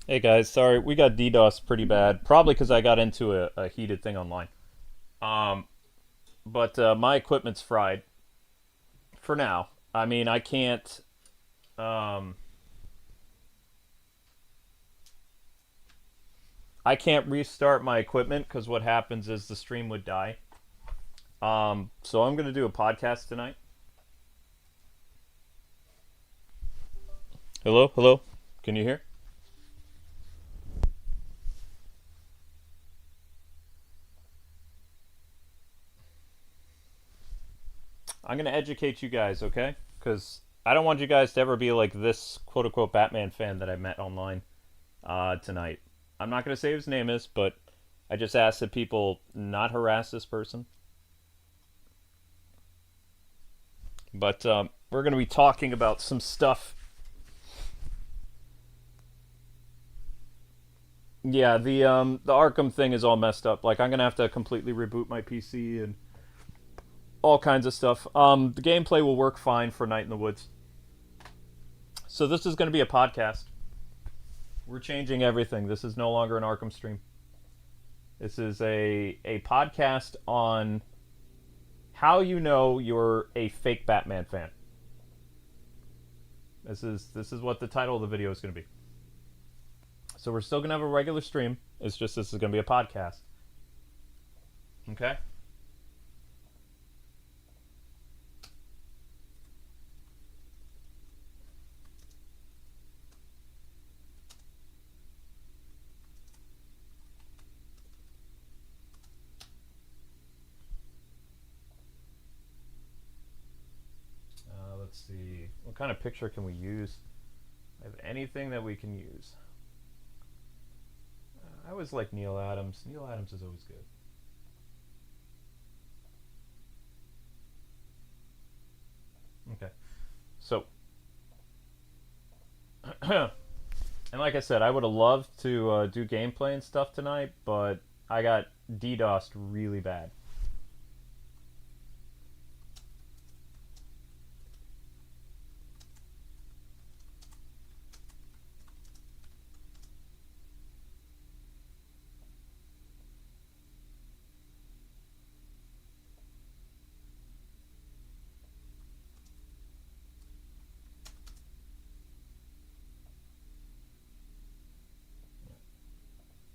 Hey guys, sorry, we got DDoS pretty bad. Probably because I got into a heated thing online. Um, but my equipment's fried for now. I mean, um, I can't restart my equipment because what happens is the stream would die. So I'm gonna do a podcast tonight. Hello, hello, can you hear? I'm gonna educate you guys, okay? Because I don't want you guys to ever be like this quote unquote Batman fan that I met online tonight. I'm not gonna say whose name is, but I just asked that people not harass this person. But we're gonna be talking about some stuff. Yeah, the Arkham thing is all messed up. Like I'm gonna have to completely reboot my PC and all kinds of stuff. The gameplay will work fine for Night in the Woods. So this is gonna be a podcast. We're changing everything. This is no longer an Arkham stream. This is a podcast on how you know you're a fake Batman fan. This is what the title of the video is going to be. So we're still going to have a regular stream. It's just this is going to be a podcast. Okay? Let's see. What kind of picture can we use? Have anything that we can use? I always like Neil Adams. Neil Adams is always good. Okay. So, and like I said, I would have loved to do gameplay and stuff tonight, but I got DDoSed really bad.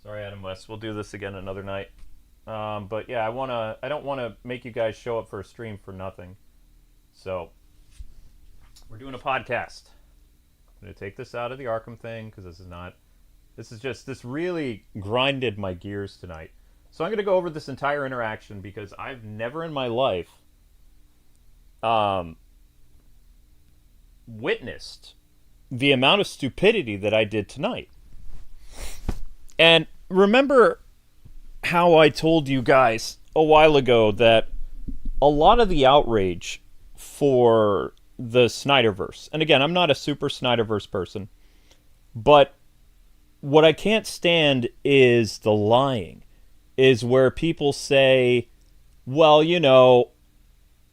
Sorry, Adam West. We'll do this again another night. But yeah, I don't wanna make you guys show up for a stream for nothing. So we're doing a podcast. I'm gonna take this out of the Arkham thing because this is not. This really grinded my gears tonight. So I'm gonna go over this entire interaction because I've never in my life um, witnessed the amount of stupidity that I did tonight. And remember how I told you guys a while ago that a lot of the outrage for the Snyderverse, and again, I'm not a super Snyderverse person, but what I can't stand is the lying, is where people say, well,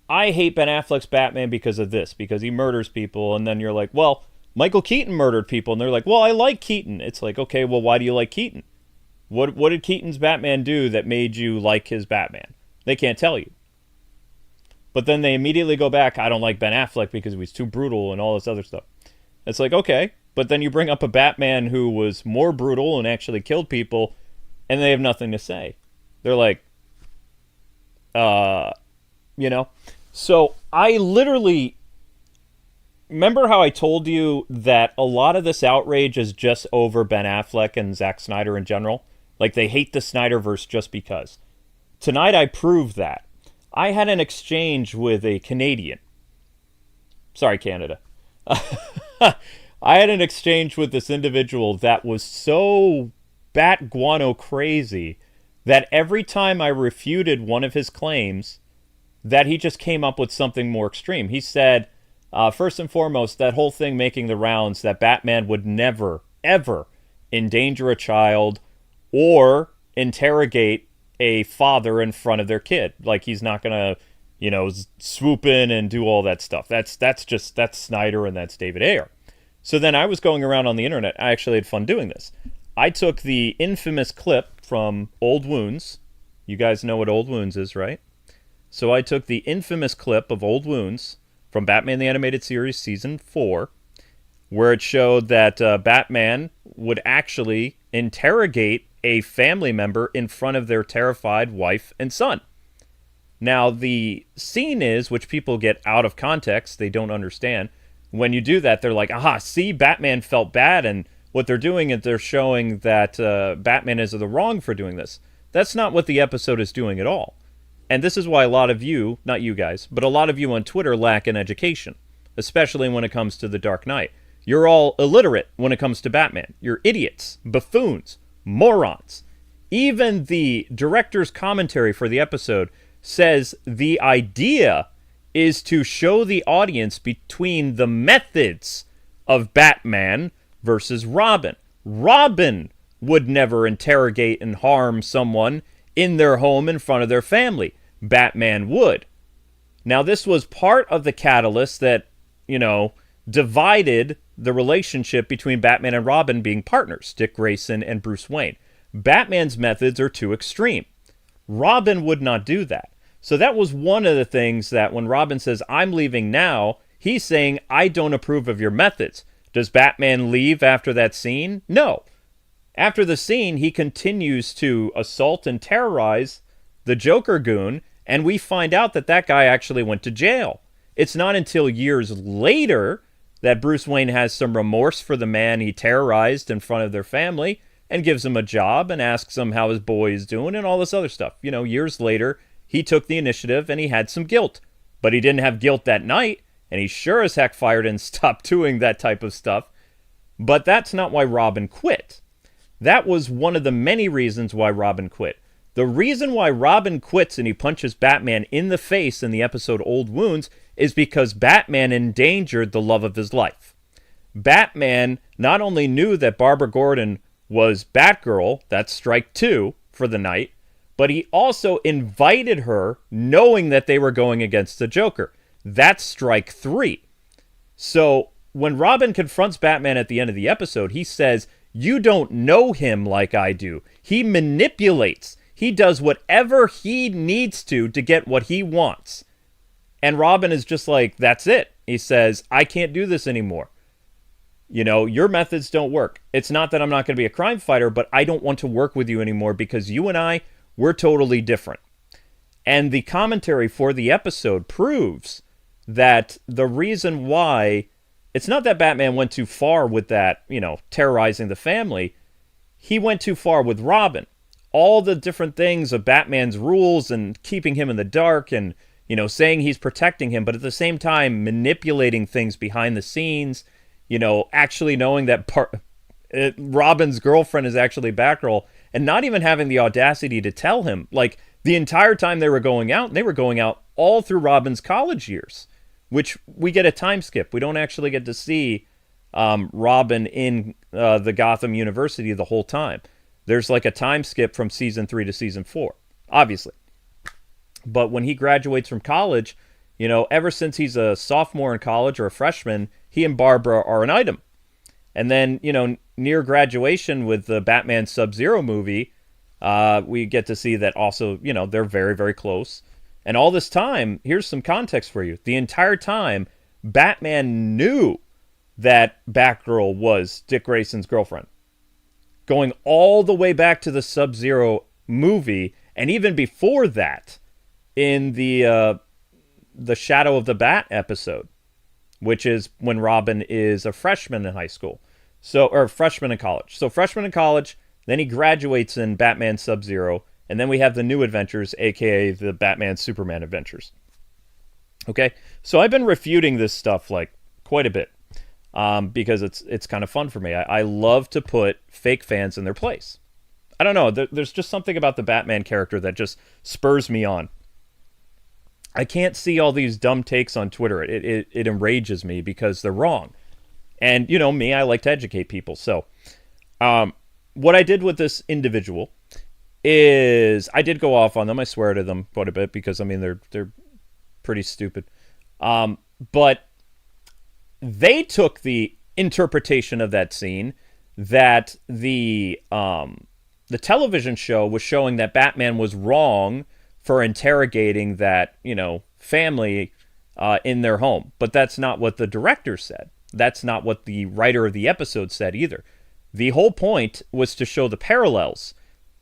I hate Ben Affleck's Batman because of this, because he murders people, and then you're like, well, Michael Keaton murdered people, and they're like, well, I like Keaton. It's like, okay, well, why do you like Keaton? What did Keaton's Batman do that made you like his Batman? They can't tell you. But then they immediately go back, I don't like Ben Affleck because he was too brutal and all this other stuff. It's like, okay, but then you bring up a Batman who was more brutal and actually killed people, and they have nothing to say. They're like, uh, you know? So I literally remember how I told you that a lot of this outrage is just over Ben Affleck and Zack Snyder in general? Like they hate the Snyderverse just because. Tonight I proved that. I had an exchange with a Canadian. Sorry, Canada. I had an exchange with this individual that was so bat guano crazy that every time I refuted one of his claims, that he just came up with something more extreme. He said, first and foremost, that whole thing making the rounds that Batman would never, ever endanger a child or interrogate a father in front of their kid. Like he's not gonna, swoop in and do all that stuff. That's Snyder and that's David Ayer. So then I was going around on the internet. I actually had fun doing this. I took the infamous clip from Old Wounds. You guys know what Old Wounds is, right? So I took the infamous clip of Old Wounds from Batman the Animated Series Season 4, where it showed that Batman would actually interrogate a family member in front of their terrified wife and son. Now, the scene is, which people get out of context, they don't understand. When you do that, they're like, aha, see, Batman felt bad, and what they're doing is they're showing that Batman is the wrong for doing this. That's not what the episode is doing at all. And this is why a lot of you, not you guys, but a lot of you on Twitter lack an education, especially when it comes to The Dark Knight. You're all illiterate when it comes to Batman. You're idiots, buffoons, morons. Even the director's commentary for the episode says the idea is to show the audience between the methods of Batman versus Robin. Robin would never interrogate and harm someone in their home in front of their family. Batman would. Now, this was part of the catalyst that, divided the relationship between Batman and Robin being partners, Dick Grayson and Bruce Wayne. Batman's methods are too extreme. Robin would not do that. So that was one of the things that when Robin says, I'm leaving now, he's saying, I don't approve of your methods. Does Batman leave after that scene? No. After the scene, he continues to assault and terrorize the Joker goon, and we find out that that guy actually went to jail. It's not until years later that Bruce Wayne has some remorse for the man he terrorized in front of their family and gives him a job and asks him how his boy is doing and all this other stuff. Years later, he took the initiative and he had some guilt. But he didn't have guilt that night, and he sure as heck fired and stopped doing that type of stuff. But that's not why Robin quit. That was one of the many reasons why Robin quit. The reason why Robin quits and he punches Batman in the face in the episode Old Wounds is because Batman endangered the love of his life. Batman not only knew that Barbara Gordon was Batgirl, that's strike 2 for the night, but he also invited her knowing that they were going against the Joker. That's strike 3. So when Robin confronts Batman at the end of the episode, he says, you don't know him like I do. He manipulates. He does whatever he needs to get what he wants. And Robin is just like, that's it. He says, I can't do this anymore. Your methods don't work. It's not that I'm not going to be a crime fighter, but I don't want to work with you anymore because you and I, we're totally different. And the commentary for the episode proves that the reason why it's not that Batman went too far with that, terrorizing the family. He went too far with Robin. All the different things of Batman's rules and keeping him in the dark and, saying he's protecting him, but at the same time manipulating things behind the scenes, actually knowing that Robin's girlfriend is actually Batgirl and not even having the audacity to tell him. Like, the entire time they were going out, and they were going out all through Robin's college years, which we get a time skip. We don't actually get to see Robin in the Gotham University the whole time. There's like a time skip from season 3 to season 4, obviously. But when he graduates from college, ever since he's a sophomore in college or a freshman, he and Barbara are an item. And then, near graduation with the Batman Sub-Zero movie, we get to see that also, they're very, very close. And all this time, here's some context for you. The entire time, Batman knew that Batgirl was Dick Grayson's girlfriend. Going all the way back to the Sub-Zero movie, and even before that, in the Shadow of the Bat episode, which is when Robin is a freshman in high school. Or freshman in college. So freshman in college, then he graduates in Batman Sub-Zero, and then we have the New Adventures, a.k.a. the Batman Superman Adventures. Okay? So I've been refuting this stuff, quite a bit, because it's kind of fun for me. I love to put fake fans in their place. I don't know. There's just something about the Batman character that just spurs me on. I can't see all these dumb takes on Twitter. It enrages me because they're wrong. And, me, I like to educate people. So, what I did with this individual is I did go off on them. I swear to them quite a bit because, they're pretty stupid. But they took the interpretation of that scene that the television show was showing that Batman was wrong for interrogating that, family in their home. But that's not what the director said. That's not what the writer of the episode said either. The whole point was to show the parallels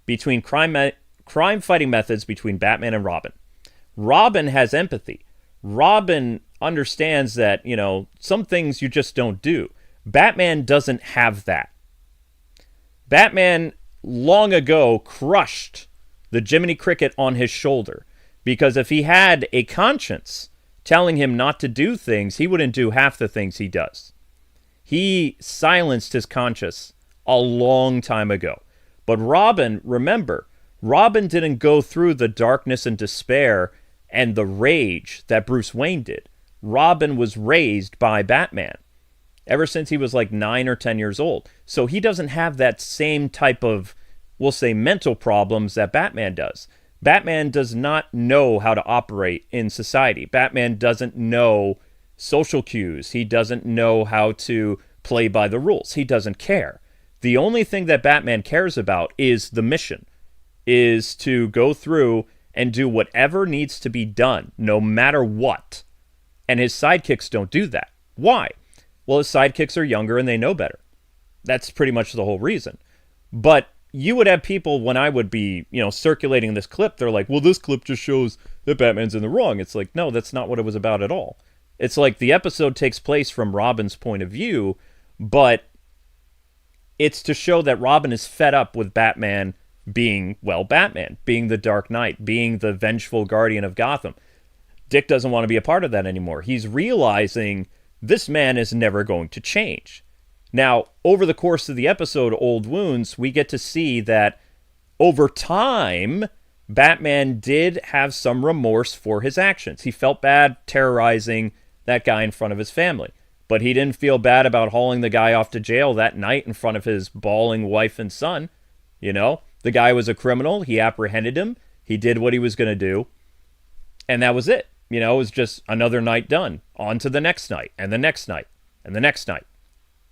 between crime-fighting methods between Batman and Robin. Robin has empathy. Robin understands that, some things you just don't do. Batman doesn't have that. Batman long ago crushed the Jiminy Cricket on his shoulder, because if he had a conscience telling him not to do things, he wouldn't do half the things he does. He silenced his conscience a long time ago. But Robin, remember, Robin didn't go through the darkness and despair and the rage that Bruce Wayne did. Robin was raised by Batman ever since he was like 9 or 10 years old. So he doesn't have that same type of, we'll say, mental problems that Batman does. Batman does not know how to operate in society. Batman doesn't know social cues. He doesn't know how to play by the rules. He doesn't care. The only thing that Batman cares about is the mission, is to go through and do whatever needs to be done, no matter what. And his sidekicks don't do that. Why? Well, his sidekicks are younger and they know better. That's pretty much the whole reason. But you would have people, when I would be, circulating this clip, they're like, well, this clip just shows that Batman's in the wrong. It's like, no, that's not what it was about at all. It's like the episode takes place from Robin's point of view, but it's to show that Robin is fed up with Batman being, well, Batman, being the Dark Knight, being the vengeful guardian of Gotham. Dick doesn't want to be a part of that anymore. He's realizing this man is never going to change. Now, over the course of the episode, Old Wounds, we get to see that over time, Batman did have some remorse for his actions. He felt bad terrorizing that guy in front of his family. But he didn't feel bad about hauling the guy off to jail that night in front of his bawling wife and son. The guy was a criminal. He apprehended him. He did what he was going to do. And that was it. It was just another night done. On to the next night, and the next night, and the next night.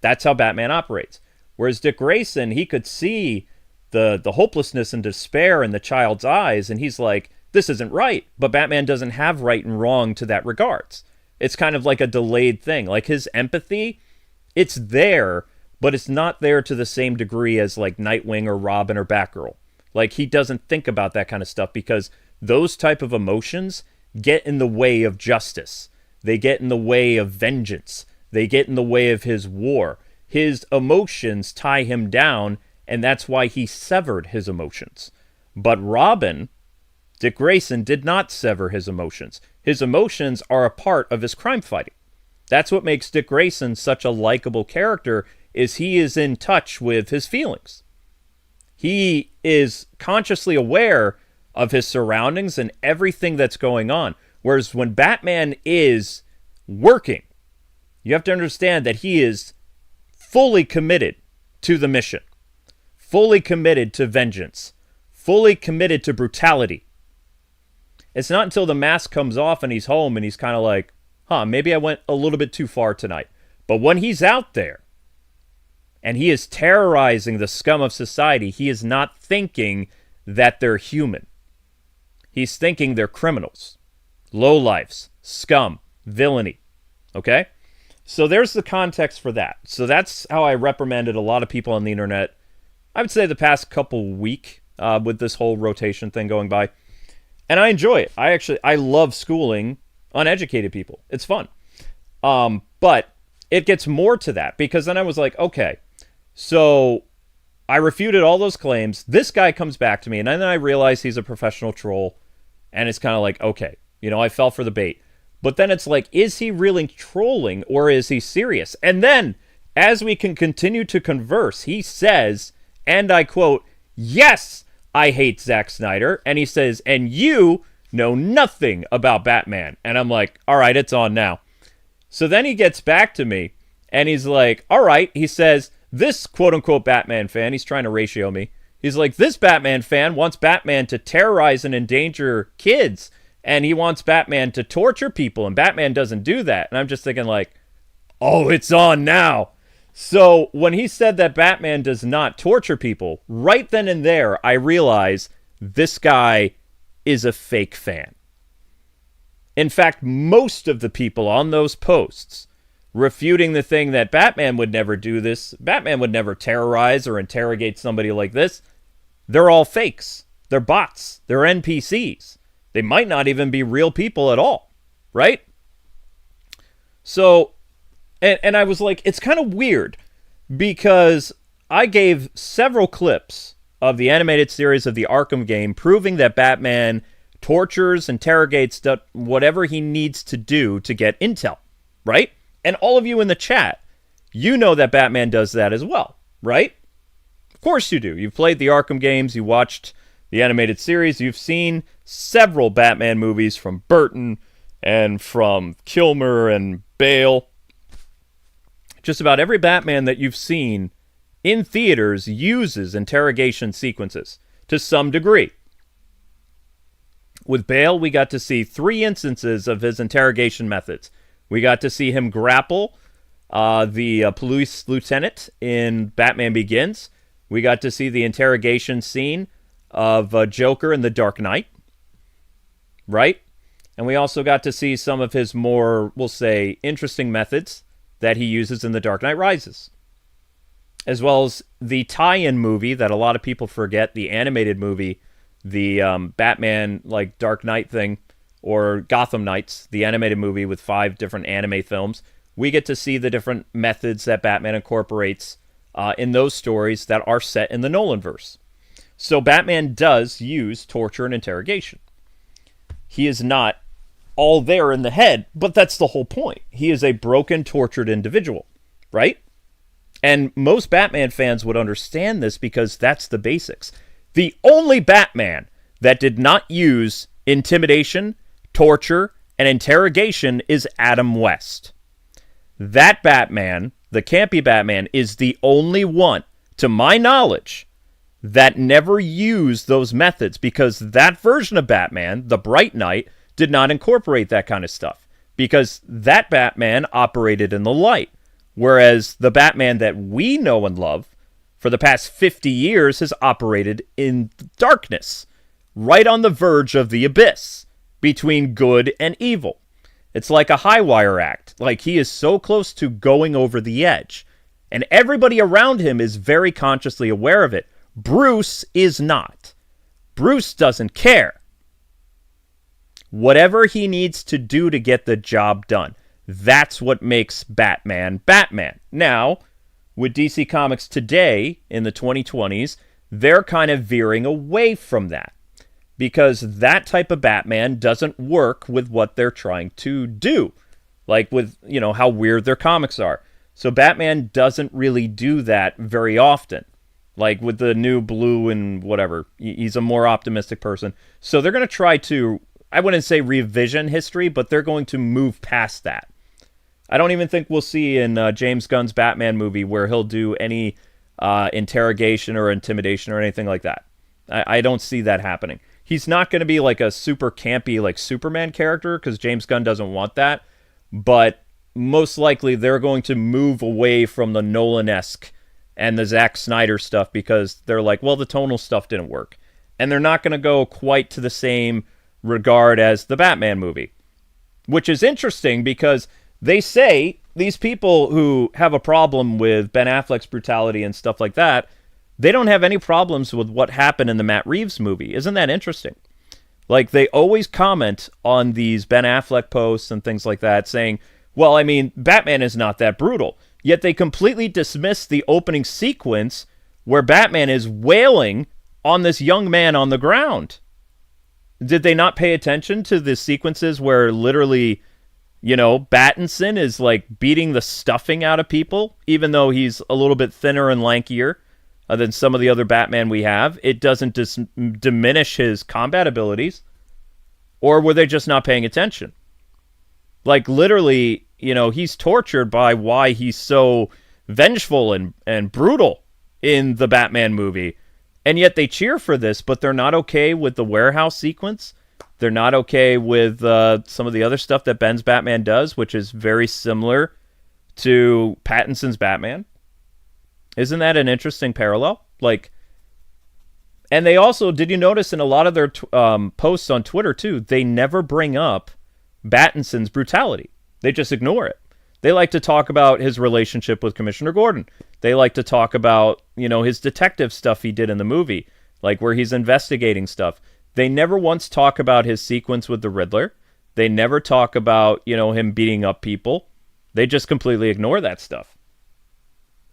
That's how Batman operates. Whereas Dick Grayson, he could see the hopelessness and despair in the child's eyes, and he's like, this isn't right. But Batman doesn't have right and wrong to that regards. It's kind of like a delayed thing. Like his empathy, it's there, but it's not there to the same degree as like Nightwing or Robin or Batgirl. Like he doesn't think about that kind of stuff because those type of emotions get in the way of justice. They get in the way of vengeance. They get in the way of his war. His emotions tie him down, and that's why he severed his emotions. But Robin, Dick Grayson, did not sever his emotions. His emotions are a part of his crime fighting. That's what makes Dick Grayson such a likable character, is he is in touch with his feelings. He is consciously aware of his surroundings and everything that's going on. Whereas when Batman is working, you have to understand that he is fully committed to the mission, fully committed to vengeance, fully committed to brutality. It's not until the mask comes off and he's home and he's kind of like, maybe I went a little bit too far tonight. But when he's out there and he is terrorizing the scum of society, he is not thinking that they're human. He's thinking they're criminals, lowlifes, scum, villainy. Okay? So there's the context for that. So that's how I reprimanded a lot of people on the internet, I would say the past couple week with this whole rotation thing going by. And I enjoy it. I love schooling uneducated people. It's fun. But it gets more to that, because then I was like, okay, so I refuted all those claims. This guy comes back to me, and then I realize he's a professional troll. And it's kind of like, okay, I fell for the bait. But then it's like, is he really trolling or is he serious? And then, as we can continue to converse, he says, and I quote, yes, I hate Zack Snyder. And he says, and you know nothing about Batman. And I'm like, all right, it's on now. So then he gets back to me and he's like, all right, he says, this quote-unquote Batman fan, he's trying to ratio me. He's like, this Batman fan wants Batman to terrorize and endanger kids. And he wants Batman to torture people. And Batman doesn't do that. And I'm just thinking like, oh, it's on now. So when he said that Batman does not torture people, right then and there, I realized this guy is a fake fan. In fact, most of the people on those posts refuting the thing that Batman would never do this, Batman would never terrorize or interrogate somebody like this, they're all fakes. They're bots. They're NPCs. They might not even be real people at all, right? So, and I was like, it's kind of weird because I gave several clips of the animated series of the Arkham game proving that Batman tortures, interrogates, whatever he needs to do to get intel, right? And all of you in the chat, you know that Batman does that as well, right? Of course you do. You've played the Arkham games, you watched the animated series, you've seen several Batman movies from Burton and from Kilmer and Bale. Just about every Batman that you've seen in theaters uses interrogation sequences to some degree. With Bale, we got to see 3 instances of his interrogation methods. We got to see him grapple the police lieutenant in Batman Begins. We got to see the interrogation scene of Joker in The Dark Knight, right? And we also got to see some of his more, we'll say, interesting methods that he uses in The Dark Knight Rises. As well as the tie-in movie that a lot of people forget, the animated movie, the Batman, like, Dark Knight thing, or Gotham Knights, the animated movie with 5 different anime films. We get to see the different methods that Batman incorporates in those stories that are set in the Nolanverse. So Batman does use torture and interrogation. He is not all there in the head, but that's the whole point. He is a broken, tortured individual, right? And most Batman fans would understand this because that's the basics. The only Batman that did not use intimidation, torture, and interrogation is Adam West. That Batman, the campy Batman, is the only one, to my knowledge, that never used those methods because that version of Batman, the Bright Knight, did not incorporate that kind of stuff because that Batman operated in the light, whereas the Batman that we know and love for the past 50 years has operated in darkness, right on the verge of the abyss between good and evil. It's like a high wire act. Like, he is so close to going over the edge, and everybody around him is very consciously aware of it. Bruce is not. Bruce doesn't care. Whatever he needs to do to get the job done, that's what makes Batman Batman. Now, with DC Comics today, in the 2020s, they're kind of veering away from that because that type of Batman doesn't work with what they're trying to do, like with, you know, how weird their comics are. So Batman doesn't really do that very often. Like with the new Blue and whatever, he's a more optimistic person. So they're going to try to, I wouldn't say revision history, but they're going to move past that. I don't even think we'll see in James Gunn's Batman movie where he'll do any interrogation or intimidation or anything like that. I don't see that happening. He's not going to be like a super campy like Superman character because James Gunn doesn't want that. But most likely they're going to move away from the Nolan-esque and the Zack Snyder stuff because they're like, well, the tonal stuff didn't work. And they're not going to go quite to the same regard as the Batman movie. Which is interesting because they say these people who have a problem with Ben Affleck's brutality and stuff like that, they don't have any problems with what happened in the Matt Reeves movie. Isn't that interesting? Like, they always comment on these Ben Affleck posts and things like that saying, well, I mean, Batman is not that brutal. Yet they completely dismiss the opening sequence where Batman is wailing on this young man on the ground. Did they not pay attention to the sequences where literally, you know, Pattinson is like beating the stuffing out of people, even though he's a little bit thinner and lankier than some of the other Batman we have? It doesn't diminish his combat abilities. Or were they just not paying attention? Like, literally, you know, he's tortured by why he's so vengeful and brutal in the Batman movie. And yet they cheer for this, but they're not okay with the warehouse sequence. They're not okay with some of the other stuff that Ben's Batman does, which is very similar to Pattinson's Batman. Isn't that an interesting parallel? Like, and they also, did you notice in a lot of their posts on Twitter too, they never bring up Battinson's brutality. They just ignore it. They like to talk about his relationship with Commissioner Gordon. They like to talk about, his detective stuff he did in the movie, like where he's investigating stuff. They never once talk about his sequence with the Riddler. They never talk about, him beating up people. They just completely ignore that stuff.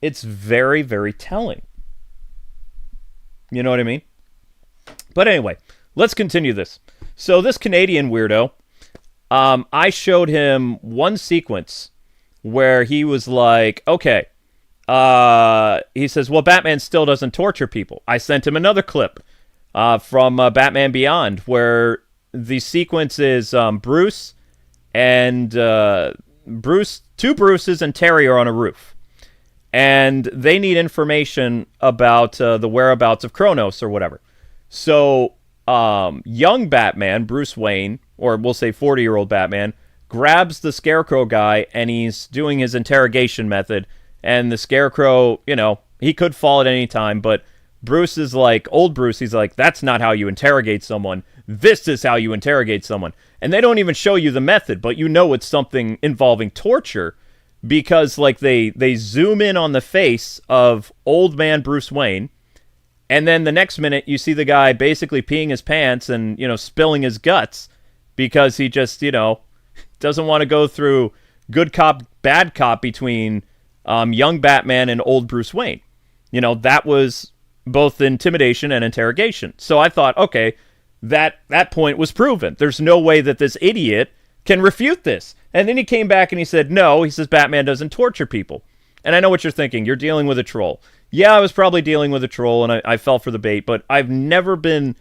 It's very, very telling. You know what I mean? But anyway, let's continue this. So this Canadian weirdo, I showed him one sequence where he was like, okay, he says, well, Batman still doesn't torture people. I sent him another clip from Batman Beyond where the sequence is Bruce and two Bruces and Terry are on a roof. And they need information about the whereabouts of Kronos or whatever. So young Batman, Bruce Wayne, or we'll say 40-year-old Batman, grabs the Scarecrow guy and he's doing his interrogation method. And the Scarecrow, he could fall at any time, but Bruce is like, old Bruce, he's like, that's not how you interrogate someone. This is how you interrogate someone. And they don't even show you the method, but it's something involving torture because like they zoom in on the face of old man Bruce Wayne, and then the next minute you see the guy basically peeing his pants and, spilling his guts because he just, doesn't want to go through good cop, bad cop between young Batman and old Bruce Wayne. That was both intimidation and interrogation. So I thought, okay, that point was proven. There's no way that this idiot can refute this. And then he came back and he said, no, he says Batman doesn't torture people. And I know what you're thinking. You're dealing with a troll. Yeah, I was probably dealing with a troll and I fell for the bait, but I've never been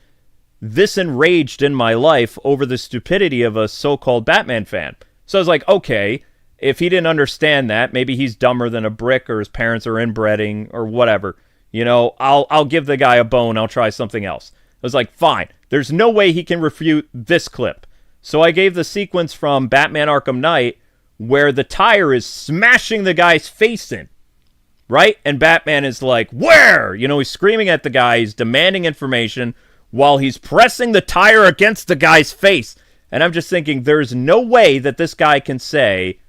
this enraged in my life over the stupidity of a so-called Batman fan. So I was like, okay, if he didn't understand that, maybe he's dumber than a brick or his parents are inbreeding or whatever. I'll give the guy a bone. I'll try something else. I was like, fine. There's no way he can refute this clip. So I gave the sequence from Batman Arkham Knight where the tire is smashing the guy's face in, right? And Batman is like, where? He's screaming at the guy. He's demanding information while he's pressing the tire against the guy's face. And I'm just thinking, there's no way that this guy can say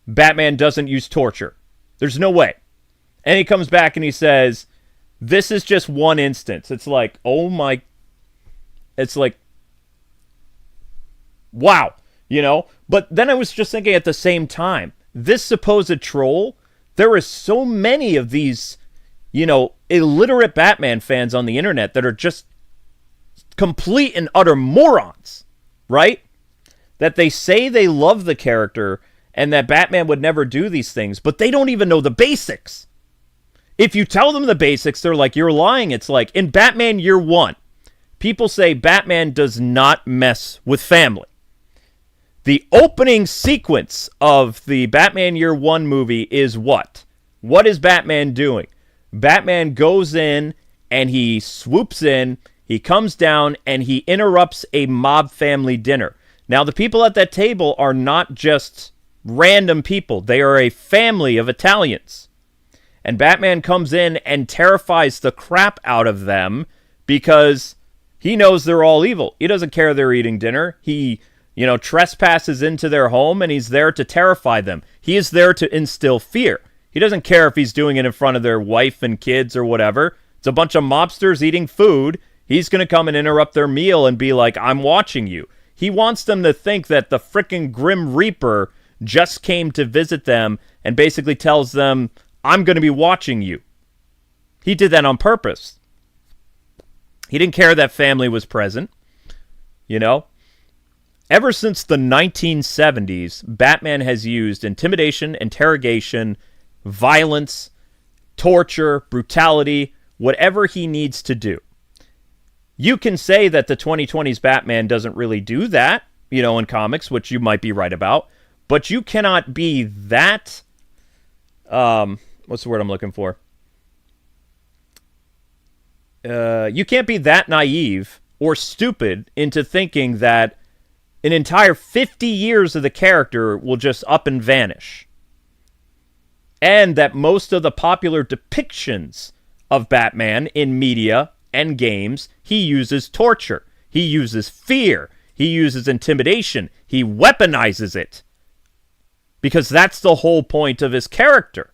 Batman doesn't use torture. There's no way. And he comes back and he says, this is just one instance. It's like, oh my, it's like, wow, But then I was just thinking at the same time, this supposed troll, there are so many of these, illiterate Batman fans on the internet that are just complete and utter morons, right? That they say they love the character and that Batman would never do these things, but they don't even know the basics. If you tell them the basics, they're like, you're lying. It's like, in Batman Year One, people say Batman does not mess with family. The opening sequence of the Batman Year One movie is what? What is Batman doing? Batman goes in and he swoops in, he comes down, and he interrupts a mob family dinner. Now, the people at that table are not just random people. They are a family of Italians. And Batman comes in and terrifies the crap out of them because he knows they're all evil. He doesn't care they're eating dinner. He, trespasses into their home and he's there to terrify them. He is there to instill fear. He doesn't care if he's doing it in front of their wife and kids or whatever. It's a bunch of mobsters eating food. He's going to come and interrupt their meal and be like, I'm watching you. He wants them to think that the frickin' Grim Reaper just came to visit them and basically tells them, I'm going to be watching you. He did that on purpose. He didn't care that family was present. Ever since the 1970s, Batman has used intimidation, interrogation, violence, torture, brutality, whatever he needs to do. You can say that the 2020s Batman doesn't really do that, in comics, which you might be right about, but you cannot be that, what's the word I'm looking for? You can't be that naive or stupid into thinking that an entire 50 years of the character will just up and vanish. and that most of the popular depictions of Batman in media and games, he uses torture, he uses fear, he uses intimidation, he weaponizes it. Because that's the whole point of his character.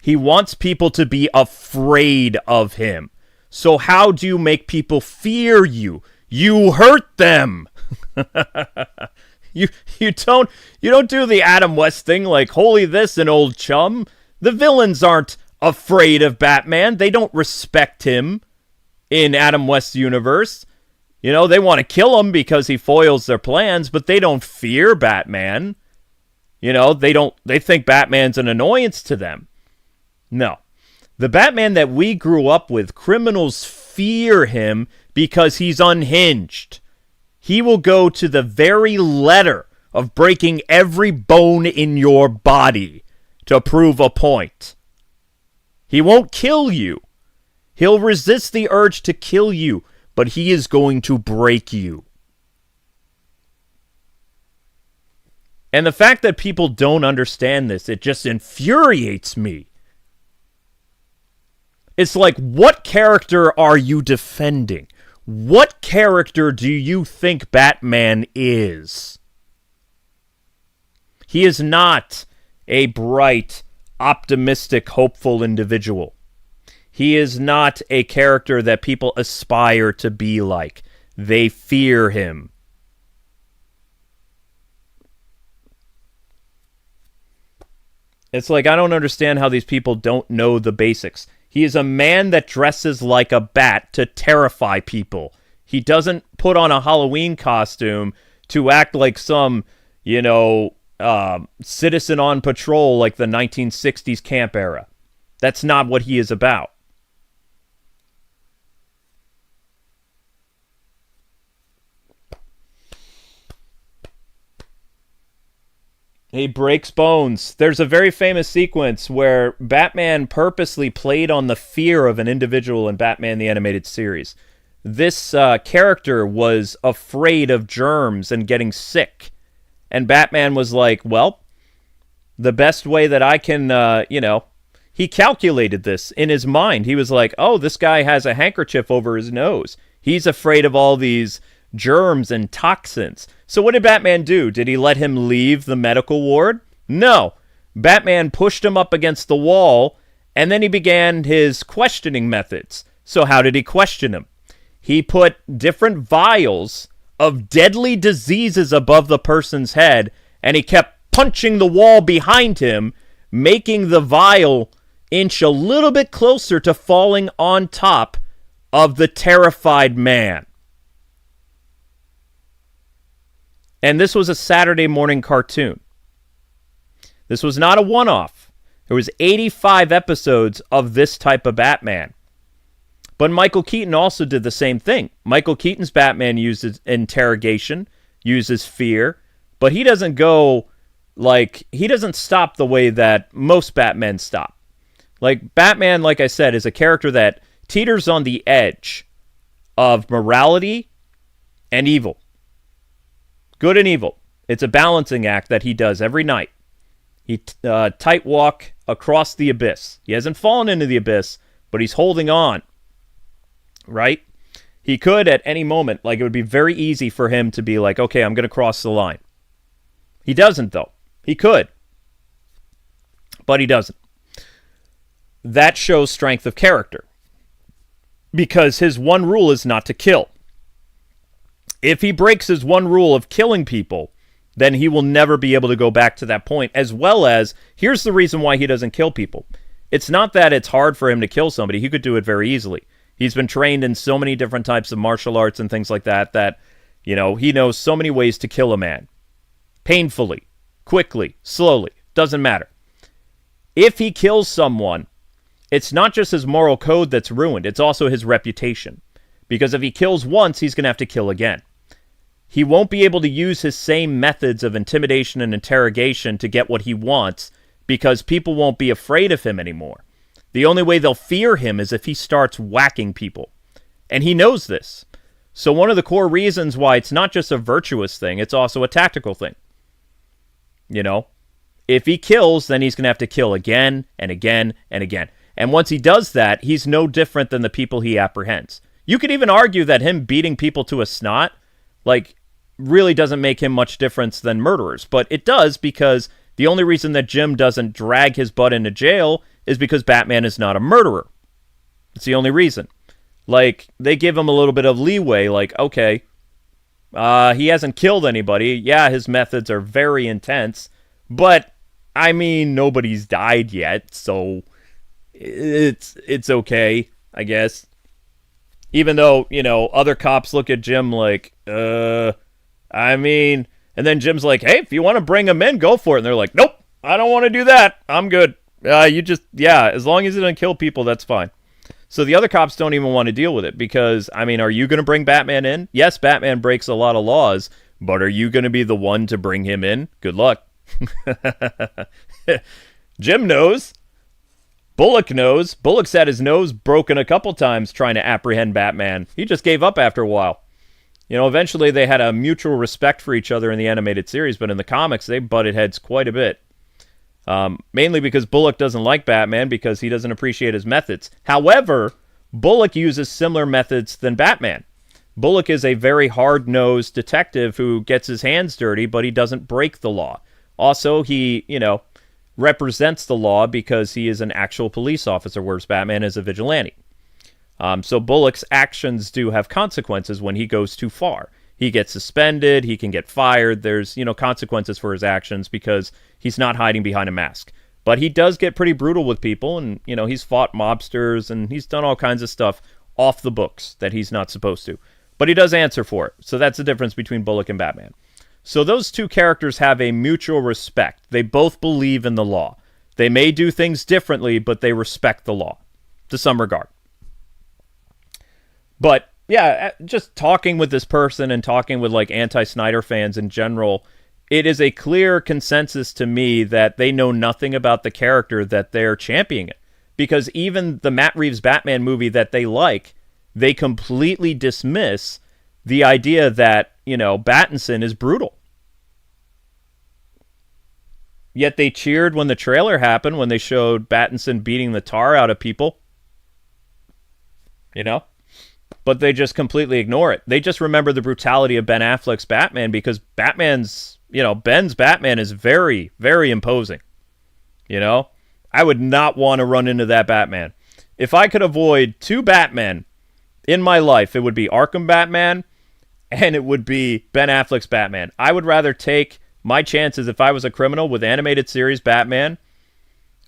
He wants people to be afraid of him. So how do you make people fear you? You hurt them. You don't do the Adam West thing like, holy this, an old chum. The villains aren't afraid of Batman. They don't respect him in Adam West's universe. You know, they want to kill him because he foils their plans, but they don't fear Batman. You know, they think Batman's an annoyance to them. No. The Batman that we grew up with, criminals fear him because he's unhinged. He will go to the very letter of breaking every bone in your body to prove a point. He won't kill you. He'll resist the urge to kill you, but he is going to break you. And the fact that people don't understand this, it just infuriates me. It's like, what character are you defending? What character do you think Batman is? He is not a bright, optimistic, hopeful individual. He is not a character that people aspire to be like. They fear him. It's like, I don't understand how these people don't know the basics. He is a man that dresses like a bat to terrify people. He doesn't put on a Halloween costume to act like some, citizen on patrol like the 1960s camp era. That's not what he is about. He breaks bones. There's a very famous sequence where Batman purposely played on the fear of an individual in Batman the Animated Series. This character was afraid of germs and getting sick. And Batman was like, well, the best way that I can, he calculated this in his mind. He was like, oh, this guy has a handkerchief over his nose. He's afraid of all these germs and toxins. So what did Batman do? Did he let him leave the medical ward? No. Batman pushed him up against the wall, and then he began his questioning methods. So how did he question him? He put different vials of deadly diseases above the person's head, and he kept punching the wall behind him, making the vial inch a little bit closer to falling on top of the terrified man. And this was a Saturday morning cartoon. This was not a one-off. There was 85 episodes of this type of Batman. But Michael Keaton also did the same thing. Michael Keaton's Batman uses interrogation, uses fear, but he doesn't he doesn't stop the way that most Batmen stop. Like, Batman, like I said, is a character that teeters on the edge of morality and evil. Good and evil. It's a balancing act that he does every night. He tight walk across the abyss. He hasn't fallen into the abyss, but he's holding on. Right? He could at any moment, it would be very easy for him to be like, okay, I'm going to cross the line. He doesn't, though. He could. But he doesn't. That shows strength of character. Because his one rule is not to kill. If he breaks his one rule of killing people, then he will never be able to go back to that point. As well as, here's the reason why he doesn't kill people. It's not that it's hard for him to kill somebody. He could do it very easily. He's been trained in so many different types of martial arts and things like that, he knows so many ways to kill a man. Painfully, quickly, slowly, doesn't matter. If he kills someone, it's not just his moral code that's ruined, it's also his reputation. Because if he kills once, he's going to have to kill again. He won't be able to use his same methods of intimidation and interrogation to get what he wants because people won't be afraid of him anymore. The only way they'll fear him is if he starts whacking people. And he knows this. So one of the core reasons why it's not just a virtuous thing, it's also a tactical thing. If he kills, then he's going to have to kill again and again and again. And once he does that, he's no different than the people he apprehends. You could even argue that him beating people to a snot, like, really doesn't make him much difference than murderers. But it does, because the only reason that Jim doesn't drag his butt into jail is because Batman is not a murderer. It's the only reason. Like, they give him a little bit of leeway, like, okay, he hasn't killed anybody. Yeah, his methods are very intense, but, I mean, nobody's died yet, so it's okay, I guess. Even though, you know, other cops look at Jim like, I mean, and then Jim's like, hey, if you want to bring him in, go for it. And they're like, nope, I don't want to do that. I'm good. As long as it doesn't kill people, that's fine. So the other cops don't even want to deal with it because, I mean, are you going to bring Batman in? Yes, Batman breaks a lot of laws, but are you going to be the one to bring him in? Good luck. Jim knows. Bullock knows. Bullock's had his nose broken a couple times trying to apprehend Batman. He just gave up after a while. You know, eventually they had a mutual respect for each other in the animated series, but in the comics they butted heads quite a bit. Mainly because Bullock doesn't like Batman because he doesn't appreciate his methods. However, Bullock uses similar methods than Batman. Bullock is a very hard-nosed detective who gets his hands dirty, but he doesn't break the law. Also, he, you know, represents the law because he is an actual police officer, whereas Batman is a vigilante. So Bullock's actions do have consequences when he goes too far. He gets suspended, he can get fired, there's, you know, consequences for his actions because he's not hiding behind a mask. But he does get pretty brutal with people, and, you know, he's fought mobsters, and he's done all kinds of stuff off the books that he's not supposed to. But he does answer for it. So that's the difference between Bullock and Batman. So those two characters have a mutual respect. They both believe in the law. They may do things differently, but they respect the law to some regard. But yeah, just talking with this person and talking with like anti-Snyder fans in general, it is a clear consensus to me that they know nothing about the character that they're championing. Because even the Matt Reeves Batman movie that they like, they completely dismiss the idea that, you know, Pattinson is brutal. Yet they cheered when the trailer happened, when they showed Pattinson beating the tar out of people. You know? But they just completely ignore it. They just remember the brutality of Ben Affleck's Batman because Ben's Batman is very, very imposing. You know? I would not want to run into that Batman. If I could avoid two Batmen in my life, it would be Arkham Batman and it would be Ben Affleck's Batman. I would rather take my chances if I was a criminal with animated series Batman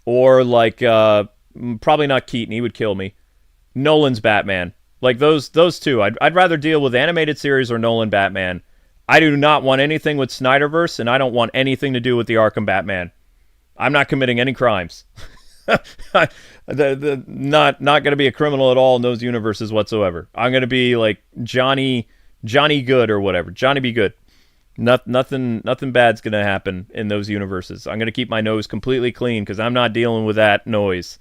or like, probably not Keaton, he would kill me. Nolan's Batman. Like those two. I'd rather deal with animated series or Nolan Batman. I do not want anything with Snyderverse, and I don't want anything to do with the Arkham Batman. I'm not committing any crimes. Not going to be a criminal at all in those universes whatsoever. I'm going to be like Johnny Good or whatever. Johnny Be Good. Nothing bad's going to happen in those universes. I'm going to keep my nose completely clean because I'm not dealing with that noise.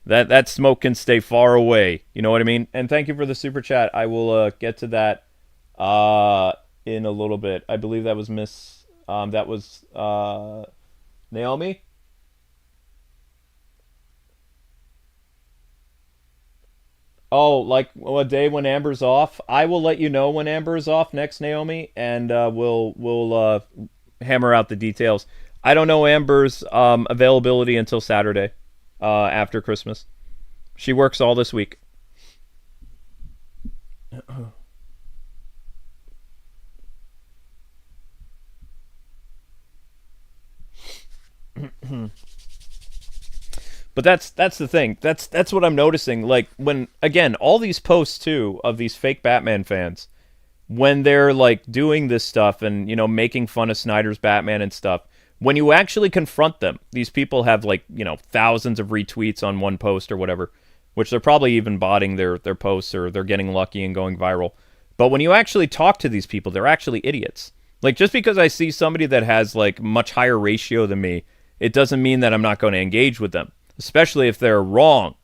That smoke can stay far away. You know what I mean? And thank you for the super chat. I will get to that in a little bit. I believe that was Naomi? Oh, like a day when Amber's off? I will let you know when Amber is off next, Naomi, and we'll hammer out the details. I don't know Amber's availability until Saturday. After Christmas. She works all this week. But that's the thing. That's what I'm noticing. Like when again, all these posts too of these fake Batman fans, when they're like doing this stuff and, you know, making fun of Snyder's Batman and stuff, when you actually confront them, these people have like, you know, thousands of retweets on one post or whatever, which they're probably even botting their posts or they're getting lucky and going viral. But when you actually talk to these people, they're actually idiots. Like just because I see somebody that has like much higher ratio than me, it doesn't mean that I'm not going to engage with them, especially if they're wrong.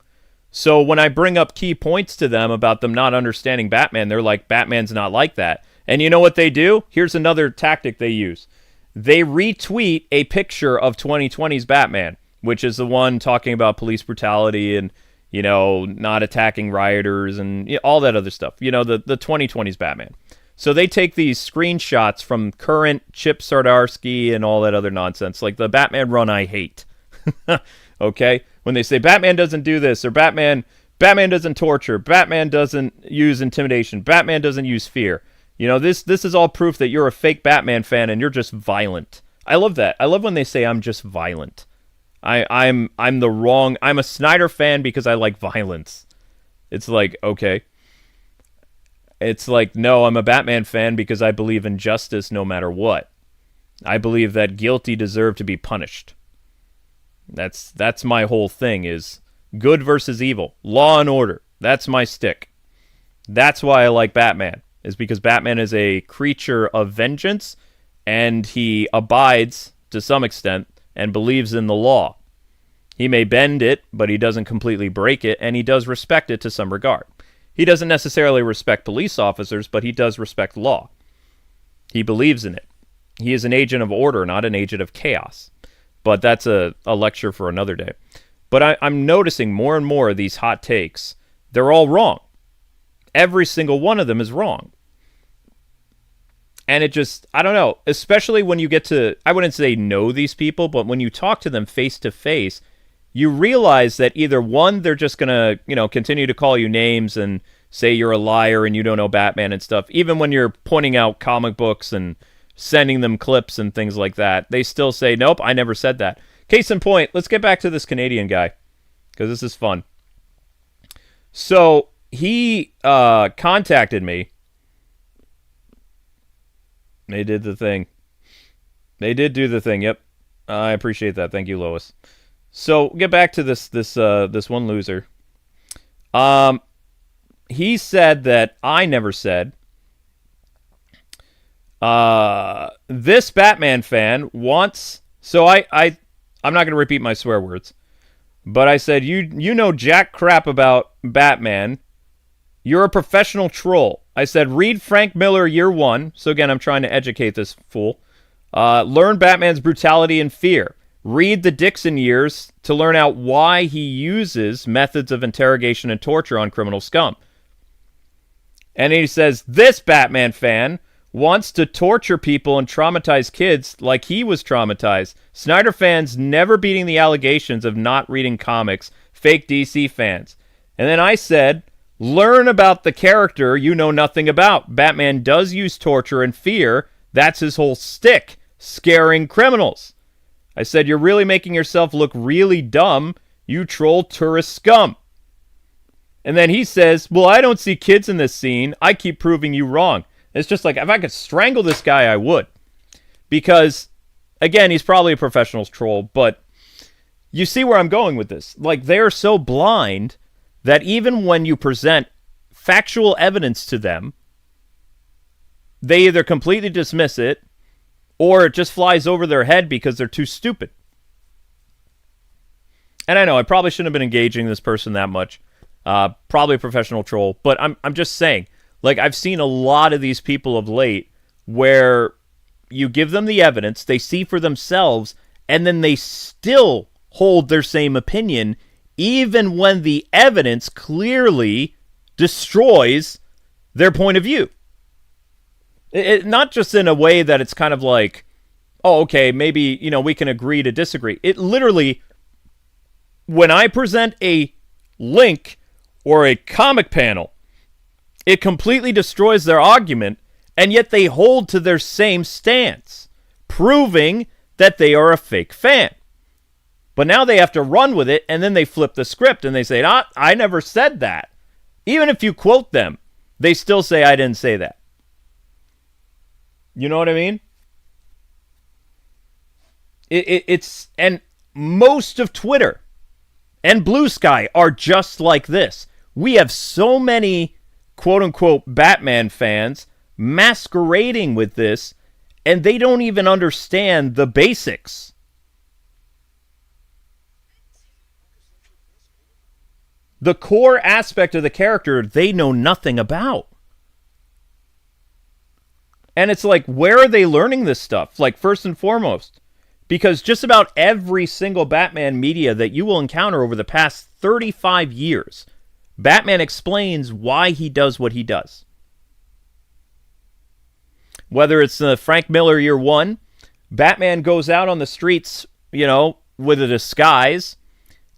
So when I bring up key points to them about them not understanding Batman, they're like, Batman's not like that. And you know what they do? Here's another tactic they use. they retweet a picture of 2020's Batman, which is the one talking about police brutality and, you know, not attacking rioters and all that other stuff. You know, the 2020's Batman. So they take these screenshots from current Chip Zdarsky and all that other nonsense, like the Batman run I hate. Okay? When they say Batman doesn't do this, or Batman doesn't torture, Batman doesn't use intimidation, Batman doesn't use fear. You know, this is all proof that you're a fake Batman fan and you're just violent. I love that. I love when they say I'm just violent. I'm a Snyder fan because I like violence. It's like, okay. It's like, no, I'm a Batman fan because I believe in justice no matter what. I believe that guilty deserve to be punished. That's my whole thing, is good versus evil. Law and order. That's my stick. That's why I like Batman, is because Batman is a creature of vengeance, and he abides, to some extent, and believes in the law. He may bend it, but he doesn't completely break it, and he does respect it to some regard. He doesn't necessarily respect police officers, but he does respect law. He believes in it. He is an agent of order, not an agent of chaos. But that's a lecture for another day. But I'm noticing more and more of these hot takes. They're all wrong. Every single one of them is wrong. And it just, I don't know, especially when you get to, I wouldn't say know these people, but when you talk to them face to face, you realize that either one, they're just going to, you know, continue to call you names and say you're a liar and you don't know Batman and stuff. Even when you're pointing out comic books and sending them clips and things like that, they still say, nope, I never said that. Case in point, let's get back to this Canadian guy, because this is fun. So he contacted me. They did the thing. They did do the thing, yep. I appreciate that. Thank you, Lois. So get back to this one loser. He said that I never said this Batman fan wants. So I'm not going to repeat my swear words, but I said you know jack crap about Batman. You're a professional troll. I said read Frank Miller Year One. So again, I'm trying to educate this fool. Learn Batman's brutality and fear. Read the Dixon years to learn out why he uses methods of interrogation and torture on criminal scum. And he says, this Batman fan wants to torture people and traumatize kids like he was traumatized. Snyder fans never beating the allegations of not reading comics. Fake DC fans. And then I said, learn about the character you know nothing about. Batman does use torture and fear. That's his whole stick. Scaring criminals. I said, you're really making yourself look really dumb, you troll tourist scum. And then he says, well, I don't see kids in this scene. I keep proving you wrong. It's just like, if I could strangle this guy, I would. Because, again, he's probably a professional troll, but you see where I'm going with this. Like, they're so blind that even when you present factual evidence to them, they either completely dismiss it, or it just flies over their head because they're too stupid. And I know I probably shouldn't have been engaging this person that much. Probably a professional troll. But I'm just saying, like, I've seen a lot of these people of late where you give them the evidence, they see for themselves, and then they still hold their same opinion, even when the evidence clearly destroys their point of view. Not just in a way that it's kind of like, oh, okay, maybe, you know, we can agree to disagree. It literally, when I present a link or a comic panel, it completely destroys their argument, and yet they hold to their same stance, proving that they are a fake fan. But now they have to run with it, and then they flip the script, and they say, I never said that. Even if you quote them, they still say, I didn't say that. You know what I mean? It's, and most of Twitter and Blue Sky are just like this. We have so many quote-unquote Batman fans masquerading with this, and they don't even understand the basics. The core aspect of the character they know nothing about. And it's like, where are they learning this stuff? Like, first and foremost, because just about every single Batman media that you will encounter over the past 35 years, Batman explains why he does what he does. Whether it's Frank Miller Year One, Batman goes out on the streets, with a disguise,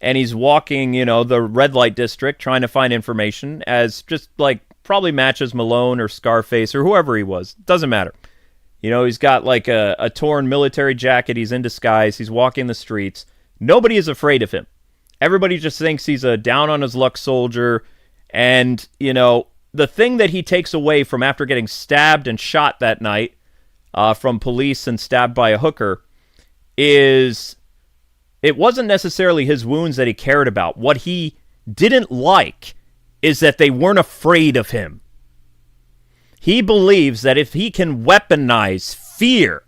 and he's walking, the red light district trying to find information as just like probably matches Malone or Scarface or whoever he was. Doesn't matter. He's got like a torn military jacket. He's in disguise. He's walking the streets. Nobody is afraid of him. Everybody just thinks he's a down-on-his-luck soldier. And, the thing that he takes away from after getting stabbed and shot that night from police and stabbed by a hooker is it wasn't necessarily his wounds that he cared about. What he didn't like is that they weren't afraid of him. He believes that if he can weaponize fear,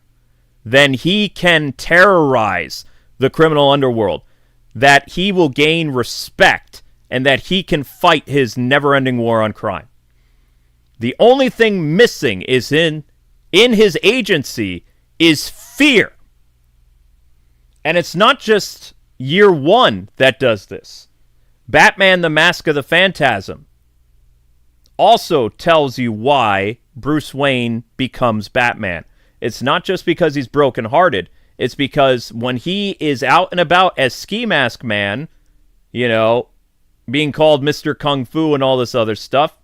then he can terrorize the criminal underworld, that he will gain respect, and that he can fight his never-ending war on crime. The only thing missing is in his agency is fear. And it's not just Year One that does this. Batman the Mask of the Phantasm also tells you why Bruce Wayne becomes Batman. It's not just because he's brokenhearted. It's because when he is out and about as Ski Mask Man, being called Mr. Kung Fu and all this other stuff,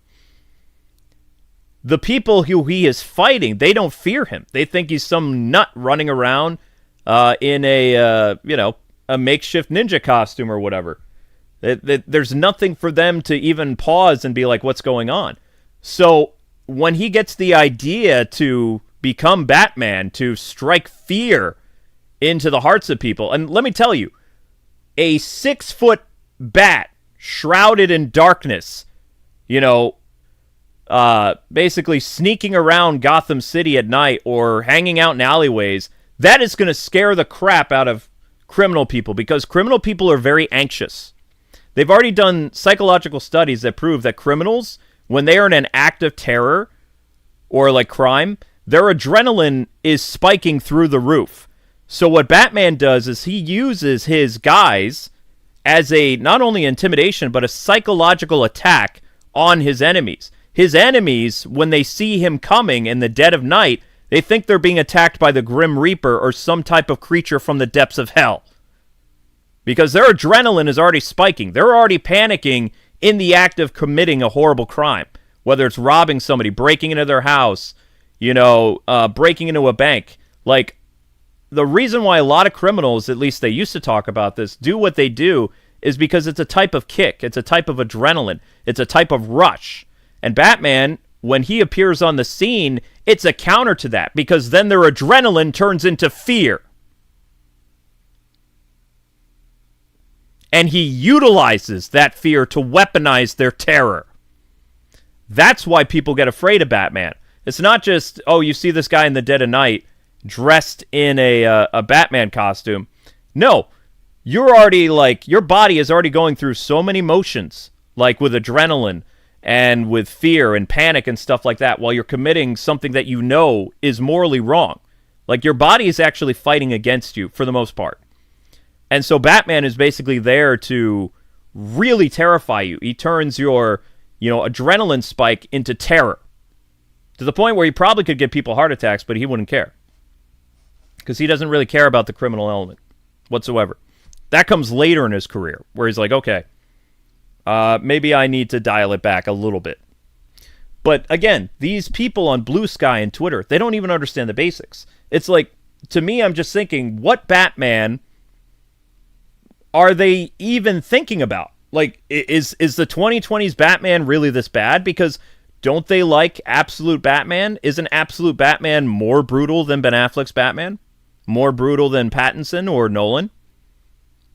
the people who he is fighting, they don't fear him. They think he's some nut running around in a makeshift ninja costume or whatever. There's nothing for them to even pause and be like, what's going on? So when he gets the idea to become Batman, to strike fear into the hearts of people, and let me tell you, a 6-foot bat shrouded in darkness, basically sneaking around Gotham City at night or hanging out in alleyways, that is going to scare the crap out of criminal people, because criminal people are very anxious. They've already done psychological studies that prove that criminals, when they are in an act of terror or like crime, their adrenaline is spiking through the roof. So what Batman does is he uses his guise as a not only intimidation, but a psychological attack on his enemies. His enemies, when they see him coming in the dead of night, they think they're being attacked by the Grim Reaper or some type of creature from the depths of hell. Because their adrenaline is already spiking. They're already panicking in the act of committing a horrible crime. Whether it's robbing somebody, breaking into their house, breaking into a bank. Like, the reason why a lot of criminals, at least they used to talk about this, do what they do is because it's a type of kick. It's a type of adrenaline. It's a type of rush. And Batman, when he appears on the scene, it's a counter to that, because then their adrenaline turns into fear. And he utilizes that fear to weaponize their terror. That's why people get afraid of Batman. It's not just, you see this guy in the dead of night dressed in a Batman costume. No, you're already your body is already going through so many motions, like with adrenaline and with fear and panic and stuff like that, while you're committing something that is morally wrong. Like, your body is actually fighting against you for the most part. And so Batman is basically there to really terrify you. He turns your, adrenaline spike into terror. To the point where he probably could give people heart attacks, but he wouldn't care. Because he doesn't really care about the criminal element whatsoever. That comes later in his career, where he's like, okay, maybe I need to dial it back a little bit. But again, these people on Blue Sky and Twitter, they don't even understand the basics. It's like, to me, I'm just thinking, what Batman are they even thinking about? Like, is the 2020s Batman really this bad? Because don't they like Absolute Batman? Isn't Absolute Batman more brutal than Ben Affleck's Batman? More brutal than Pattinson or Nolan?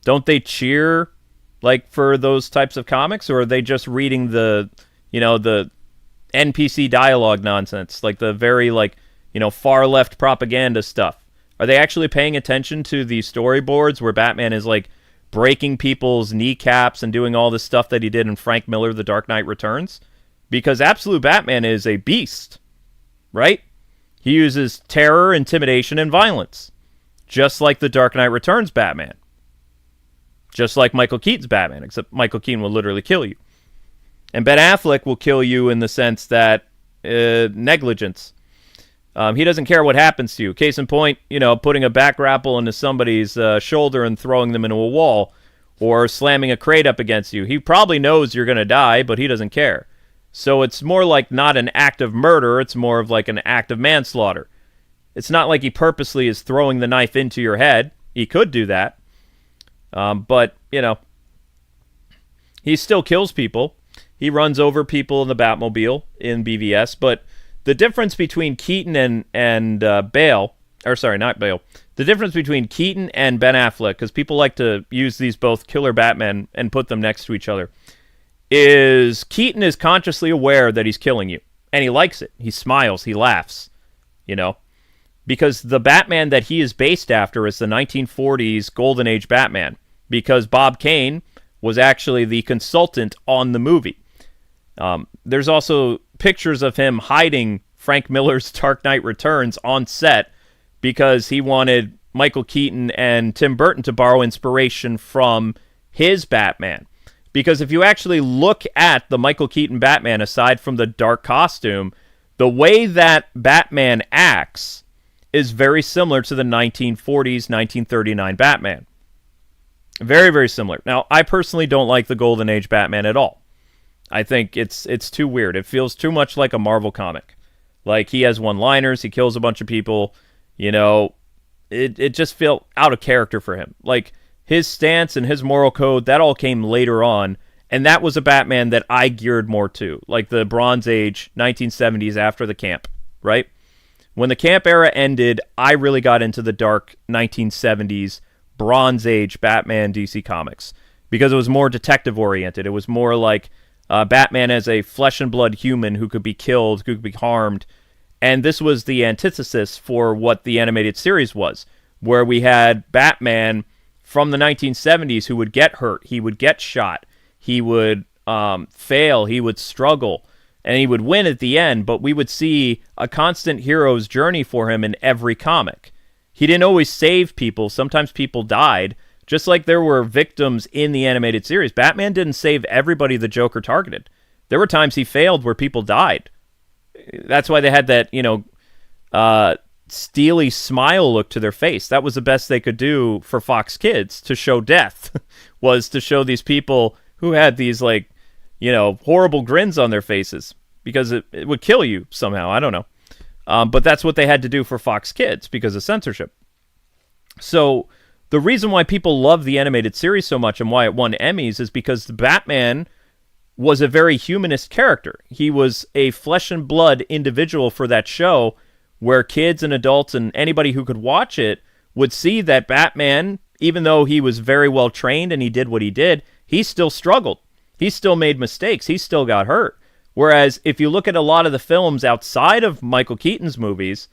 Don't they cheer for those types of comics, or are they just reading the NPC dialogue nonsense, like the very far left propaganda stuff? Are they actually paying attention to the storyboards where Batman is breaking people's kneecaps and doing all this stuff that he did in Frank Miller, The Dark Knight Returns? Because Absolute Batman is a beast, right? He uses terror, intimidation, and violence, just like the Dark Knight Returns Batman. Just like Michael Keaton's Batman, except Michael Keaton will literally kill you. And Ben Affleck will kill you in the sense that negligence. He doesn't care what happens to you. Case in point, putting a back grapple into somebody's shoulder and throwing them into a wall, or slamming a crate up against you. He probably knows you're going to die, but he doesn't care. So it's more like not an act of murder, it's more of like an act of manslaughter. It's not like he purposely is throwing the knife into your head. He could do that. But, he still kills people. He runs over people in the Batmobile in BVS. But the difference between Keaton and Bale, or sorry, not Bale, the difference between Keaton and Ben Affleck, because people like to use these both killer Batmen and put them next to each other, is Keaton is consciously aware that he's killing you. And he likes it. He smiles. He laughs. Because the Batman that he is based after is the 1940s Golden Age Batman. Because Bob Kane was actually the consultant on the movie. There's also pictures of him hiding Frank Miller's Dark Knight Returns on set because he wanted Michael Keaton and Tim Burton to borrow inspiration from his Batman. Because if you actually look at the Michael Keaton Batman, aside from the dark costume, the way that Batman acts is very similar to the 1940s, 1939 Batman. Very, very similar. Now, I personally don't like the Golden Age Batman at all. I think it's too weird. It feels too much like a Marvel comic. Like, he has one-liners, he kills a bunch of people, it just felt out of character for him. Like, his stance and his moral code, that all came later on, and that was a Batman that I geared more to, like the Bronze Age, 1970s after the camp, right? When the camp era ended, I really got into the dark 1970s Bronze Age Batman DC Comics because it was more detective-oriented. It was more like Batman as a flesh-and-blood human who could be killed, who could be harmed, and this was the antithesis for what the animated series was, where we had Batman from the 1970s who would get hurt, he would get shot, he would fail, he would struggle, and he would win at the end, but we would see a constant hero's journey for him in every comic. He didn't always save people. Sometimes people died, just like there were victims in the animated series. Batman didn't save everybody the Joker targeted. There were times he failed where people died. That's why they had that, steely smile look to their face. That was the best they could do for Fox Kids to show death, was to show these people who had these, horrible grins on their faces, because it would kill you somehow. I don't know. But that's what they had to do for Fox Kids because of censorship. So the reason why people love the animated series so much and why it won Emmys is because the Batman was a very humanist character. He was a flesh and blood individual for that show, where kids and adults and anybody who could watch it would see that Batman, even though he was very well trained and he did what he did, he still struggled. He still made mistakes. He still got hurt. Whereas if you look at a lot of the films outside of Michael Keaton's movies,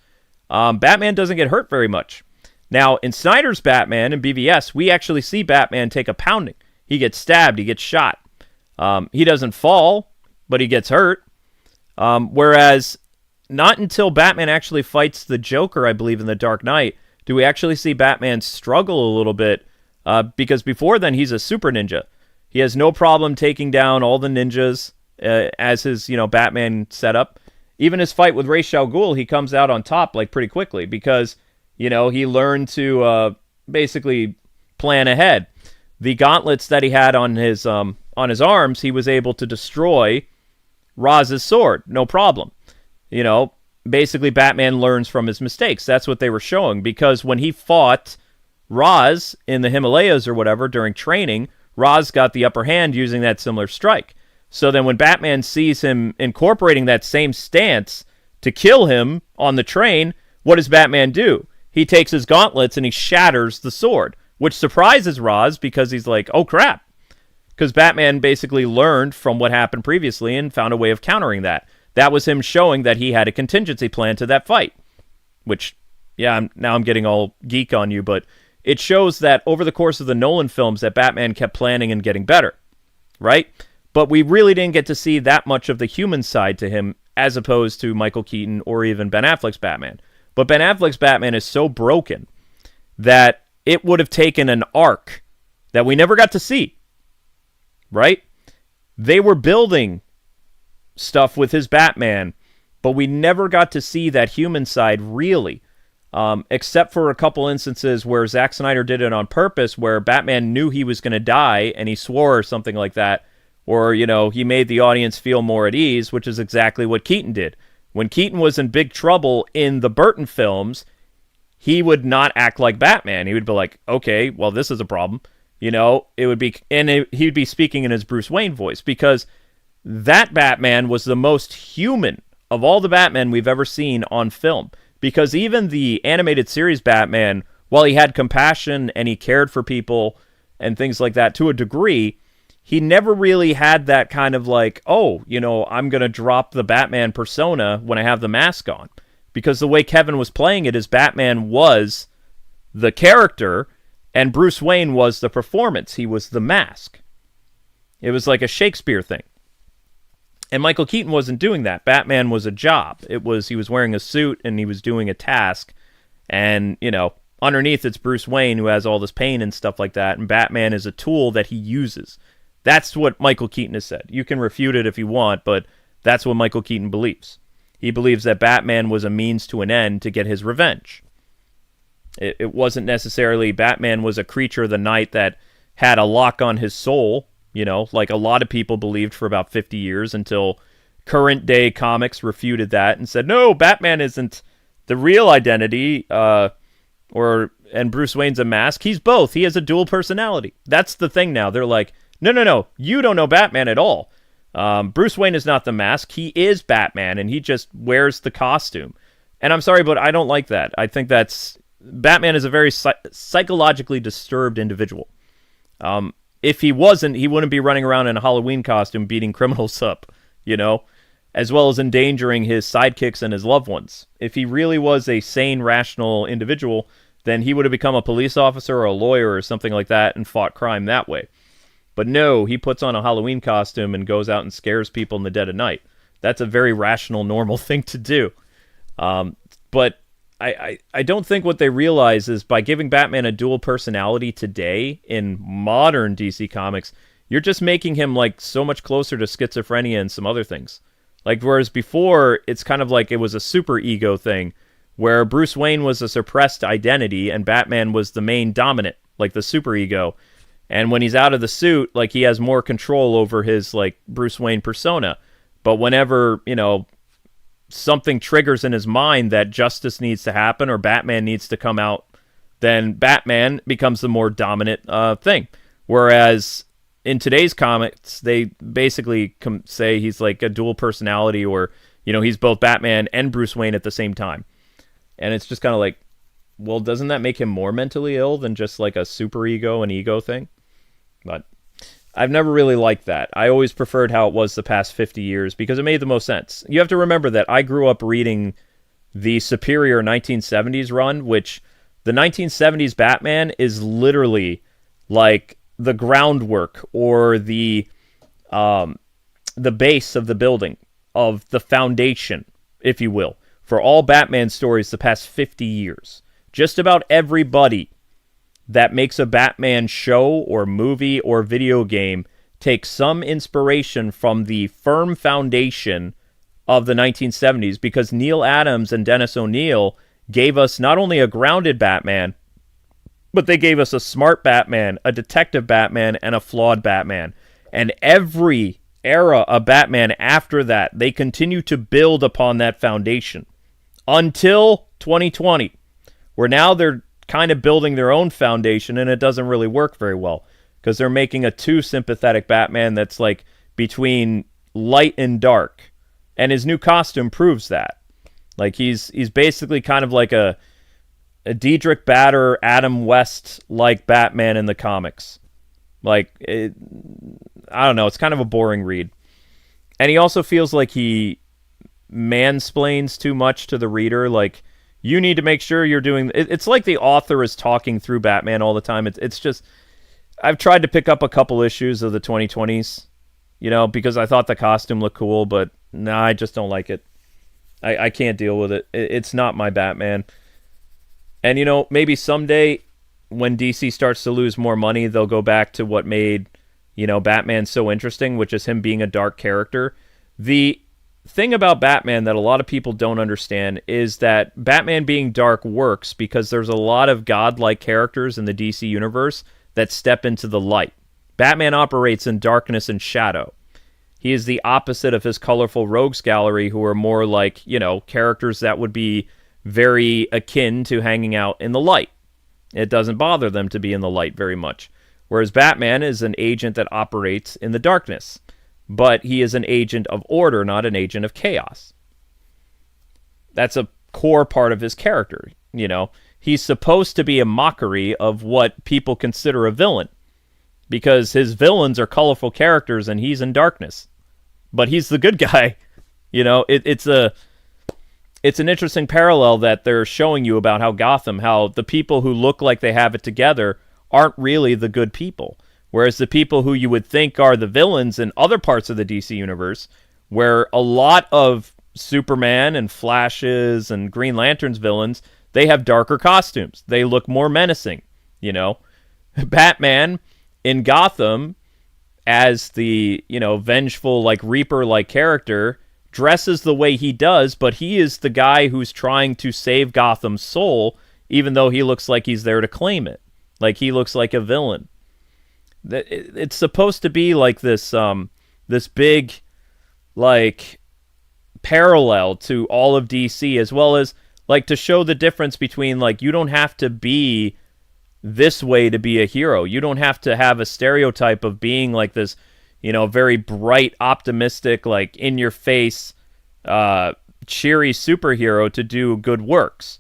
Batman doesn't get hurt very much. Now, in Snyder's Batman and BVS, we actually see Batman take a pounding. He gets stabbed. He gets shot. He doesn't fall, but he gets hurt. Whereas not until Batman actually fights the Joker, I believe, in The Dark Knight, do we actually see Batman struggle a little bit, because before then he's a super ninja. He has no problem taking down all the ninjas as his, Batman setup. Even his fight with Ra's al Ghul, he comes out on top pretty quickly because, he learned to basically plan ahead. The gauntlets that he had on his arms, he was able to destroy Raz's sword, no problem. Basically Batman learns from his mistakes. That's what they were showing, because when he fought Raz in the Himalayas or whatever during training, Raz got the upper hand using that similar strike. So then when Batman sees him incorporating that same stance to kill him on the train, what does Batman do? He takes his gauntlets and he shatters the sword, which surprises Raz because he's like, oh crap. Because Batman basically learned from what happened previously and found a way of countering that. That was him showing that he had a contingency plan to that fight. Which, yeah, now I'm getting all geek on you, but it shows that over the course of the Nolan films that Batman kept planning and getting better, right? But we really didn't get to see that much of the human side to him as opposed to Michael Keaton or even Ben Affleck's Batman. But Ben Affleck's Batman is so broken that it would have taken an arc that we never got to see, right? They were building stuff with his Batman, but we never got to see that human side really, except for a couple instances where Zack Snyder did it on purpose, where Batman knew he was going to die and he swore or something like that, or, he made the audience feel more at ease, which is exactly what Keaton did. When Keaton was in big trouble in the Burton films, he would not act like Batman. He would be like, okay, well, this is a problem. It would be, and he would be speaking in his Bruce Wayne voice, because that Batman was the most human of all the Batman we've ever seen on film. Because even the animated series Batman, while he had compassion and he cared for people and things like that to a degree, he never really had that kind of like, oh, I'm going to drop the Batman persona when I have the mask on. Because the way Kevin was playing it is Batman was the character and Bruce Wayne was the performance. He was the mask. It was like a Shakespeare thing. And Michael Keaton wasn't doing that. Batman was a job. He was wearing a suit and he was doing a task. And, underneath it's Bruce Wayne who has all this pain and stuff like that. And Batman is a tool that he uses. That's what Michael Keaton has said. You can refute it if you want, but that's what Michael Keaton believes. He believes that Batman was a means to an end to get his revenge. It wasn't necessarily Batman was a creature of the night that had a lock on his soul, like a lot of people believed for about 50 years until current day comics refuted that and said, no, Batman isn't the real identity, and Bruce Wayne's a mask. He's both. He has a dual personality. That's the thing now. They're like, no, you don't know Batman at all. Bruce Wayne is not the mask. He is Batman, and he just wears the costume. And I'm sorry, but I don't like that. I think Batman is a very psychologically disturbed individual. If he wasn't, he wouldn't be running around in a Halloween costume beating criminals up, as well as endangering his sidekicks and his loved ones. If he really was a sane, rational individual, then he would have become a police officer or a lawyer or something like that and fought crime that way. But no, he puts on a Halloween costume and goes out and scares people in the dead of night. That's a very rational, normal thing to do. But I don't think what they realize is by giving Batman a dual personality today in modern DC Comics, you're just making him like so much closer to schizophrenia and some other things. Like, whereas before, it's kind of like it was a super ego thing, where Bruce Wayne was a suppressed identity and Batman was the main dominant, like the super ego. And when he's out of the suit, like, he has more control over his, like, Bruce Wayne persona. But whenever, something triggers in his mind that justice needs to happen or Batman needs to come out, then Batman becomes the more dominant thing. Whereas in today's comics, they basically say he's like a dual personality, or, he's both Batman and Bruce Wayne at the same time. And it's just kind of like, well, doesn't that make him more mentally ill than just like a super ego and ego thing? But I've never really liked that. I always preferred how it was the past 50 years because it made the most sense. You have to remember that I grew up reading the superior 1970s run, which the 1970s Batman is literally like the groundwork or the base of the building, of the foundation, if you will, for all Batman stories the past 50 years. Just about everybody that makes a Batman show or movie or video game takes some inspiration from the firm foundation of the 1970s, because Neil Adams and Dennis O'Neil gave us not only a grounded Batman, but they gave us a smart Batman, a detective Batman, and a flawed Batman. And every era of Batman after that, they continue to build upon that foundation until 2020, where now they're kind of building their own foundation, and it doesn't really work very well because they're making a too sympathetic Batman that's like between light and dark, and his new costume proves that. Like, he's basically kind of like a Diedrich Bader, Adam West like Batman in the comics. Like, I don't know, it's kind of a boring read. And he also feels like he mansplains too much to the reader. Like, you need to make sure you're doing... It's like the author is talking through Batman all the time. It's just... I've tried to pick up a couple issues of the 2020s, because I thought the costume looked cool, but no, I just don't like it. I can't deal with it. It's not my Batman. And, maybe someday when DC starts to lose more money, they'll go back to what made, Batman so interesting, which is him being a dark character. The thing about Batman that a lot of people don't understand is that Batman being dark works because there's a lot of godlike characters in the DC universe that step into the light. Batman operates in darkness and shadow. He is the opposite of his colorful rogues gallery, who are more like, characters that would be very akin to hanging out in the light. It doesn't bother them to be in the light very much. Whereas Batman is an agent that operates in the darkness. But he is an agent of order, not an agent of chaos. That's a core part of his character, He's supposed to be a mockery of what people consider a villain. Because his villains are colorful characters and he's in darkness. But he's the good guy. It's an interesting parallel that they're showing you about how the people who look like they have it together aren't really the good people. Whereas the people who you would think are the villains in other parts of the DC universe, where a lot of Superman and Flash's and Green Lantern's villains, they have darker costumes. They look more menacing, Batman in Gotham, as the, vengeful, Reaper-like character, dresses the way he does, but he is the guy who's trying to save Gotham's soul, even though he looks like he's there to claim it. He looks like a villain. It's supposed to be like this big, parallel to all of DC, as well as, to show the difference between, you don't have to be this way to be a hero. You don't have to have a stereotype of being like this, very bright, optimistic, in-your-face, cheery superhero to do good works.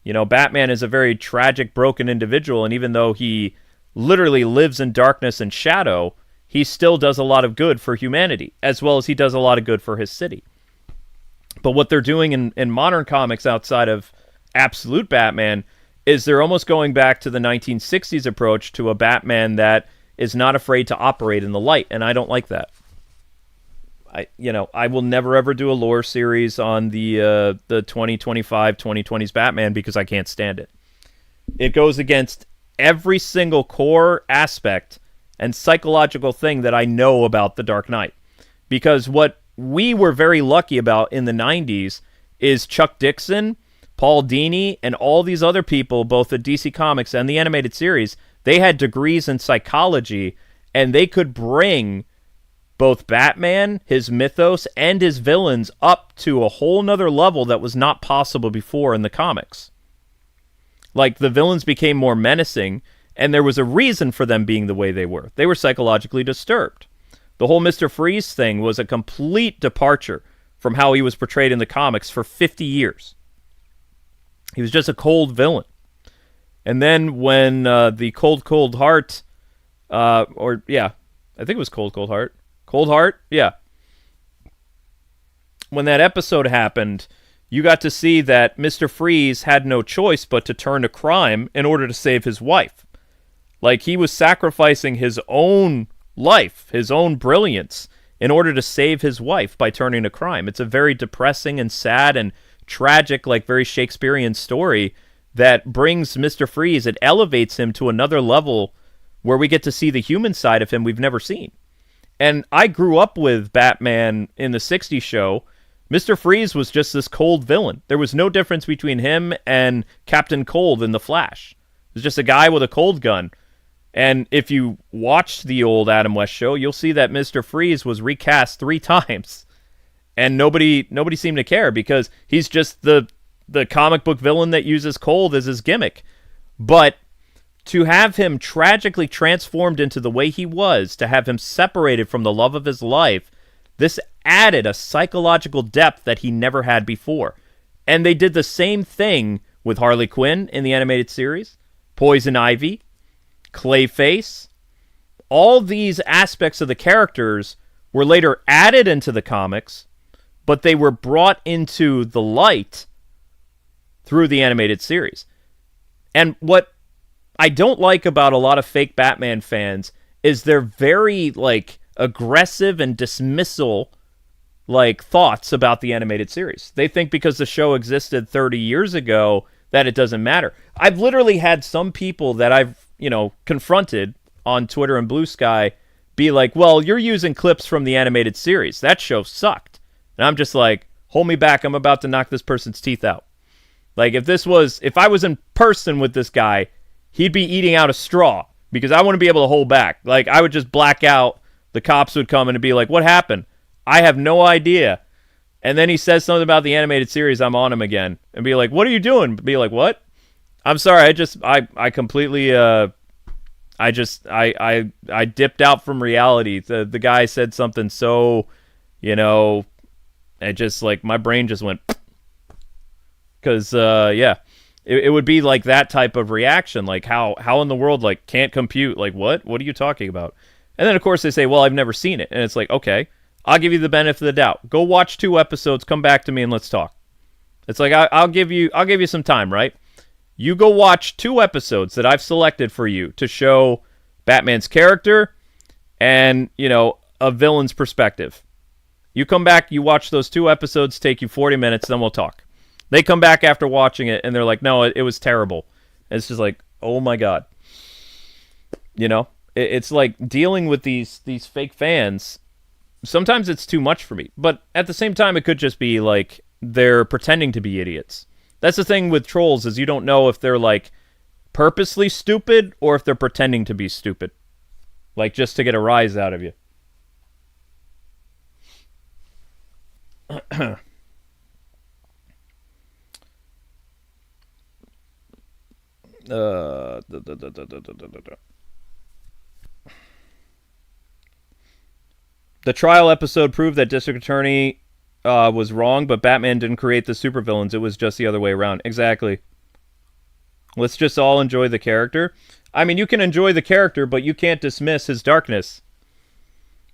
Batman is a very tragic, broken individual, and even though he literally lives in darkness and shadow, he still does a lot of good for humanity, as well as he does a lot of good for his city. But what they're doing in modern comics outside of Absolute Batman is they're almost going back to the 1960s approach to a Batman that is not afraid to operate in the light, and I don't like that. I will never ever do a lore series on the 2020s Batman because I can't stand it. It goes against every single core aspect and psychological thing that I know about the Dark Knight. Because what we were very lucky about in the 90s is Chuck Dixon, Paul Dini, and all these other people, both the DC Comics and the animated series, they had degrees in psychology, and they could bring both Batman, his mythos, and his villains up to a whole nother level that was not possible before in the comics. The villains became more menacing, and there was a reason for them being the way they were. They were psychologically disturbed. The whole Mr. Freeze thing was a complete departure from how he was portrayed in the comics for 50 years. He was just a cold villain. And then when the Cold Heart, I think it was Cold Heart. Cold Heart? Yeah. When that episode happened, you got to see that Mr. Freeze had no choice but to turn to crime in order to save his wife. He was sacrificing his own life, his own brilliance, in order to save his wife by turning to crime. It's a very depressing and sad and tragic, very Shakespearean story that brings Mr. Freeze, it elevates him to another level where we get to see the human side of him we've never seen. And I grew up with Batman in the 60s show. Mr. Freeze was just this cold villain. There was no difference between him and Captain Cold in The Flash. It was just a guy with a cold gun. And if you watched the old Adam West show, you'll see that Mr. Freeze was recast 3 times. And nobody seemed to care because he's just the comic book villain that uses cold as his gimmick. But to have him tragically transformed into the way he was, to have him separated from the love of his life, this added a psychological depth that he never had before. And they did the same thing with Harley Quinn in the animated series, Poison Ivy, Clayface. All these aspects of the characters were later added into the comics, but they were brought into the light through the animated series. And what I don't like about a lot of fake Batman fans is they're very, aggressive and dismissal like thoughts about the animated series. They think because the show existed 30 years ago that it doesn't matter. I've literally had some people that I've, confronted on Twitter and Blue Sky be like, well, you're using clips from the animated series. That show sucked. And I'm just like, hold me back. I'm about to knock this person's teeth out. Like, if I was in person with this guy, he'd be eating out a straw because I wouldn't be able to hold back. Like, I would just black out. The cops would come in and be like, what happened? I have no idea. And then he says something about the animated series. I'm on him again. And be like, what are you doing? Be like, what? I'm sorry. I completely, I dipped out from reality. The guy said something so, it just like my brain just went, because, it would be like that type of reaction. Like how in the world, like can't compute, like what are you talking about? And then of course they say, well, I've never seen it. And it's like, okay, I'll give you the benefit of the doubt. Go watch 2 episodes, come back to me and let's talk. It's like, I'll give you some time, right? You go watch 2 episodes that I've selected for you to show Batman's character and, a villain's perspective. You come back, you watch those 2 episodes, take you 40 minutes, then we'll talk. They come back after watching it, and they're like, no, it was terrible. And it's just like, oh my God. It's like dealing with these fake fans. Sometimes it's too much for me. But at the same time, it could just be like they're pretending to be idiots. That's the thing with trolls, is you don't know if they're like purposely stupid or if they're pretending to be stupid. Like just to get a rise out of you. The trial episode proved that District Attorney was wrong, but Batman didn't create the supervillains. It was just the other way around. Exactly. Let's just all enjoy the character. I mean, you can enjoy the character, but you can't dismiss his darkness.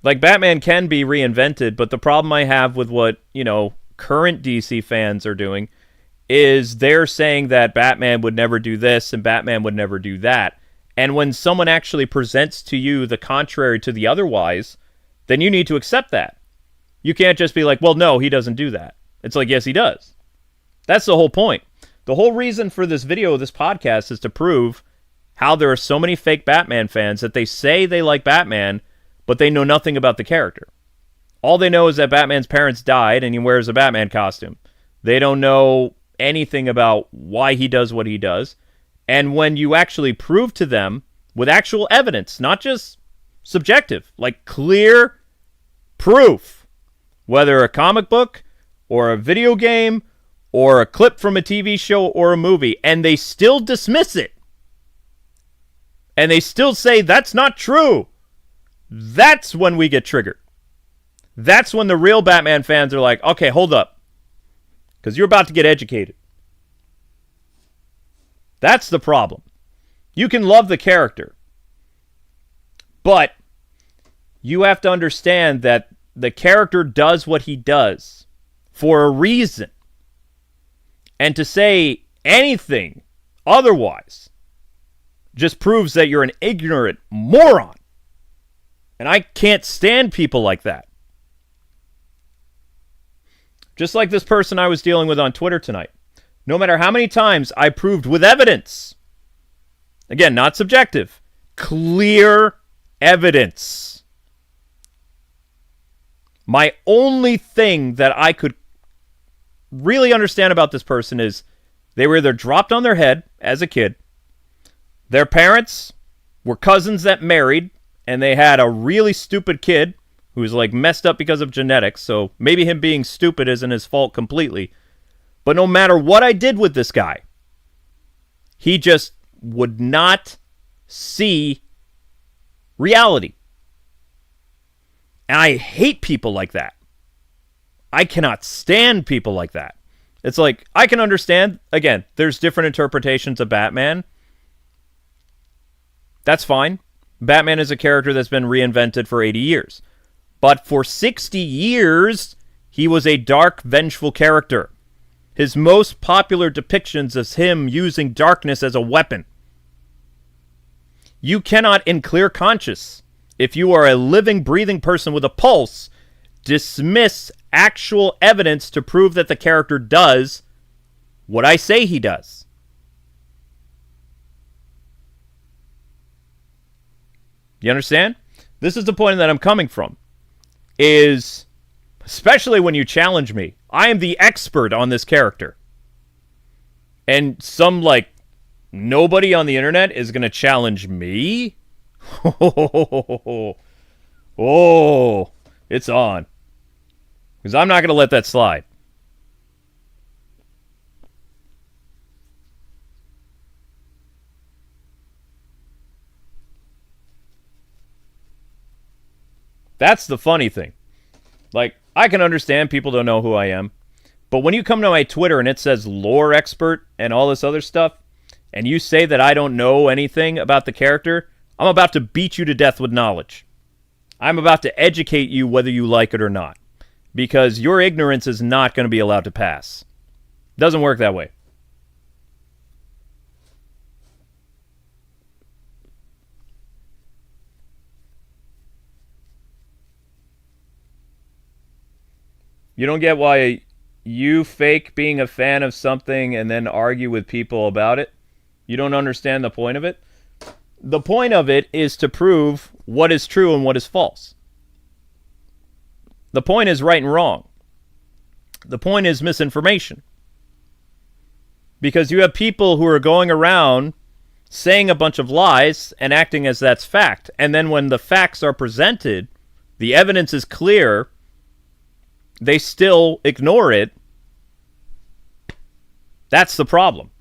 Like, Batman can be reinvented, but the problem I have with what, current DC fans are doing is they're saying that Batman would never do this and Batman would never do that. And when someone actually presents to you the contrary to the otherwise, then you need to accept that. You can't just be like, well, no, he doesn't do that. It's like, yes, he does. That's the whole point. The whole reason for this video, this podcast, is to prove how there are so many fake Batman fans that they say they like Batman, but they know nothing about the character. All they know is that Batman's parents died and he wears a Batman costume. They don't know anything about why he does what he does. And when you actually prove to them with actual evidence, not just subjective, like clear proof, whether a comic book or a video game or a clip from a TV show or a movie, and they still dismiss it, and they still say that's not true, that's when we get triggered. That's when the real Batman fans are like, okay, hold up, because you're about to get educated. That's the problem. You can love the character, but you have to understand that the character does what he does for a reason. And to say anything otherwise just proves that you're an ignorant moron. And I can't stand people like that. Just like this person I was dealing with on Twitter tonight. No matter how many times I proved with evidence, again, not subjective, clear evidence. My only thing that I could really understand about this person is they were either dropped on their head as a kid, their parents were cousins that married, and they had a really stupid kid who was like messed up because of genetics, so maybe him being stupid isn't his fault completely. But no matter what I did with this guy, he just would not see reality. And I hate people like that. I cannot stand people like that. It's like, I can understand, again, there's different interpretations of Batman. That's fine. Batman is a character that's been reinvented for 80 years. But for 60 years, he was a dark, vengeful character. His most popular depictions is him using darkness as a weapon. You cannot, in clear conscience, if you are a living, breathing person with a pulse, dismiss actual evidence to prove that the character does what I say he does. You understand? This is the point that I'm coming from. Is, especially when you challenge me, I am the expert on this character. And some, like, nobody on the internet is going to challenge me? Oh, it's on. Because I'm not going to let that slide. That's the funny thing. Like, I can understand people don't know who I am. But when you come to my Twitter and it says lore expert and all this other stuff, and you say that I don't know anything about the character, I'm about to beat you to death with knowledge. I'm about to educate you whether you like it or not. Because your ignorance is not going to be allowed to pass. It doesn't work that way. You don't get why you fake being a fan of something and then argue with people about it? You don't understand the point of it? The point of it is to prove what is true and what is false. The point is right and wrong. The point is misinformation. Because you have people who are going around saying a bunch of lies and acting as that's fact. And then when the facts are presented, the evidence is clear, they still ignore it. That's the problem.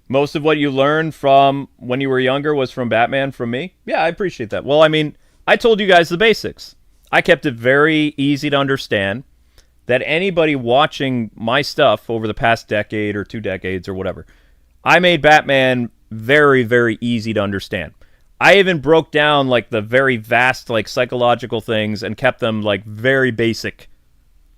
Most of what you learned from when you were younger was from Batman from me? Yeah, I appreciate that. Well, I mean, I told you guys the basics. I kept it very easy to understand that anybody watching my stuff over the past decade or 2 decades or whatever, I made Batman very, very easy to understand. I even broke down like the very vast like psychological things and kept them like very basic.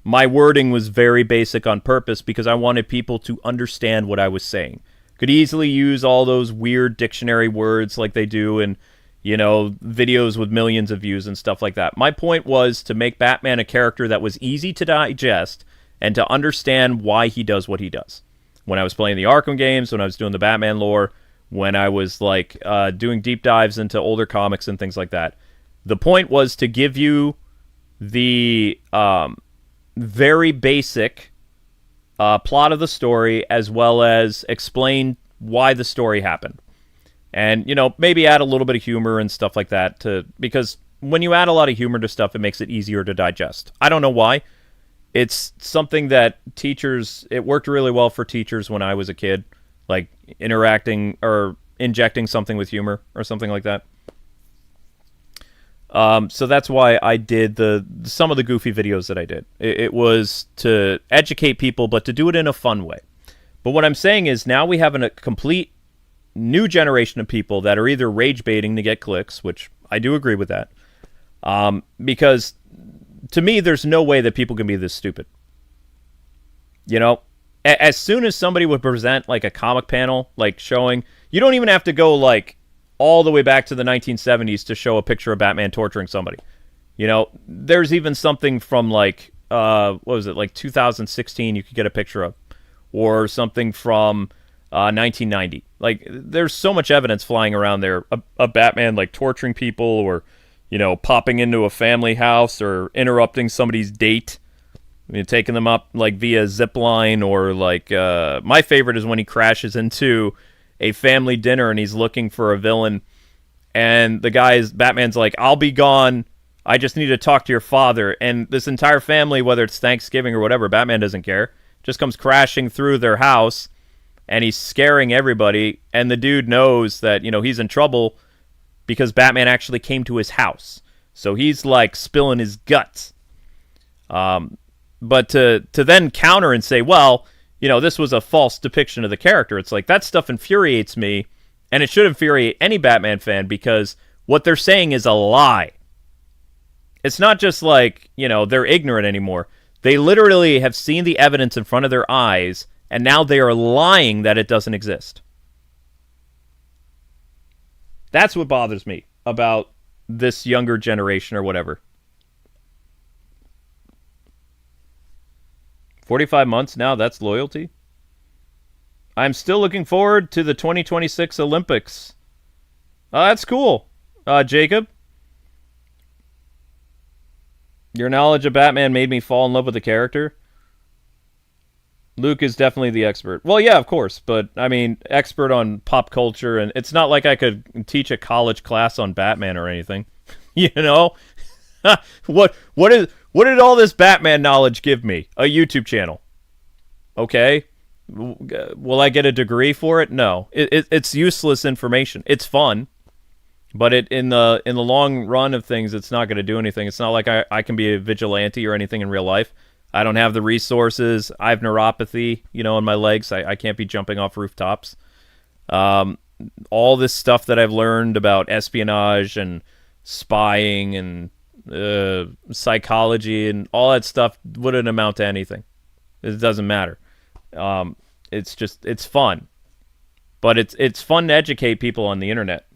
My wording was very basic on purpose because I wanted people to understand what I was saying. Could easily use all those weird dictionary words like they do in, you know, videos with millions of views and stuff like that. My point was to make Batman a character that was easy to digest and to understand why he does what he does. When I was playing the Arkham games, when I was doing the Batman lore, when I was like doing deep dives into older comics and things like that. The point was to give you the very basic plot of the story as well as explain why the story happened. And, you know, maybe add a little bit of humor and stuff like that because when you add a lot of humor to stuff, it makes it easier to digest. I don't know why. It's something that it worked really well for teachers when I was a kid. Like interacting or injecting something with humor or something like that. So that's why I did some of the goofy videos that I did. It was to educate people, but to do it in a fun way. But what I'm saying is now we have a complete new generation of people that are either rage baiting to get clicks, which I do agree with that. Because to me, there's no way that people can be this stupid. You know? As soon as somebody would present like a comic panel, like showing, you don't even have to go like all the way back to the 1970s to show a picture of Batman torturing somebody. You know, there's even something from like, what was it, like 2016 you could get a picture of, or something from 1990. Like, there's so much evidence flying around there of Batman like torturing people or, you know, popping into a family house or interrupting somebody's date. I mean, taking them up like via zip line or like my favorite is when he crashes into a family dinner and he's looking for a villain and Batman's like, I'll be gone, I just need to talk to your father, and this entire family, whether it's Thanksgiving or whatever, Batman doesn't care, just comes crashing through their house and he's scaring everybody, and the dude knows that, you know, he's in trouble because Batman actually came to his house, so he's like spilling his guts. But to then counter and say, well, you know, this was a false depiction of the character, it's like, that stuff infuriates me, and it should infuriate any Batman fan, because what they're saying is a lie. It's not just like, you know, they're ignorant anymore. They literally have seen the evidence in front of their eyes, and now they are lying that it doesn't exist. That's what bothers me about this younger generation or whatever. 45 months now, that's loyalty? I'm still looking forward to the 2026 Olympics. That's cool, Jacob. Your knowledge of Batman made me fall in love with the character. Luke is definitely the expert. Well, yeah, of course, but I mean, expert on pop culture, and it's not like I could teach a college class on Batman or anything. You know, what did all this Batman knowledge give me? A YouTube channel. Okay, will I get a degree for it? No, it's useless information. It's fun, but in the long run of things, it's not going to do anything. It's not like I can be a vigilante or anything in real life. I don't have the resources. I have neuropathy, in my legs. I can't be jumping off rooftops. All this stuff that I've learned about espionage and spying and psychology and all that stuff wouldn't amount to anything. It doesn't matter. It's fun. But it's fun to educate people on the internet.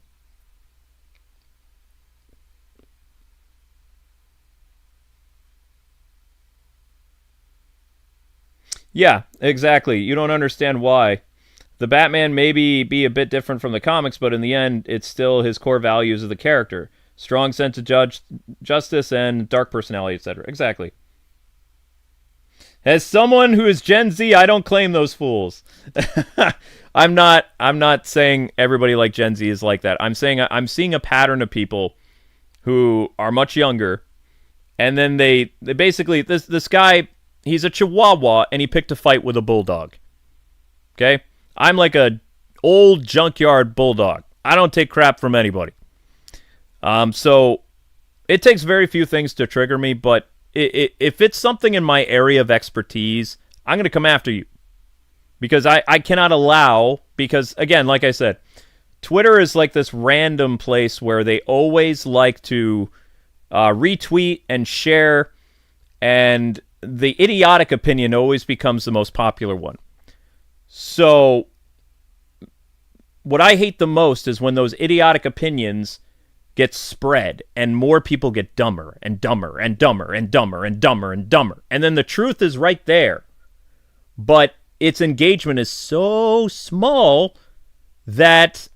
Yeah, exactly. You don't understand why. The Batman maybe be a bit different from the comics, but in the end, it's still his core values of the character. Strong sense of justice and dark personality, etc. Exactly. As someone who is Gen Z, I don't claim those fools. I'm not saying everybody like Gen Z is like that. I'm saying I'm seeing a pattern of people who are much younger, and then they basically this guy, he's a Chihuahua, and he picked a fight with a bulldog. Okay? I'm like a old junkyard bulldog. I don't take crap from anybody. So it takes very few things to trigger me, but if it's something in my area of expertise, I'm going to come after you. Because I cannot allow, because, again, like I said, Twitter is like this random place where they always like to retweet and share, and the idiotic opinion always becomes the most popular one. So, what I hate the most is when those idiotic opinions get spread and more people get dumber and dumber and dumber and dumber and dumber and dumber. And then the truth is right there. But its engagement is so small that,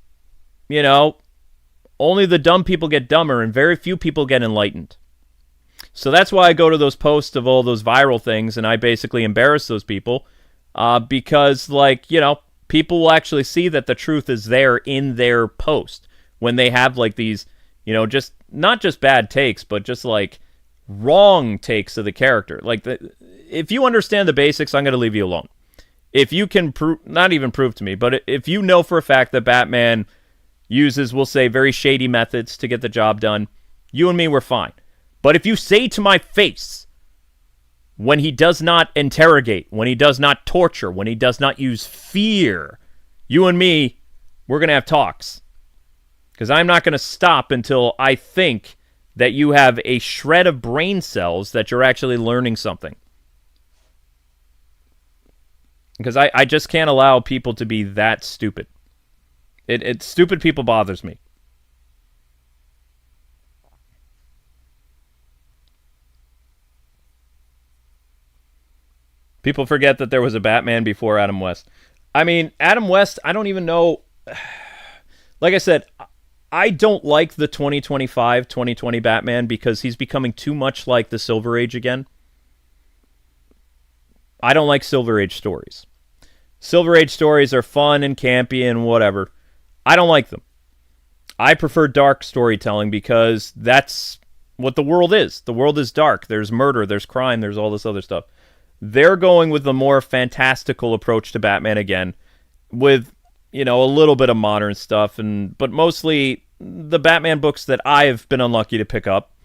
only the dumb people get dumber and very few people get enlightened. So that's why I go to those posts of all those viral things and I basically embarrass those people because, people will actually see that the truth is there in their post when they have, these, just not just bad takes, but just, wrong takes of the character. If you understand the basics, I'm going to leave you alone. If you can not even prove to me, but if you know for a fact that Batman uses, we'll say, very shady methods to get the job done, you and me, we're fine. But if you say to my face, when he does not interrogate, when he does not torture, when he does not use fear, you and me, we're going to have talks. Because I'm not going to stop until I think that you have a shred of brain cells that you're actually learning something. Because I just can't allow people to be that stupid. Stupid people bothers me. People forget that there was a Batman before Adam West. I mean, Adam West, I don't even know. Like I said, I don't like the 2020 Batman because he's becoming too much like the Silver Age again. I don't like Silver Age stories. Silver Age stories are fun and campy and whatever. I don't like them. I prefer dark storytelling because that's what the world is. The world is dark. There's murder, there's crime, there's all this other stuff. They're going with the more fantastical approach to Batman again, with, a little bit of modern stuff, but mostly the Batman books that I've been unlucky to pick up,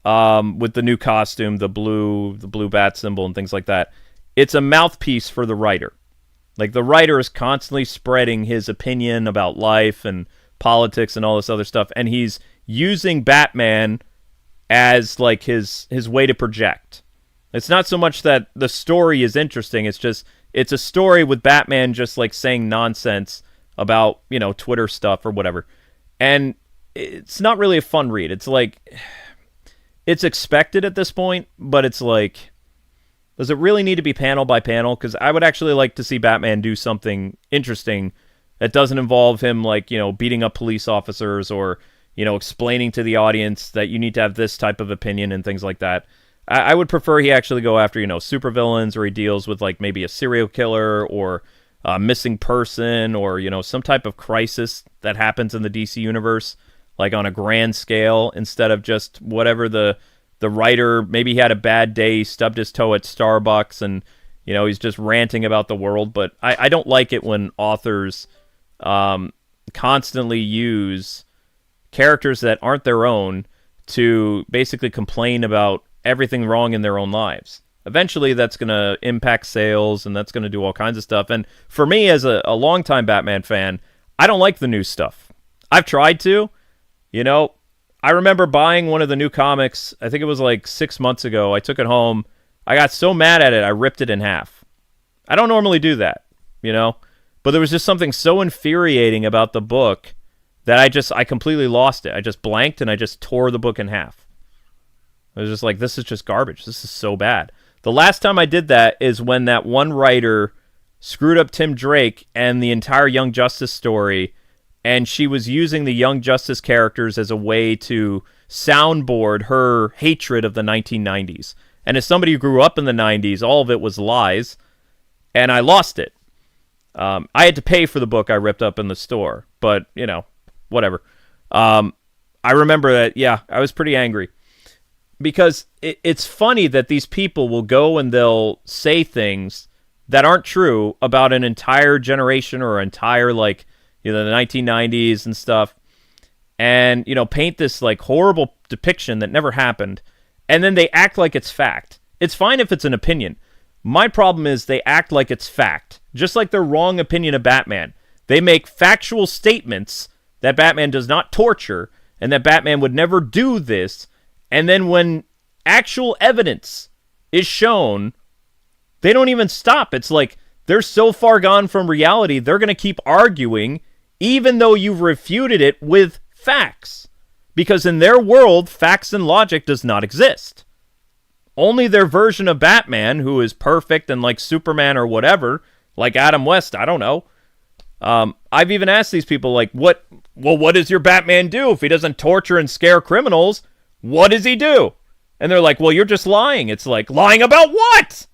with the new costume, the blue bat symbol and things like that. It's a mouthpiece for the writer. The writer is constantly spreading his opinion about life and politics and all this other stuff, and he's using Batman as, his way to project. It's not so much that the story is interesting, it's a story with Batman just, saying nonsense about, Twitter stuff or whatever. And it's not really a fun read. It's like, it's expected at this point, but it's like, does it really need to be panel by panel? Because I would actually like to see Batman do something interesting that doesn't involve him, like, beating up police officers or, explaining to the audience that you need to have this type of opinion and things like that. I would prefer he actually go after, supervillains, or he deals with, like, maybe a serial killer or a missing person or, some type of crisis that happens in the DC universe, like on a grand scale, instead of just whatever the writer, maybe he had a bad day, he stubbed his toe at Starbucks, and, he's just ranting about the world. But I don't like it when authors constantly use characters that aren't their own to basically complain about everything wrong in their own lives. Eventually, that's going to impact sales, and that's going to do all kinds of stuff. And for me, as a longtime Batman fan, I don't like the new stuff. I've tried to. I remember buying one of the new comics, I think it was like 6 months ago. I took it home. I got so mad at it, I ripped it in half. I don't normally do that, But there was just something so infuriating about the book that I completely lost it. I just blanked, and I just tore the book in half. I was just like, this is just garbage. This is so bad. The last time I did that is when that one writer screwed up Tim Drake and the entire Young Justice story, and she was using the Young Justice characters as a way to soundboard her hatred of the 1990s. And as somebody who grew up in the 90s, all of it was lies, and I lost it. I had to pay for the book I ripped up in the store, but, whatever. I remember that, yeah, I was pretty angry. Because it's funny that these people will go and they'll say things that aren't true about an entire generation or entire, like, the 1990s and stuff, and, paint this, like, horrible depiction that never happened, and then they act like it's fact. It's fine if it's an opinion. My problem is they act like it's fact, just like their wrong opinion of Batman. They make factual statements that Batman does not torture, and that Batman would never do this, and then when actual evidence is shown, they don't even stop. It's like they're so far gone from reality, they're going to keep arguing, even though you've refuted it with facts. Because in their world, facts and logic does not exist. Only their version of Batman, who is perfect and like Superman or whatever, like Adam West, I don't know. I've even asked these people, like, what does your Batman do if he doesn't torture and scare criminals? What does he do? And they're like, well, you're just lying. It's like, lying about what?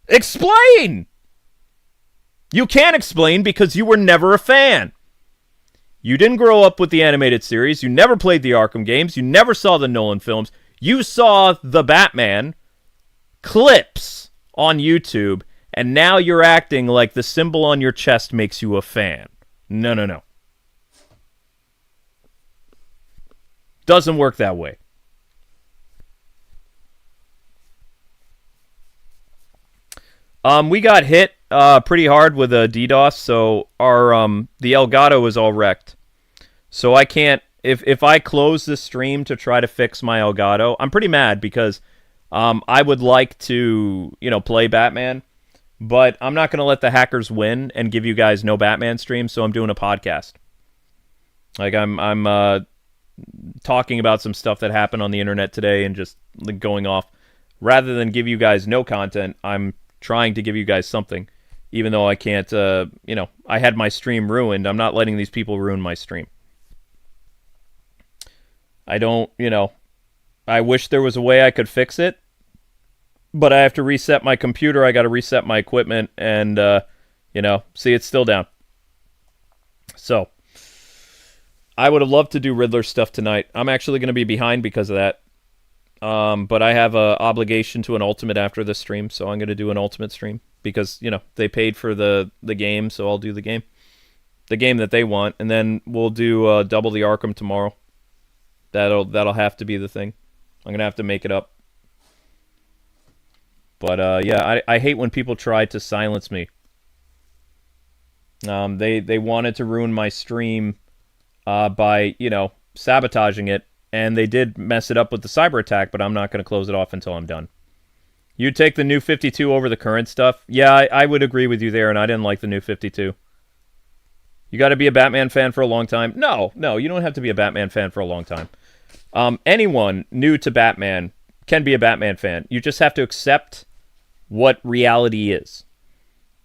Explain! You can't explain because you were never a fan. You didn't grow up with the animated series. You never played the Arkham games. You never saw the Nolan films. You saw the Batman clips on YouTube, and now you're acting like the symbol on your chest makes you a fan. No. Doesn't work that way. We got hit pretty hard with a DDoS, so our the Elgato is all wrecked. So I can't, if I close this stream to try to fix my Elgato, I'm pretty mad because I would like to, play Batman, but I'm not going to let the hackers win and give you guys no Batman stream, so I'm doing a podcast. Like, I'm talking about some stuff that happened on the internet today and just like, going off. Rather than give you guys no content, I'm trying to give you guys something, even though I can't, I had my stream ruined. I'm not letting these people ruin my stream. I don't, I wish there was a way I could fix it, but I have to reset my computer. I got to reset my equipment, and, see, it's still down. So, I would have loved to do Riddler stuff tonight. I'm actually going to be behind because of that. But I have an obligation to an Ultimate after this stream, so I'm going to do an Ultimate stream because, they paid for the game, so I'll do the game that they want, and then we'll do double the Arkham tomorrow. That'll have to be the thing. I'm going to have to make it up. But, yeah, I hate when people try to silence me. They wanted to ruin my stream by, sabotaging it. And they did mess it up with the cyber attack, but I'm not going to close it off until I'm done. You take the new 52 over the current stuff? Yeah, I would agree with you there, and I didn't like the new 52. You got to be a Batman fan for a long time. No, you don't have to be a Batman fan for a long time. Anyone new to Batman can be a Batman fan. You just have to accept what reality is.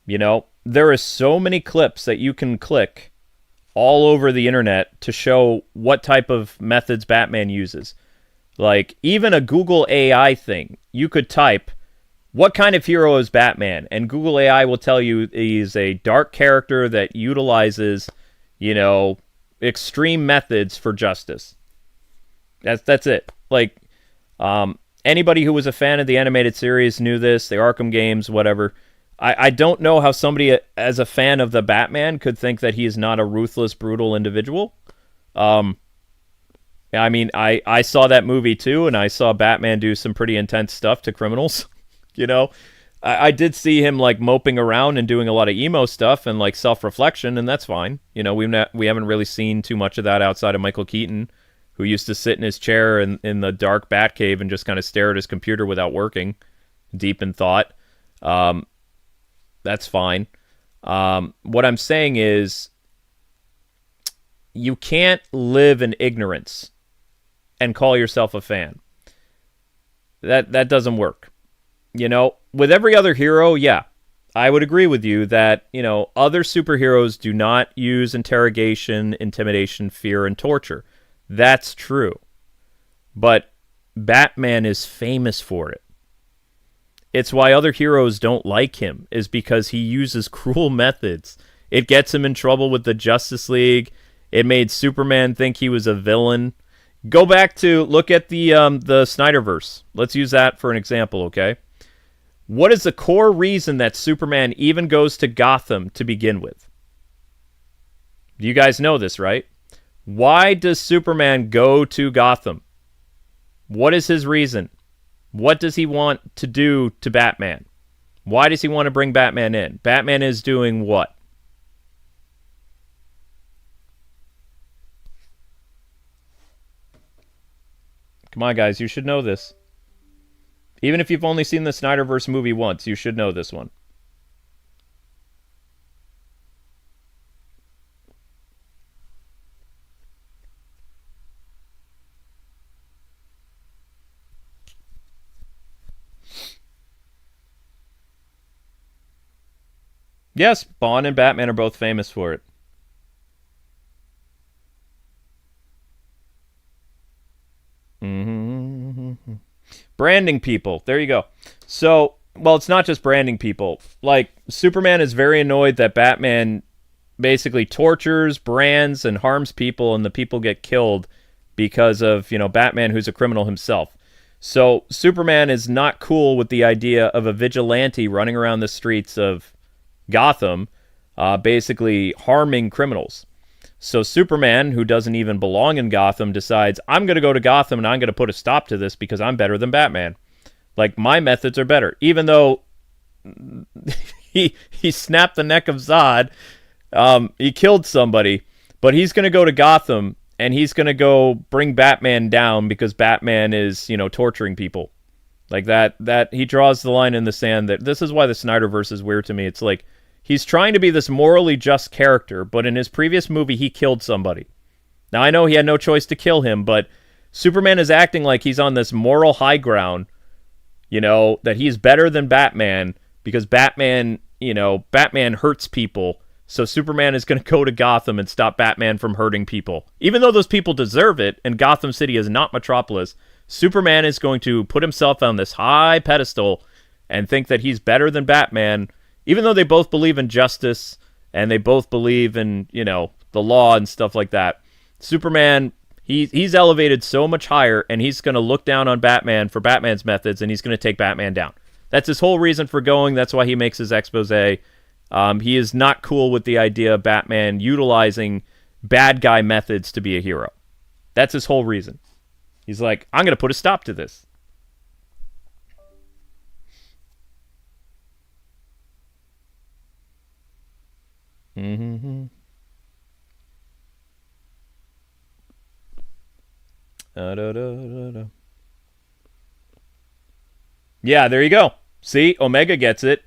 You know, there are so many clips that you can click all over the internet to show what type of methods Batman uses. Like, even a Google AI thing, you could type, what kind of hero is Batman? And Google AI will tell you he's a dark character that utilizes, you know, extreme methods for justice. That's it. Like, anybody who was a fan of the animated series knew this, the Arkham games, whatever. I don't know how somebody as a fan of the Batman could think that he is not a ruthless, brutal individual. I mean, I saw that movie too, and I saw Batman do some pretty intense stuff to criminals. You know, I did see him like moping around and doing a lot of emo stuff and like self-reflection, and that's fine. You know, we haven't really seen too much of that outside of Michael Keaton, who used to sit in his chair in the dark Batcave and just kind of stare at his computer without working, deep in thought. That's fine. What I'm saying is, you can't live in ignorance and call yourself a fan. That doesn't work. You know, with every other hero, yeah, I would agree with you that, you know, other superheroes do not use interrogation, intimidation, fear, and torture. That's true. But Batman is famous for it. It's why other heroes don't like him, is because he uses cruel methods. It gets him in trouble with the Justice League. It made Superman think he was a villain. Go back to look at the Snyderverse. Let's use that for an example, okay? What is the core reason that Superman even goes to Gotham to begin with? You guys know this, right? Why does Superman go to Gotham? What is his reason? What does he want to do to Batman? Why does he want to bring Batman in? Batman is doing what? Come on, guys, you should know this. Even if you've only seen the Snyderverse movie once, you should know this one. Yes, Bond and Batman are both famous for it. Mm-hmm. Branding people. There you go. So, well, it's not just branding people. Like, Superman is very annoyed that Batman basically tortures, brands, and harms people, and the people get killed because of, you know, Batman, who's a criminal himself. So, Superman is not cool with the idea of a vigilante running around the streets of Gotham, basically harming criminals. So Superman, who doesn't even belong in Gotham, decides, I'm going to go to Gotham and I'm going to put a stop to this because I'm better than Batman. Like, my methods are better. Even though he snapped the neck of Zod, he killed somebody, but he's going to go to Gotham and he's going to go bring Batman down because Batman is, you know, torturing people. Like that he draws the line in the sand. That this is why the Snyderverse is weird to me. It's like, he's trying to be this morally just character, but in his previous movie, he killed somebody. Now, I know he had no choice to kill him, but Superman is acting like he's on this moral high ground, you know, that he's better than Batman because Batman, you know, Batman hurts people, so Superman is going to go to Gotham and stop Batman from hurting people. Even though those people deserve it, and Gotham City is not Metropolis, Superman is going to put himself on this high pedestal and think that he's better than Batman, even though they both believe in justice and they both believe in, you know, the law and stuff like that. Superman, he's elevated so much higher, and he's going to look down on Batman for Batman's methods, and he's going to take Batman down. That's his whole reason for going. That's why he makes his expose. He is not cool with the idea of Batman utilizing bad guy methods to be a hero. That's his whole reason. He's like, I'm going to put a stop to this. Mm-hmm. Yeah, there you go. See, Omega gets it.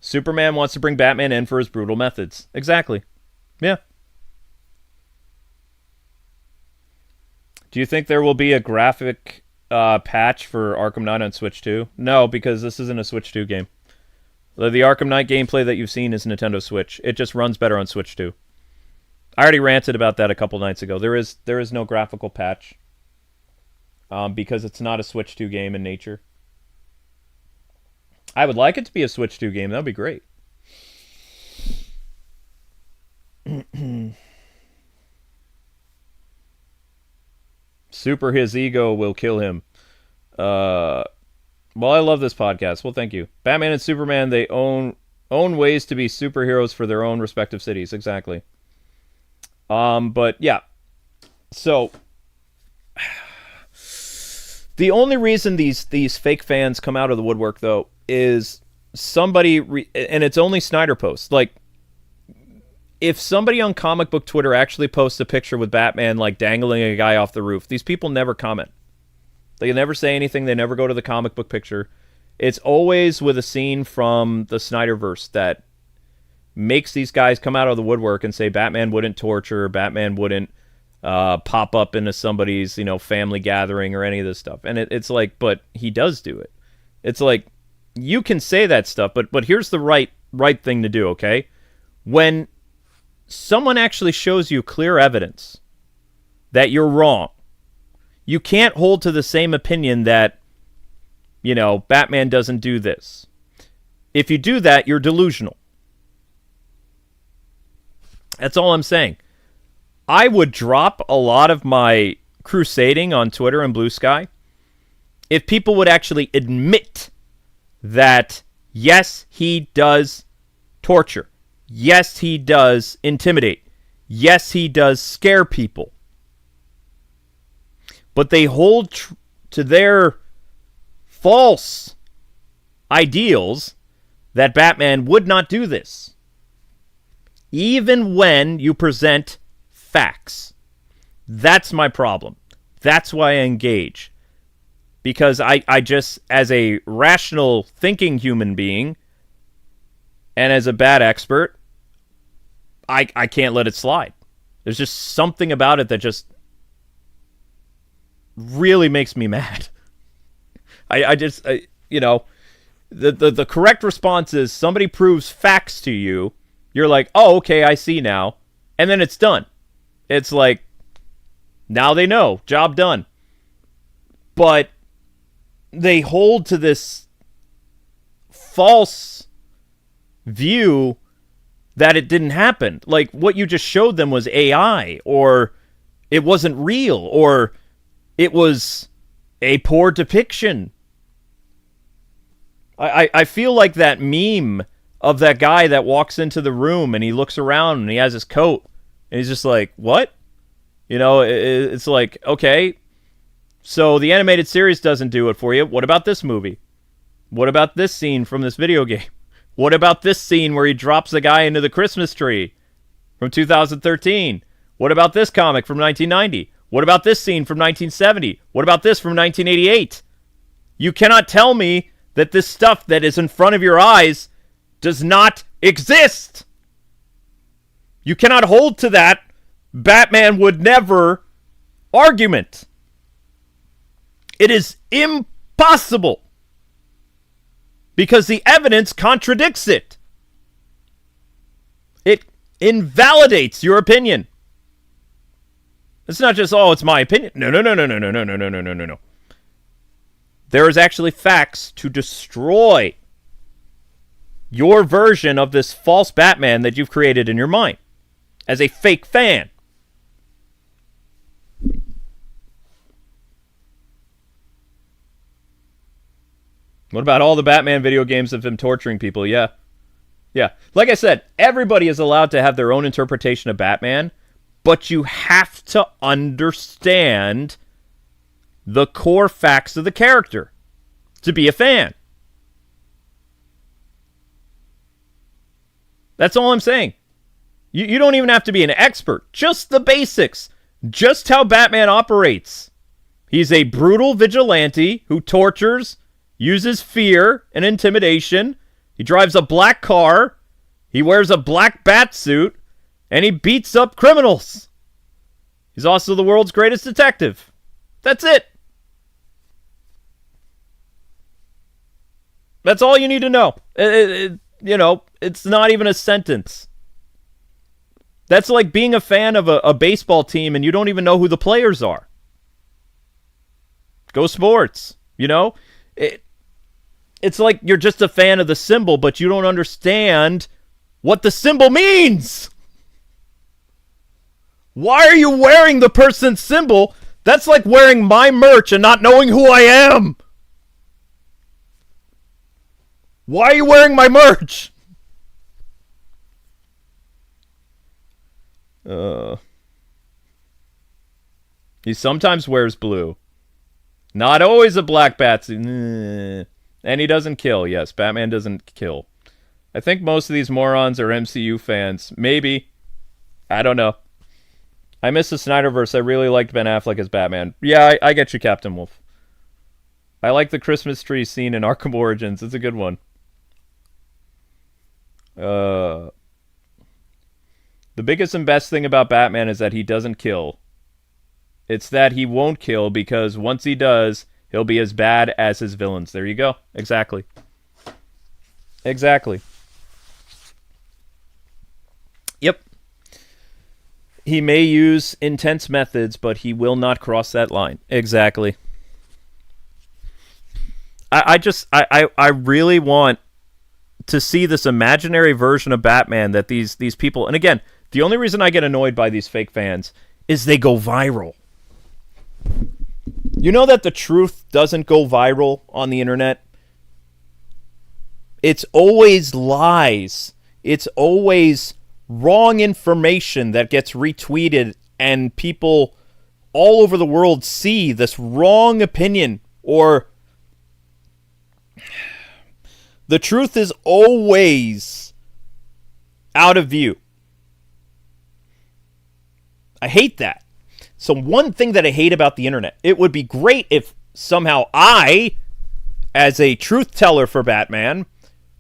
Superman wants to bring Batman in for his brutal methods. Exactly. Yeah. Do you think there will be a graphic patch for Arkham Knight on Switch 2? No, because this isn't a Switch 2 game. The Arkham Knight gameplay that you've seen is Nintendo Switch. It just runs better on Switch 2. I already ranted about that a couple nights ago. There is no graphical patch because it's not a Switch 2 game in nature. I would like it to be a Switch 2 game. That would be great. Super his ego will kill him. Well, I love this podcast. Well, thank you. Batman and Superman, they own ways to be superheroes for their own respective cities. Exactly. But yeah. So the only reason these fake fans come out of the woodwork, though, is somebody and it's only Snyder posts. Like, if somebody on comic book Twitter actually posts a picture with Batman like dangling a guy off the roof, these people never comment. They never say anything. They never go to the comic book picture. It's always with a scene from the Snyderverse that makes these guys come out of the woodwork and say Batman wouldn't torture, Batman wouldn't pop up into somebody's family gathering or any of this stuff. And it's like, but he does do it. It's like, you can say that stuff, but here's the right thing to do. Okay, when someone actually shows you clear evidence that you're wrong, you can't hold to the same opinion that, Batman doesn't do this. If you do that, you're delusional. That's all I'm saying. I would drop a lot of my crusading on Twitter and Blue Sky if people would actually admit that, yes, he does torture. Yes, he does intimidate. Yes, he does scare people. But they hold to their false ideals that Batman would not do this. Even when you present facts. That's my problem. That's why I engage. Because I just, as a rational thinking human being, and as a bad expert, I can't let it slide. There's just something about it that just really makes me mad. The correct response is somebody proves facts to you. You're like, oh, okay, I see now. And then it's done. It's like, now they know. Job done. But they hold to this false view that it didn't happen. Like, what you just showed them was AI, or it wasn't real, or it was a poor depiction. I feel like that meme of that guy that walks into the room and he looks around and he has his coat and he's just like, what? It's like, okay, so the animated series doesn't do it for you. What about this movie? What about this scene from this video game? What about this scene where he drops the guy into the Christmas tree from 2013? What about this comic from 1990? What about this scene from 1970? What about this from 1988? You cannot tell me that this stuff that is in front of your eyes does not exist. You cannot hold to that Batman would never argument. It is impossible because the evidence contradicts it. It invalidates your opinion. It's not just, oh, it's my opinion. No. There is actually facts to destroy your version of this false Batman that you've created in your mind as a fake fan. What about all the Batman video games of him torturing people? Yeah. Like I said, everybody is allowed to have their own interpretation of Batman, but you have to understand the core facts of the character to be a fan. That's all I'm saying. You don't even have to be an expert. Just the basics. Just how Batman operates. He's a brutal vigilante who tortures, uses fear and intimidation. He drives a black car. He wears a black bat suit. And he beats up criminals. He's also the world's greatest detective. That's it. That's all you need to know. It's not even a sentence. That's like being a fan of a baseball team and you don't even know who the players are. Go sports, It's like you're just a fan of the symbol, but you don't understand what the symbol means. Why are you wearing the person's symbol? That's like wearing my merch and not knowing who I am. Why are you wearing my merch? He sometimes wears blue. Not always a black bat. And he doesn't kill. Yes, Batman doesn't kill. I think most of these morons are MCU fans. Maybe. I don't know. I miss the Snyderverse. I really liked Ben Affleck as Batman. Yeah, I get you, Captain Wolf. I like the Christmas tree scene in Arkham Origins. It's a good one. The biggest and best thing about Batman is that he doesn't kill. It's that he won't kill because once he does, he'll be as bad as his villains. There you go. Exactly. Exactly. Yep. He may use intense methods, but he will not cross that line. Exactly. I really want to see this imaginary version of Batman that these people... And again, the only reason I get annoyed by these fake fans is they go viral. You know that the truth doesn't go viral on the internet? It's always lies. It's always wrong information that gets retweeted and people all over the world see this wrong opinion, or the truth is always out of view. I hate that. So one thing that I hate about the internet, it would be great if somehow I, as a truth teller for Batman,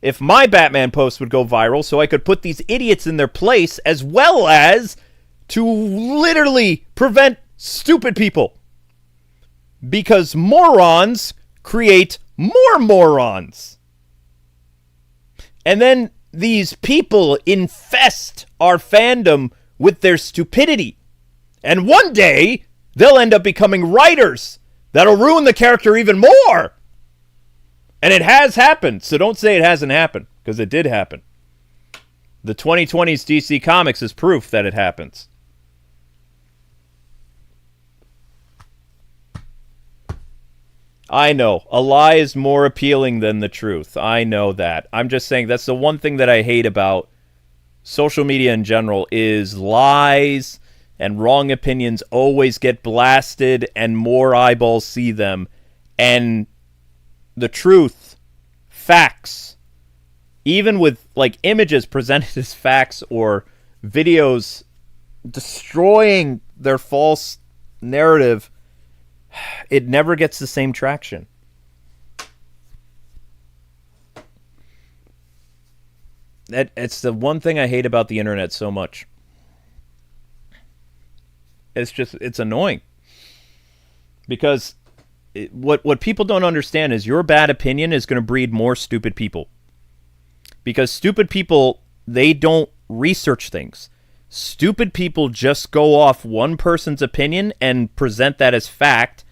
if my Batman post would go viral so I could put these idiots in their place, as well as to literally prevent stupid people. Because morons create more morons. And then these people infest our fandom with their stupidity. And one day, they'll end up becoming writers that'll ruin the character even more. And it has happened, so don't say it hasn't happened, because it did happen. The 2020s DC Comics is proof that it happens. I know, a lie is more appealing than the truth. I know that. I'm just saying that's the one thing that I hate about social media in general is lies, and wrong opinions always get blasted and more eyeballs see them. And the truth, facts, even with like images presented as facts or videos destroying their false narrative, it never gets the same traction. It's the one thing I hate about the internet so much. It's annoying. Because what people don't understand is your bad opinion is going to breed more stupid people. Because stupid people, they don't research things. Stupid people just go off one person's opinion and present that as fact,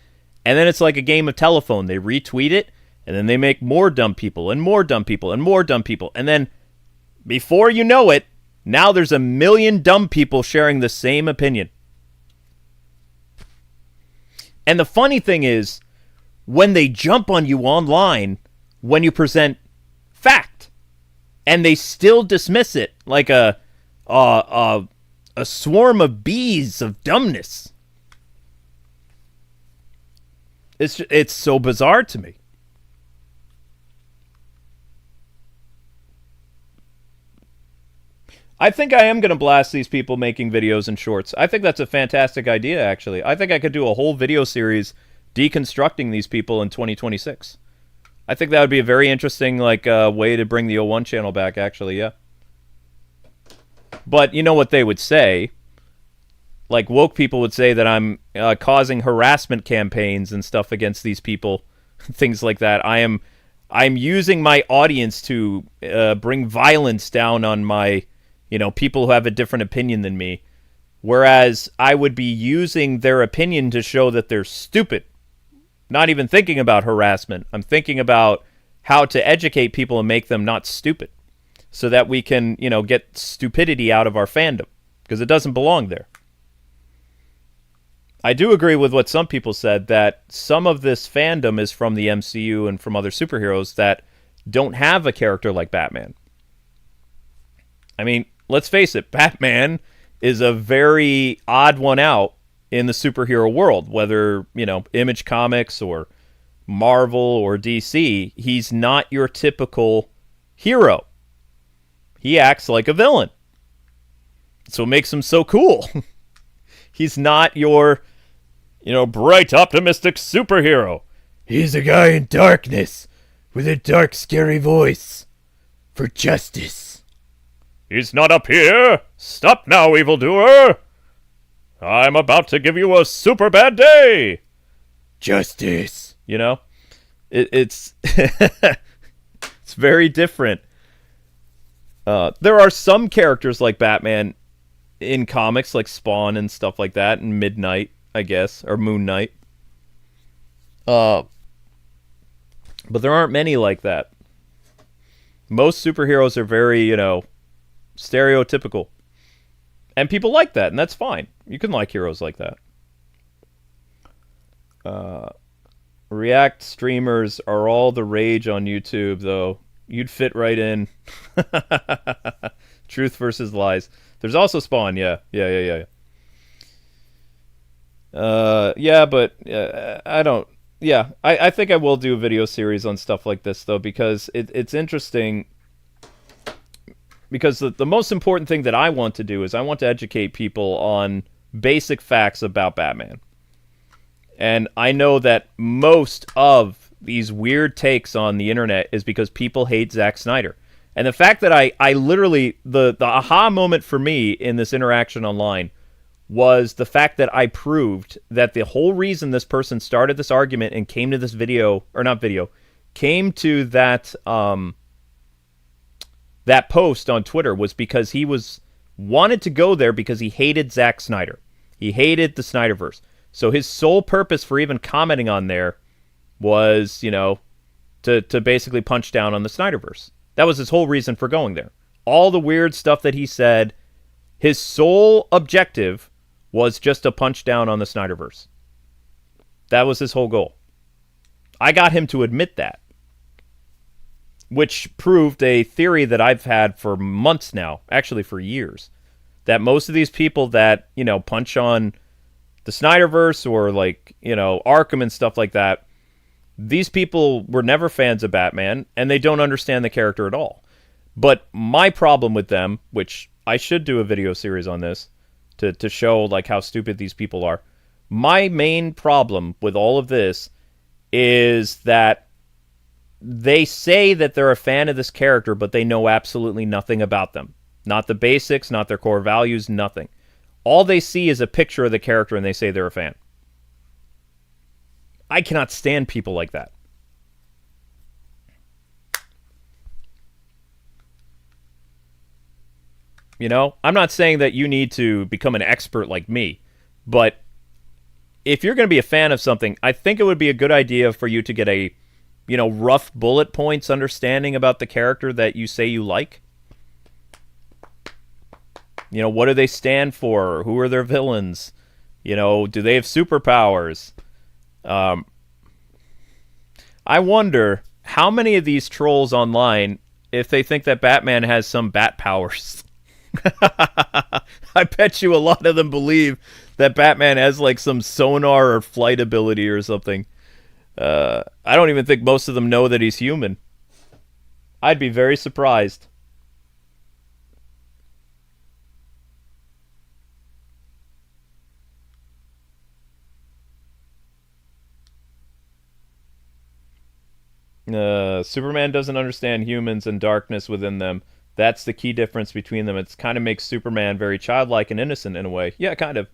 and then it's like a game of telephone. They retweet it, and then they make more dumb people, and more dumb people, and more dumb people. And then, before you know it, now there's 1 million dumb people sharing the same opinion. And the funny thing is, when they jump on you online, when you present fact, and they still dismiss it like a swarm of bees of dumbness. It's so bizarre to me. I think I am going to blast these people making videos and shorts. I think that's a fantastic idea, actually. I think I could do a whole video series deconstructing these people in 2026. I think that would be a very interesting way to bring the O1 channel back, actually, yeah. But you know what they would say? like woke people would say that I'm causing harassment campaigns and stuff against these people, things like that. I'm using my audience to bring violence down on my, people who have a different opinion than me. Whereas I would be using their opinion to show that they're stupid. Not even thinking about harassment. I'm thinking about how to educate people and make them not stupid, so that we can, get stupidity out of our fandom, because it doesn't belong there. I do agree with what some people said, that some of this fandom is from the MCU and from other superheroes that don't have a character like Batman. I mean, let's face it, Batman is a very odd one out in the superhero world, whether, Image Comics or Marvel or DC. He's not your typical hero. He acts like a villain. That's what makes him so cool. He's not your, bright, optimistic superhero. He's a guy in darkness with a dark, scary voice for justice. He's not up here. Stop now, evildoer. I'm about to give you a super bad day. Justice. It's it's very different. There are some characters like Batman in comics, like Spawn and stuff like that, and Midnight, I guess, or Moon Knight. But there aren't many like that. Most superheroes are very, stereotypical. And people like that, and that's fine. You can like heroes like that. React streamers are all the rage on YouTube, though. You'd fit right in. Truth versus lies. There's also Spawn, yeah. Yeah, but I don't... Yeah, I think I will do a video series on stuff like this, though, because it's interesting. Because the most important thing that I want to do is I want to educate people on basic facts about Batman. And I know that most of these weird takes on the internet is because people hate Zack Snyder. And the fact that I literally, the aha moment for me in this interaction online was the fact that I proved that the whole reason this person started this argument and came to this video, or not video, came to that that post on Twitter was because he wanted to go there because he hated Zack Snyder. He hated the Snyderverse. So his sole purpose for even commenting on there was, to basically punch down on the Snyderverse. That was his whole reason for going there. All the weird stuff that he said, his sole objective was just to punch down on the Snyderverse. That was his whole goal. I got him to admit that, which proved a theory that I've had for months now, actually for years, that most of these people that, punch on the Snyderverse or Arkham and stuff like that, these people were never fans of Batman, and they don't understand the character at all. But my problem with them, which I should do a video series on this, to show how stupid these people are. My main problem with all of this is that they say that they're a fan of this character, but they know absolutely nothing about them. Not the basics, not their core values, nothing. All they see is a picture of the character and they say they're a fan. I cannot stand people like that. I'm not saying that you need to become an expert like me, but if you're going to be a fan of something, I think it would be a good idea for you to get a, rough bullet points understanding about the character that you say you like. What do they stand for? Who are their villains? Do they have superpowers? I wonder how many of these trolls online, if they think that Batman has some bat powers. I bet you a lot of them believe that Batman has some sonar or flight ability or something. I don't even think most of them know that he's human. I'd be very surprised. Superman doesn't understand humans and darkness within them. That's the key difference between them. It kind of makes Superman very childlike and innocent in a way. Yeah, kind of.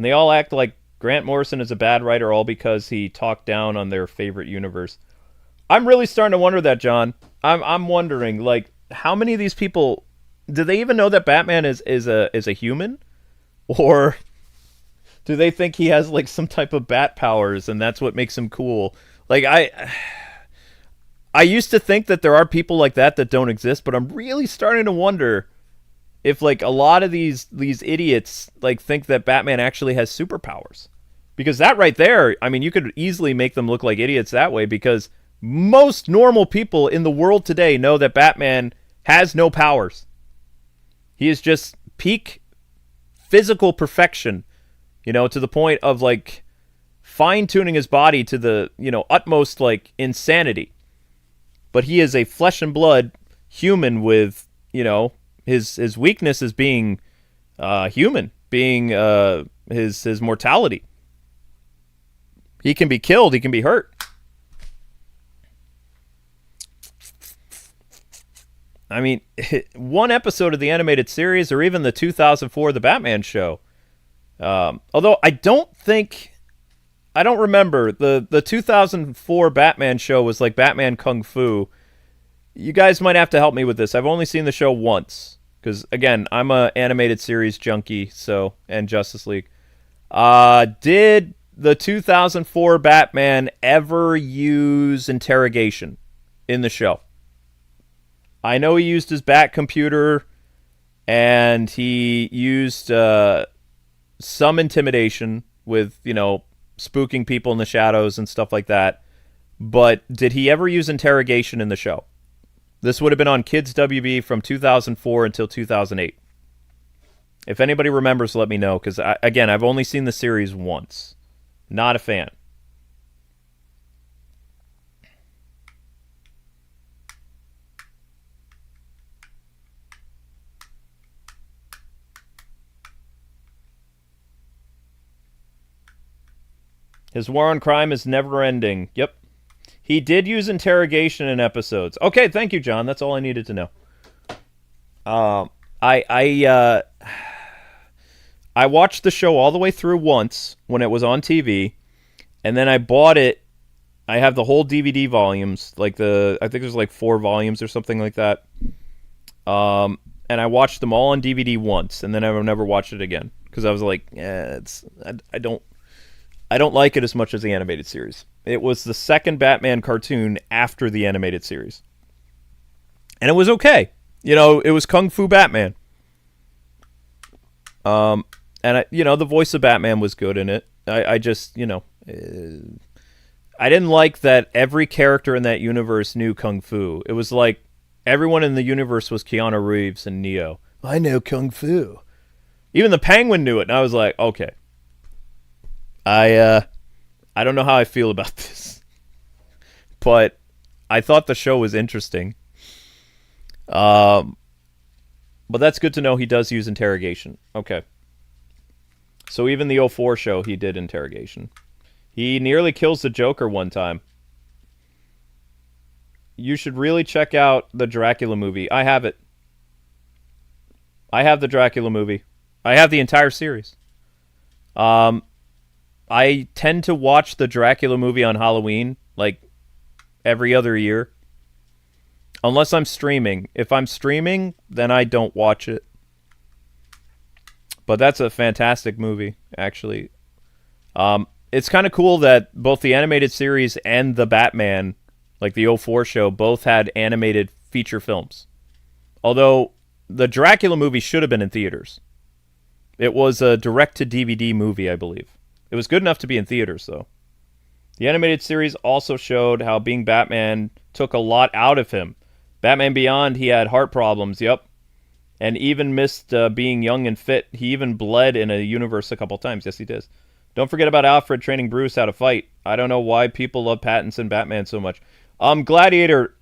And they all act like Grant Morrison is a bad writer all because he talked down on their favorite universe. I'm really starting to wonder that, John. I'm wondering, like, how many of these people do they even know that Batman is a human, or do they think he has like some type of bat powers and that's what makes him cool? Like I used to think that there are people like that don't exist, but I'm really starting to wonder if like a lot of these idiots like think that Batman actually has superpowers. Because that right there, I mean, you could easily make them look like idiots that way, because most normal people in the world today know that Batman has no powers. He is just peak physical perfection, to the point of like fine-tuning his body to the, utmost like insanity. But he is a flesh and blood human with, his weakness is being human, being his mortality. He can be killed, he can be hurt. I mean, one episode of the animated series, or even the 2004 The Batman Show. Although I don't remember. The 2004 Batman Show was like Batman Kung Fu. You guys might have to help me with this. I've only seen the show once. Because, again, I'm a animated series junkie, and Justice League. Did the 2004 Batman ever use interrogation in the show? I know he used his Bat computer, and he used some intimidation with, spooking people in the shadows and stuff like that. But did he ever use interrogation in the show? This would have been on Kids WB from 2004 until 2008. If anybody remembers, let me know, because, again, I've only seen the series once. Not a fan. His war on crime is never ending. Yep. He did use interrogation in episodes. Okay, thank you, John. That's all I needed to know. I watched the show all the way through once when it was on TV, and then I bought it. I have the whole DVD volumes, I think there's like 4 volumes or something like that. And I watched them all on DVD once, and then I've never watched it again because I was like, I don't like it as much as the animated series. It was the second Batman cartoon after the animated series. And it was okay. It was Kung Fu Batman. And, the voice of Batman was good in it. I just, I didn't like that every character in that universe knew Kung Fu. It was like everyone in the universe was Keanu Reeves and Neo. I know Kung Fu. Even the Penguin knew it, and I was like, okay. I don't know how I feel about this, but I thought the show was interesting. But that's good to know he does use interrogation. Okay. So even the 04 show, he did interrogation. He nearly kills the Joker one time. You should really check out the Dracula movie. I have it. I have the Dracula movie. I have the entire series. I tend to watch the Dracula movie on Halloween, like, every other year. Unless I'm streaming. If I'm streaming, then I don't watch it. But that's a fantastic movie, actually. It's kind of cool that both the animated series and the Batman, like the 04 show, both had animated feature films. Although, the Dracula movie should have been in theaters. It was a direct-to-DVD movie, I believe. It was good enough to be in theaters, though. The animated series also showed how being Batman took a lot out of him. Batman Beyond, he had heart problems, yep. And even missed being young and fit. He even bled in a universe a couple times. Yes, he did. Don't forget about Alfred training Bruce how to fight. I don't know why people love Pattinson Batman so much. Gladiator,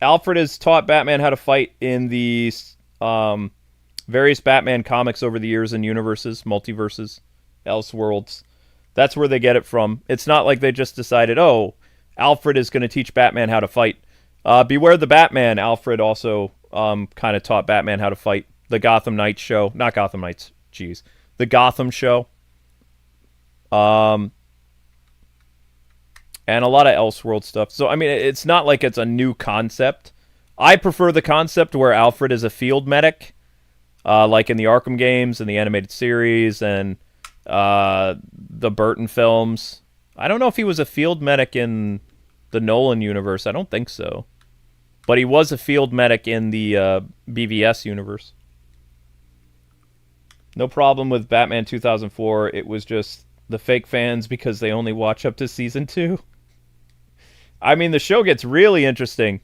Alfred has taught Batman how to fight in the various Batman comics over the years and universes, multiverses. Elseworlds. That's where they get it from. It's not like they just decided, oh, Alfred is going to teach Batman how to fight. Beware the Batman. Alfred also kind of taught Batman how to fight. The Gotham Knights show. Not Gotham Knights. Jeez. The Gotham show. Um, and a lot of Elseworld stuff. So, I mean, it's not like it's a new concept. I prefer the concept where Alfred is a field medic, like in the Arkham games and the animated series and the Burton films. I don't know if he was a field medic in the Nolan universe. I don't think so. But he was a field medic in the BVS universe. No problem with Batman 2004. It was just the fake fans because they only watch up to season 2. I mean, the show gets really interesting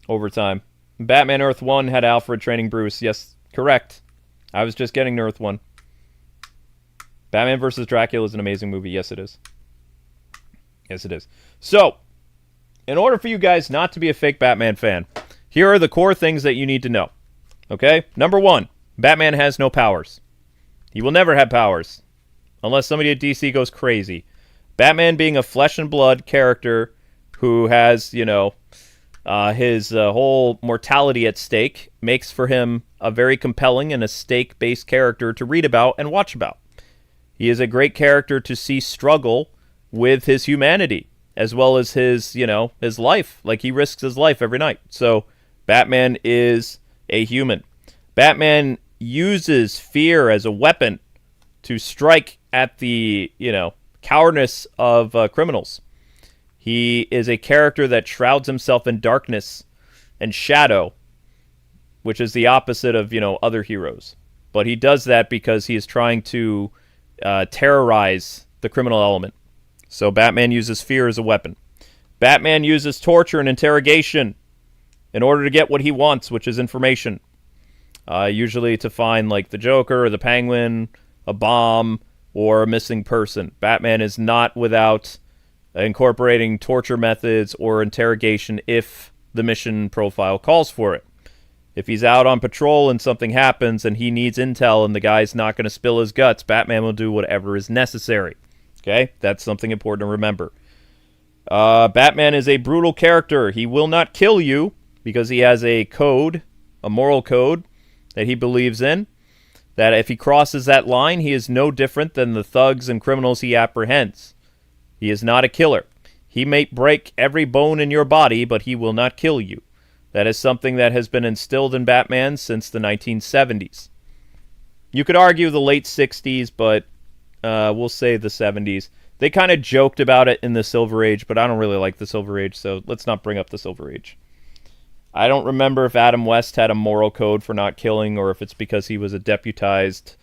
over time. Batman Earth 1 had Alfred training Bruce. Yes, correct. I was just getting to Earth 1. Batman vs. Dracula is an amazing movie. Yes, it is. Yes, it is. So, in order for you guys not to be a fake Batman fan, here are the core things that you need to know. Okay? Number 1, Batman has no powers. He will never have powers. Unless somebody at DC goes crazy. Batman being a flesh and blood character who has, his whole mortality at stake makes for him a very compelling and a stake-based character to read about and watch about. He is a great character to see struggle with his humanity, as well as his, his life. Like, he risks his life every night. So, Batman is a human. Batman uses fear as a weapon to strike at the, cowardice of criminals. He is a character that shrouds himself in darkness and shadow, which is the opposite of, other heroes. But he does that because he is trying to terrorize the criminal element. So Batman uses fear as a weapon. Batman uses torture and interrogation in order to get what he wants, which is information. Usually to find, like, the Joker or the Penguin, a bomb, or a missing person. Batman is not without incorporating torture methods or interrogation if the mission profile calls for it. If he's out on patrol and something happens and he needs intel and the guy's not going to spill his guts, Batman will do whatever is necessary. Okay? That's something important to remember. Batman is a brutal character. He will not kill you because he has a code, a moral code that he believes in. That if he crosses that line, he is no different than the thugs and criminals he apprehends. He is not a killer. He may break every bone in your body, but he will not kill you. That is something that has been instilled in Batman since the 1970s. You could argue the late 60s, but we'll say the 70s. They kind of joked about it in the Silver Age, but I don't really like the Silver Age, so let's not bring up the Silver Age. I don't remember if Adam West had a moral code for not killing or if it's because he was a deputized,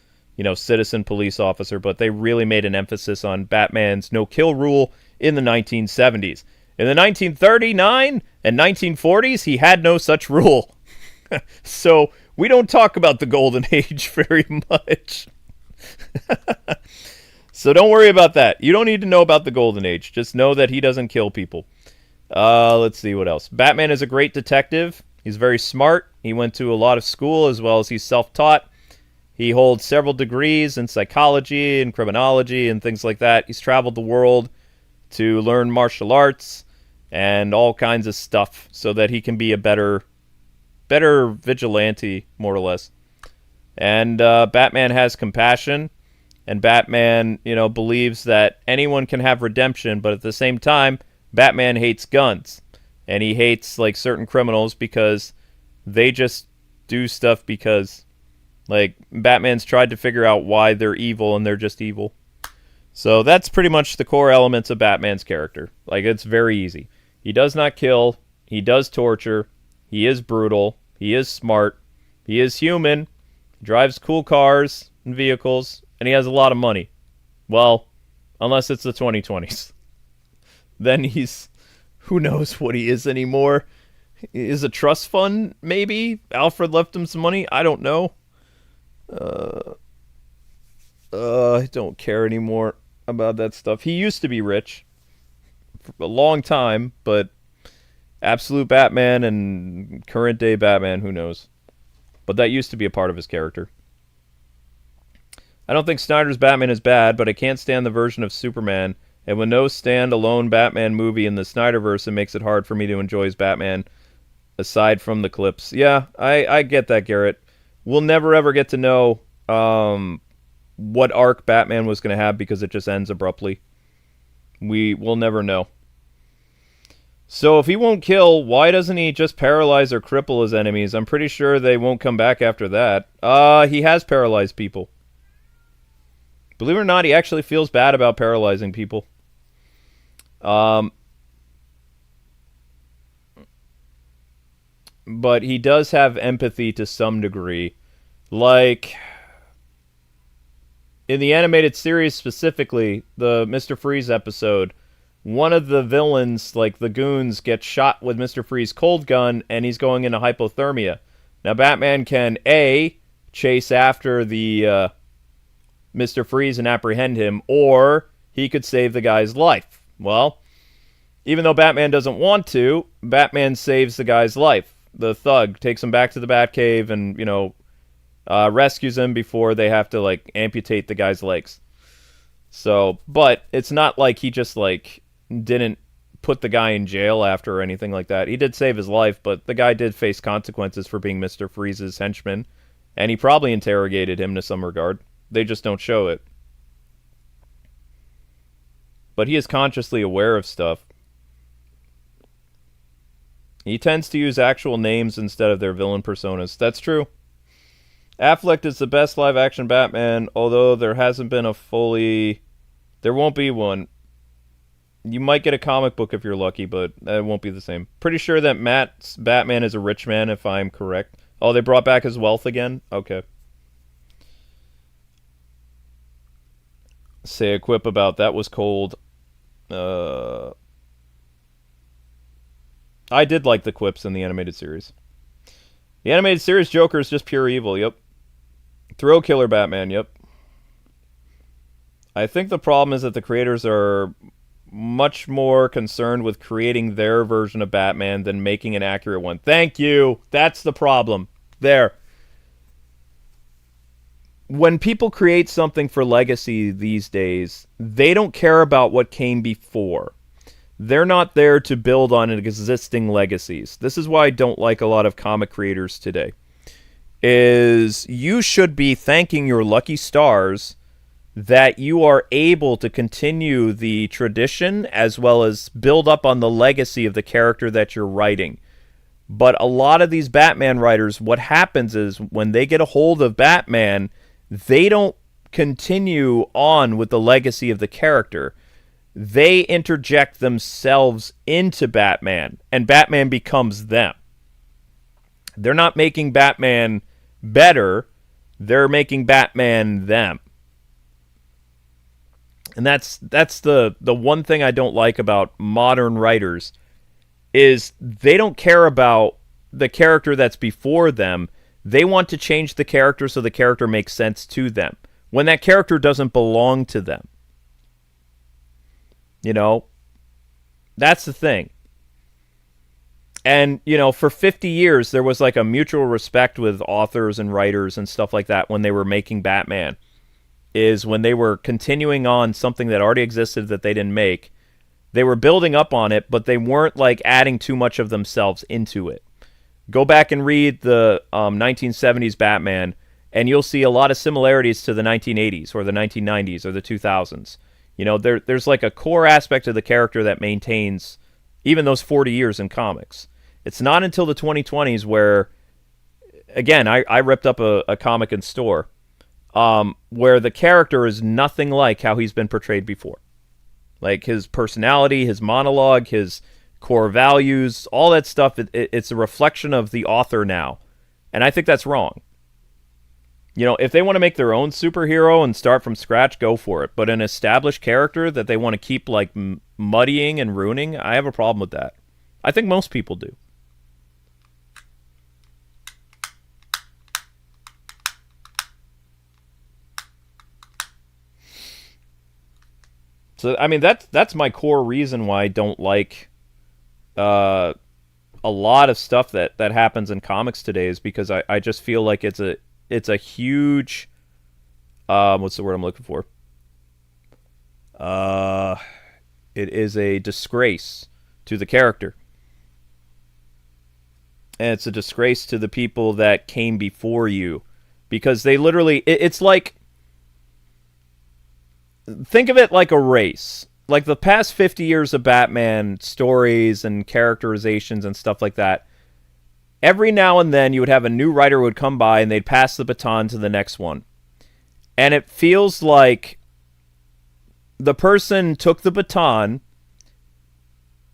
citizen police officer, but they really made an emphasis on Batman's no-kill rule in the 1970s. In the 1939 and 1940s, he had no such rule. So we don't talk about the Golden Age very much. So don't worry about that. You don't need to know about the Golden Age. Just know that he doesn't kill people. Let's see what else. Batman is a great detective. He's very smart. He went to a lot of school as well as he's self-taught. He holds several degrees in psychology and criminology and things like that. He's traveled the world to learn martial arts and all kinds of stuff so that he can be a better vigilante, more or less. And Batman has compassion. And Batman, believes that anyone can have redemption, but at the same time, Batman hates guns. And he hates, like, certain criminals because they just do stuff because, like, Batman's tried to figure out why they're evil and they're just evil. So that's pretty much the core elements of Batman's character. Like, it's very easy. He does not kill. He does torture. He is brutal. He is smart. He is human. He drives cool cars and vehicles. And he has a lot of money. Well, unless it's the 2020s. Then he's... who knows what he is anymore? He is a trust fund, maybe? Alfred left him some money? I don't know. I don't care anymore about that stuff. He used to be rich. For a long time, but... Absolute Batman and current day Batman, who knows? But that used to be a part of his character. I don't think Snyder's Batman is bad, but I can't stand the version of Superman. And with no stand-alone Batman movie in the Snyderverse, it makes it hard for me to enjoy his Batman, aside from the clips. Yeah, I get that, Garrett. We'll never ever get to know what arc Batman was going to have because it just ends abruptly. We'll never know. So if he won't kill, why doesn't he just paralyze or cripple his enemies? I'm pretty sure they won't come back after that. He has paralyzed people. Believe it or not, he actually feels bad about paralyzing people. But he does have empathy to some degree. Like, in the animated series specifically, the Mr. Freeze episode, one of the villains, like the goons, gets shot with Mr. Freeze's cold gun, and he's going into hypothermia. Now, Batman can, A, chase after the Mr. Freeze and apprehend him, or he could save the guy's life. Well, even though Batman doesn't want to, Batman saves the guy's life. The thug takes him back to the Batcave and, rescues him before they have to, like, amputate the guy's legs. So, but it's not like he just, like, didn't put the guy in jail after or anything like that. He did save his life, but the guy did face consequences for being Mr. Freeze's henchman, and he probably interrogated him to some regard. They just don't show it. But he is consciously aware of stuff. He tends to use actual names instead of their villain personas. That's true. Affleck is the best live-action Batman, although there hasn't been a fully... There won't be one. You might get a comic book if you're lucky, but it won't be the same. Pretty sure that Matt's Batman is a rich man, if I'm correct. Oh, they brought back his wealth again? Okay. Say a quip about that was cold. I did like the quips in the animated series. The animated series Joker is just pure evil, yep. Thrill killer Batman, yep. I think the problem is that the creators are much more concerned with creating their version of Batman than making an accurate one. Thank you! That's the problem. There. When people create something for legacy these days, they don't care about what came before. They're not there to build on existing legacies. This is why I don't like a lot of comic creators today. Is you should be thanking your lucky stars that you are able to continue the tradition as well as build up on the legacy of the character that you're writing. But a lot of these Batman writers, what happens is when they get a hold of Batman, they don't continue on with the legacy of the character. They interject themselves into Batman, and Batman becomes them. They're not making Batman better. They're making Batman them. And that's the one thing I don't like about modern writers is they don't care about the character that's before them. They want to change the character so the character makes sense to them, when that character doesn't belong to them. That's the thing. And, for 50 years, there was like a mutual respect with authors and writers and stuff like that when they were making Batman. Is when they were continuing on something that already existed that they didn't make. They were building up on it, but they weren't like adding too much of themselves into it. Go back and read the 1970s Batman, and you'll see a lot of similarities to the 1980s or the 1990s or the 2000s. There's like a core aspect of the character that maintains even those 40 years in comics. It's not until the 2020s where, again, I ripped up a comic in store, where the character is nothing like how he's been portrayed before. Like his personality, his monologue, his core values, all that stuff, it's a reflection of the author now. And I think that's wrong. If they want to make their own superhero and start from scratch, go for it. But an established character that they want to keep like muddying and ruining, I have a problem with that. I think most people do. So, I mean, that's my core reason why I don't like a lot of stuff that happens in comics today, is because I just feel like it's a huge, what's the word I'm looking for? It is a disgrace to the character. And it's a disgrace to the people that came before you. Because they literally, it's like, think of it like a race. Like the past 50 years of Batman stories and characterizations and stuff like that, every now and then you would have a new writer who would come by and they'd pass the baton to the next one. And it feels like the person took the baton,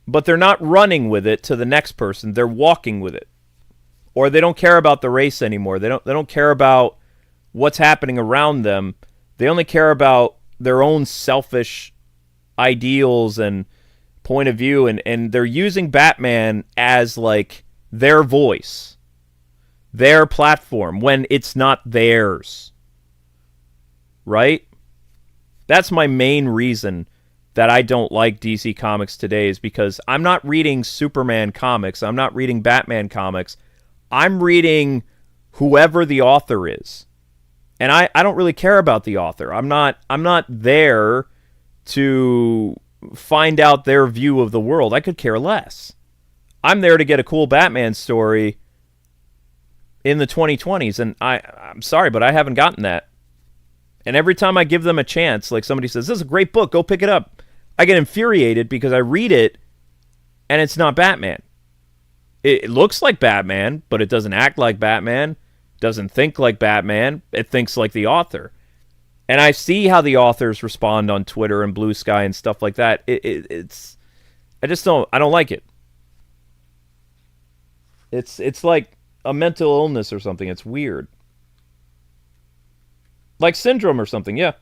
but they're not running with it to the next person. They're walking with it. Or they don't care about the race anymore. They don't care about what's happening around them. They only care about their own selfish ideals and point of view, and they're using Batman as like their voice, their platform, when it's not theirs. Right? That's my main reason that I don't like DC Comics today, is because I'm not reading Superman comics. I'm not reading Batman comics. I'm reading whoever the author is. And I don't really care about the author. I'm not there to find out their view of the world. I could care less. I'm there to get a cool Batman story in the 2020s, and I'm sorry, but I haven't gotten that. And every time I give them a chance, like somebody says, this is a great book, go pick it up, I get infuriated because I read it and it's not Batman. It looks like Batman, but it doesn't act like Batman, doesn't think like Batman, it thinks like the author. And I see how the authors respond on Twitter and Blue Sky and stuff like that. I don't like it. It's like a mental illness or something. It's weird. Like Syndrome or something, yeah.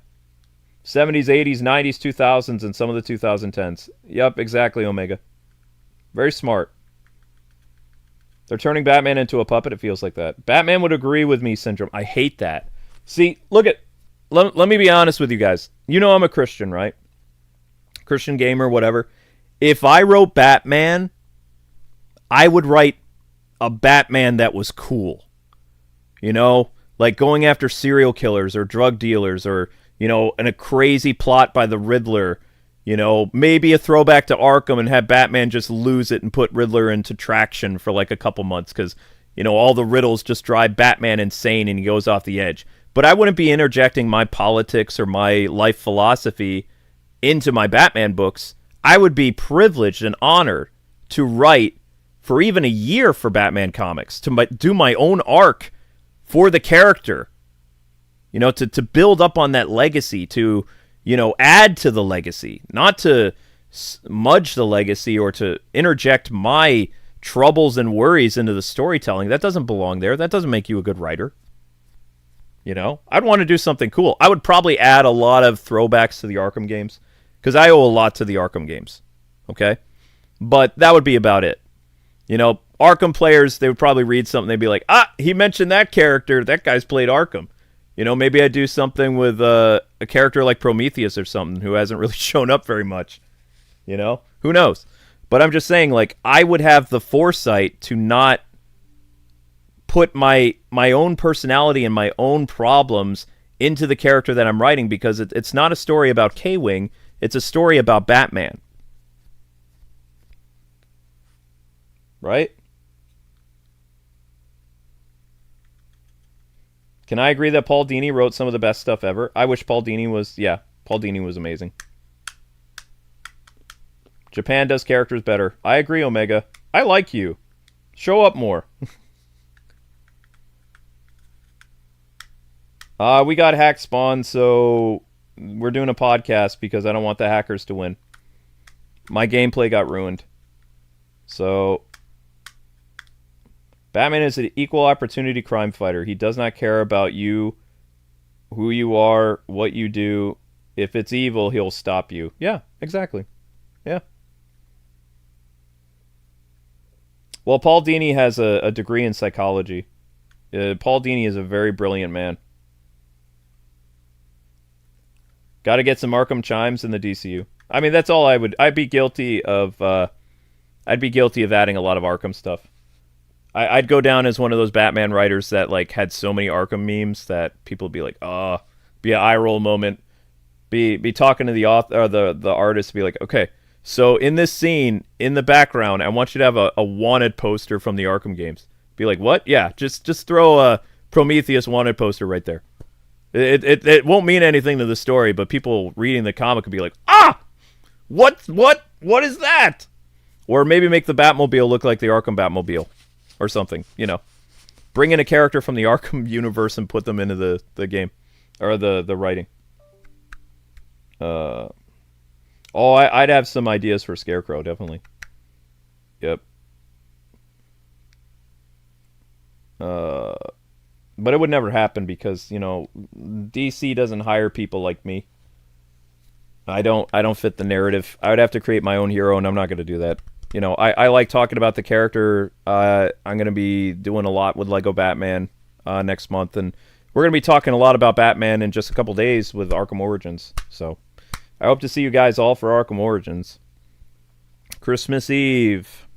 70s, 80s, 90s, 2000s, and some of the 2010s. Yep, exactly, Omega. Very smart. They're turning Batman into a puppet, it feels like that. Batman would agree with me, Syndrome. I hate that. See, let me be honest with you guys. You know I'm a Christian, right? Christian gamer, whatever. If I wrote Batman, I would write a Batman that was cool. You know? Like going after serial killers or drug dealers, or, you know, in a crazy plot by the Riddler. You know, maybe a throwback to Arkham and have Batman just lose it and put Riddler into traction for like a couple months because, you know, all the riddles just drive Batman insane and he goes off the edge. But I wouldn't be interjecting my politics or my life philosophy into my Batman books. I would be privileged and honored to write for even a year for Batman comics, to do my own arc for the character, you know, to build up on that legacy, to, you know, add to the legacy, not to smudge the legacy or to interject my troubles and worries into the storytelling. That doesn't belong there. That doesn't make you a good writer. You know, I'd want to do something cool. I would probably add a lot of throwbacks to the Arkham games because I owe a lot to the Arkham games. Okay. But that would be about it. You know, Arkham players, they would probably read something. They'd be like, he mentioned that character. That guy's played Arkham. You know, maybe I'd do something with a character like Prometheus or something who hasn't really shown up very much. You know, who knows? But I'm just saying, like, I would have the foresight to not put my own personality and my own problems into the character that I'm writing, because it's not a story about Kwing. It's a story about Batman. Right? Can I agree that Paul Dini wrote some of the best stuff ever? I wish Paul Dini was... Yeah, Paul Dini was amazing. Japan does characters better. I agree, Omega. I like you. Show up more. We got hack spawn, so we're doing a podcast because I don't want the hackers to win. My gameplay got ruined. So... Batman is an equal opportunity crime fighter. He does not care about you, who you are, what you do. If it's evil, he'll stop you. Yeah, exactly. Yeah. Well, Paul Dini has a degree in psychology. Paul Dini is a very brilliant man. Got to get some Arkham chimes in the DCU. I mean, that's all I'd be guilty of. I'd be guilty of adding a lot of Arkham stuff. I'd go down as one of those Batman writers that like had so many Arkham memes that people would be like, be an eye roll moment. Be talking to the author or the artist, be like, okay, so in this scene in the background, I want you to have a wanted poster from the Arkham games. Be like, what? Yeah, just throw a Prometheus wanted poster right there. It won't mean anything to the story, but people reading the comic could be like, what is that? Or maybe make the Batmobile look like the Arkham Batmobile, or something. Bring in a character from the Arkham universe and put them into the game, or the writing. I'd have some ideas for Scarecrow, definitely. Yep. But it would never happen because, DC doesn't hire people like me. I don't fit the narrative. I would have to create my own hero, and I'm not going to do that. I like talking about the character. I'm going to be doing a lot with Lego Batman next month, and we're going to be talking a lot about Batman in just a couple days with Arkham Origins. So I hope to see you guys all for Arkham Origins. Christmas Eve.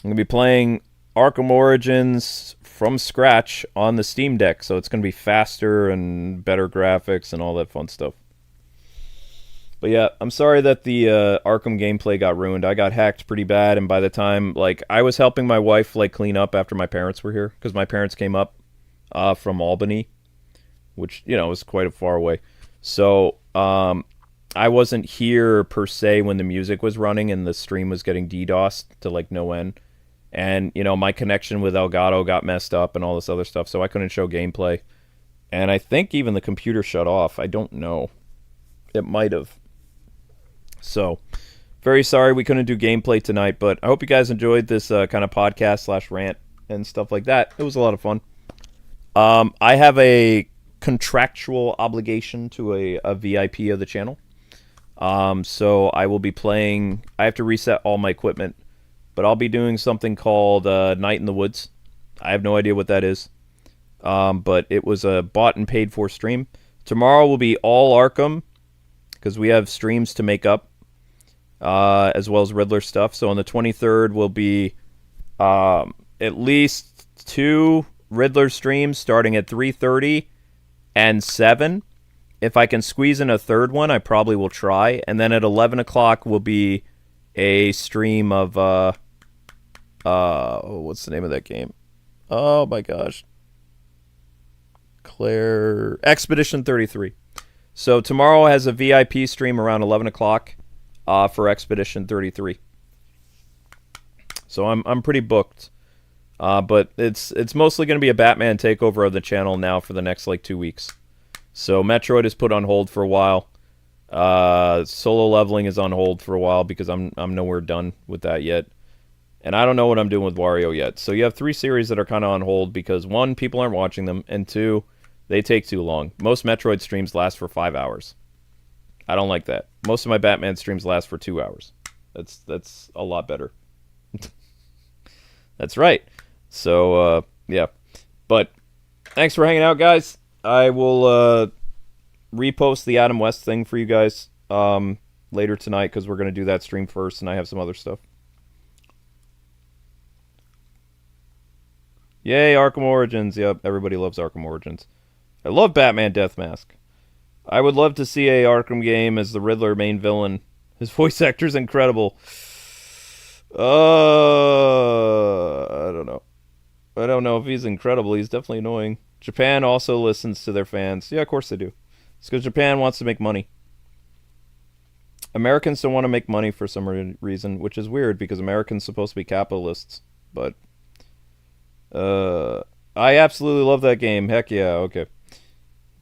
I'm going to be playing Arkham Origins from scratch on the Steam Deck, so it's going to be faster and better graphics and all that fun stuff. But yeah, I'm sorry that the Arkham gameplay got ruined. I got hacked pretty bad, and by the time, I was helping my wife, clean up after my parents were here, because my parents came up from Albany, which, is quite a far away. So, I wasn't here, per se, when the music was running and the stream was getting DDoSed to, no end. And, my connection with Elgato got messed up and all this other stuff, so I couldn't show gameplay. And I think even the computer shut off. I don't know. It might have. So, very sorry we couldn't do gameplay tonight, but I hope you guys enjoyed this kind of podcast / rant and stuff like that. It was a lot of fun. I have a contractual obligation to a VIP of the channel. So I will be playing... I have to reset all my equipment, but I'll be doing something called Night in the Woods. I have no idea what that is. But it was a bought and paid for stream. Tomorrow will be all Arkham, because we have streams to make up, as well as Riddler stuff. So on the 23rd will be at least 2 Riddler streams starting at 3:30 and 7. If I can squeeze in a third one, I probably will try. And then at 11 o'clock will be a stream of, what's the name of that game? Oh my gosh. Expedition 33. So tomorrow has a VIP stream around 11 o'clock for Expedition 33. So I'm pretty booked. But it's mostly going to be a Batman takeover of the channel now for the next 2 weeks. So Metroid is put on hold for a while. Solo leveling is on hold for a while because I'm nowhere done with that yet. And I don't know what I'm doing with Wario yet. So you have 3 series that are kind of on hold because 1, people aren't watching them, and 2, they take too long. Most Metroid streams last for 5 hours. I don't like that. Most of my Batman streams last for 2 hours. That's a lot better. That's right. So, yeah. But thanks for hanging out, guys. I will repost the Adam West thing for you guys later tonight because we're going to do that stream first, and I have some other stuff. Yay, Arkham Origins. Yep, everybody loves Arkham Origins. I love Batman Death Mask. I would love to see a Arkham game as the Riddler main villain. His voice actor's incredible. I don't know. I don't know if he's incredible. He's definitely annoying. Japan also listens to their fans. Yeah, of course they do. It's because Japan wants to make money. Americans don't want to make money for some reason, which is weird because Americans are supposed to be capitalists. But I absolutely love that game. Heck yeah, okay.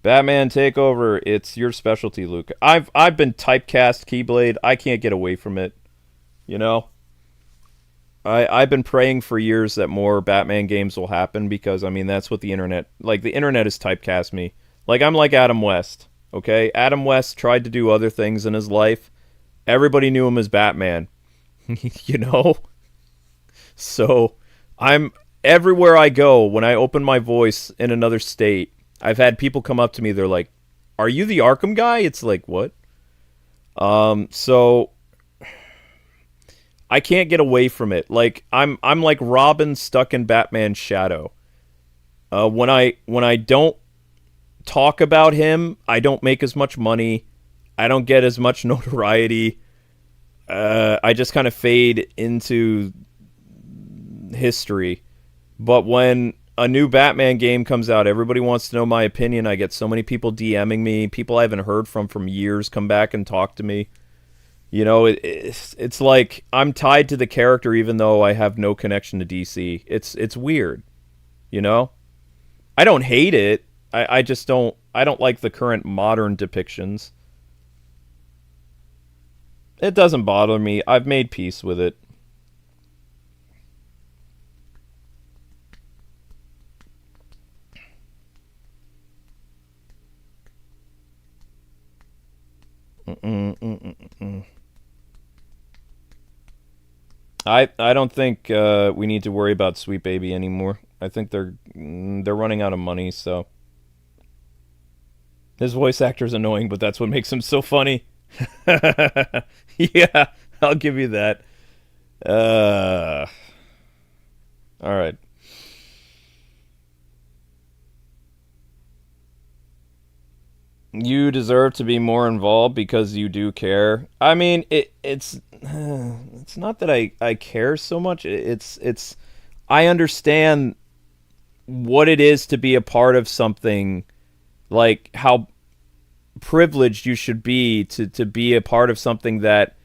Batman Takeover, it's your specialty, Luke. I've been typecast Keyblade. I can't get away from it. I've been praying for years that more Batman games will happen because, that's what the internet... the internet has typecast me. I'm like Adam West, okay? Adam West tried to do other things in his life. Everybody knew him as Batman. So, everywhere I go, when I open my voice in another state, I've had people come up to me, they're like, "Are you the Arkham guy?" It's like, what? So... I can't get away from it. I'm like Robin stuck in Batman's shadow. When I don't talk about him, I don't make as much money. I don't get as much notoriety. I just kind of fade into history. But when a new Batman game comes out. Everybody wants to know my opinion. I get so many people DMing me. People I haven't heard from years come back and talk to me. You know, it's like I'm tied to the character even though I have no connection to DC. It's weird, you know? I don't hate it. I just don't like the current modern depictions. It doesn't bother me. I've made peace with it. I don't think we need to worry about Sweet Baby anymore. I think they're running out of money, so his voice actor's annoying, but that's what makes him so funny. Yeah, I'll give you that. Uh, all right. You deserve to be more involved because you do care. I mean, it's it's not that I care so much. It's I understand what it is to be a part of something, like how privileged you should be to be a part of something that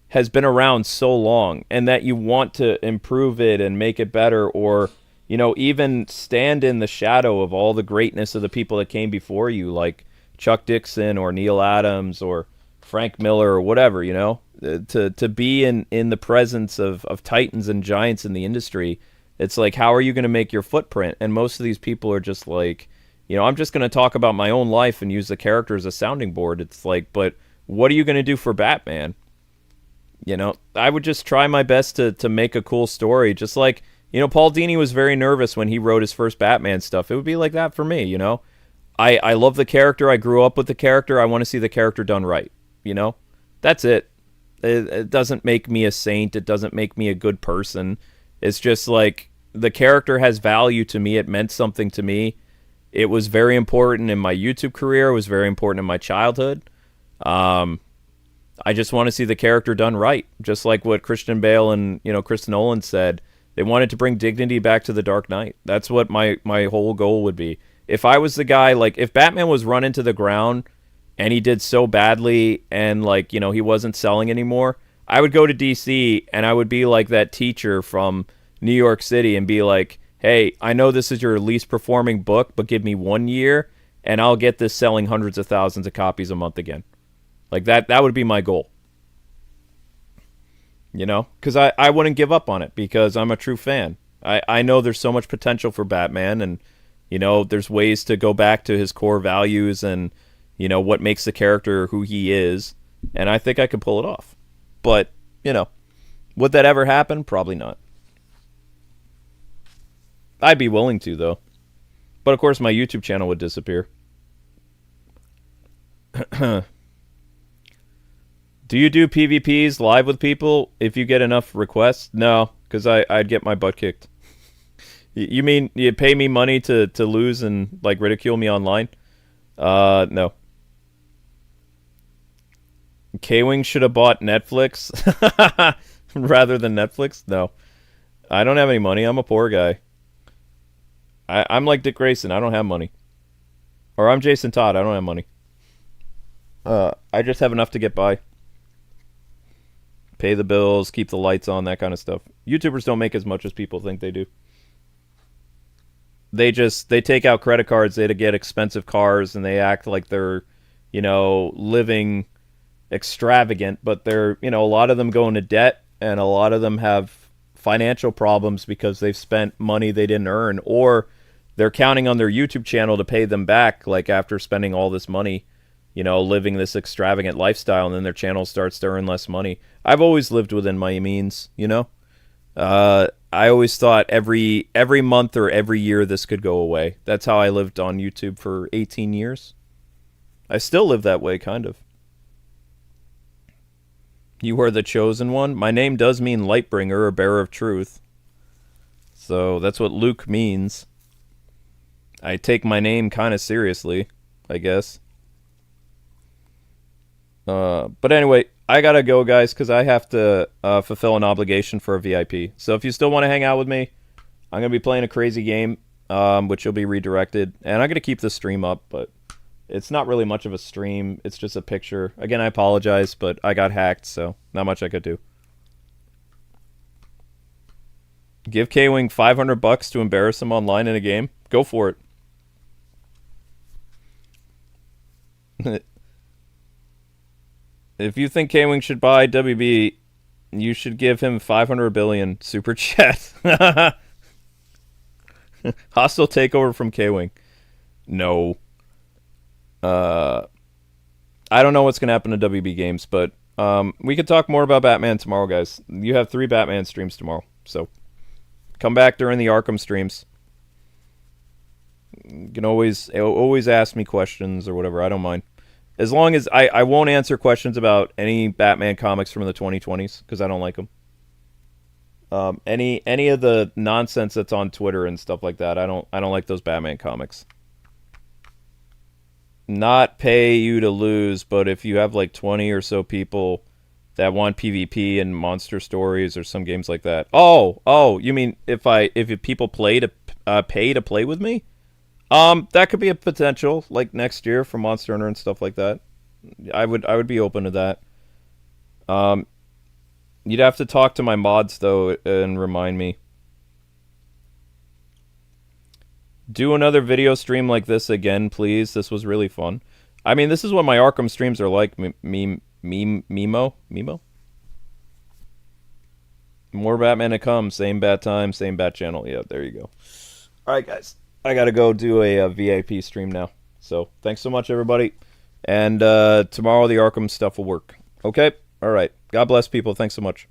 has been around so long and that you want to improve it and make it better, or even stand in the shadow of all the greatness of the people that came before you, like Chuck Dixon or Neil Adams or Frank Miller or whatever. To be in the presence of titans and giants in the industry. It's like, how are you going to make your footprint? And most of these people are just like, I'm just going to talk about my own life and use the character as a sounding board. It's like, but what are you going to do for Batman? I would just try my best to make a cool story. Just like, Paul Dini was very nervous when he wrote his first Batman stuff. It would be like that for me, I love the character. I grew up with the character. I want to see the character done right, That's it. It doesn't make me a saint. It doesn't make me a good person. It's just like the character has value to me. It meant something to me. It was very important in my YouTube career. It was very important in my childhood. I just want to see the character done right. Just like what Christian Bale and Chris Nolan said. They wanted to bring dignity back to the Dark Knight. That's what my whole goal would be. If I was the guy, like if Batman was run into the ground and he did so badly and he wasn't selling anymore, I would go to DC and I would be like that teacher from New York City and be like, hey, I know this is your least performing book, but give me 1 year and I'll get this selling hundreds of thousands of copies a month again. Like that would be my goal. Because I wouldn't give up on it because I'm a true fan. I know there's so much potential for Batman, and there's ways to go back to his core values and what makes the character who he is, and I think I could pull it off. But would that ever happen? Probably not. I'd be willing to, though. But of course my YouTube channel would disappear. Do you do PvPs live with people if you get enough requests? No, because I'd get my butt kicked. You mean you pay me money to lose and ridicule me online? No. Kwings should have bought Netflix rather than Netflix? No. I don't have any money. I'm a poor guy. I'm like Dick Grayson. I don't have money. Or I'm Jason Todd. I don't have money. I just have enough to get by. Pay the bills, keep the lights on, that kind of stuff. YouTubers don't make as much as people think they do. They take out credit cards, they get expensive cars, and they act like they're, living extravagant, but they're, a lot of them go into debt, and a lot of them have financial problems because they've spent money they didn't earn, or they're counting on their YouTube channel to pay them back, after spending all this money, living this extravagant lifestyle, and then their channel starts to earn less money. I've always lived within my means, I always thought every month or every year this could go away. That's how I lived on YouTube for 18 years. I still live that way, kind of. You are the chosen one. My name does mean Lightbringer or Bearer of Truth. So that's what Luke means. I take my name kind of seriously, I guess. But anyway, I gotta go, guys, because I have to fulfill an obligation for a VIP. So if you still want to hang out with me, I'm gonna be playing a crazy game. which will be redirected. And I'm going to keep the stream up, but it's not really much of a stream. It's just a picture. Again, I apologize, but I got hacked, so not much I could do. Give Kwing $500 to embarrass him online in a game? Go for it. If you think Kwing should buy WB, you should give him 500 billion super chat. Hostile takeover from Kwing. No. I don't know what's going to happen to WB games, but we could talk more about Batman tomorrow, guys. You have 3 Batman streams tomorrow, so come back during the Arkham streams. You can always ask me questions or whatever. I don't mind. As long as I won't answer questions about any Batman comics from the 2020s because I don't like them. Any of the nonsense that's on Twitter and stuff like that, I don't like those Batman comics. Not pay you to lose, but if you have like 20 or so people that want PvP and monster stories or some games like that. Oh, you mean if people pay to play with me? That could be a potential, like next year for Monster Hunter and stuff like that. I would be open to that. You'd have to talk to my mods though and remind me. Do another video stream like this again, please. This was really fun. I mean, this is what my Arkham streams are like. Mimo? More Batman to come. Same bat time, same bat channel. Yeah, there you go. All right, guys. I got to go do a VIP stream now. So thanks so much, everybody. And tomorrow the Arkham stuff will work. Okay? All right. God bless people. Thanks so much.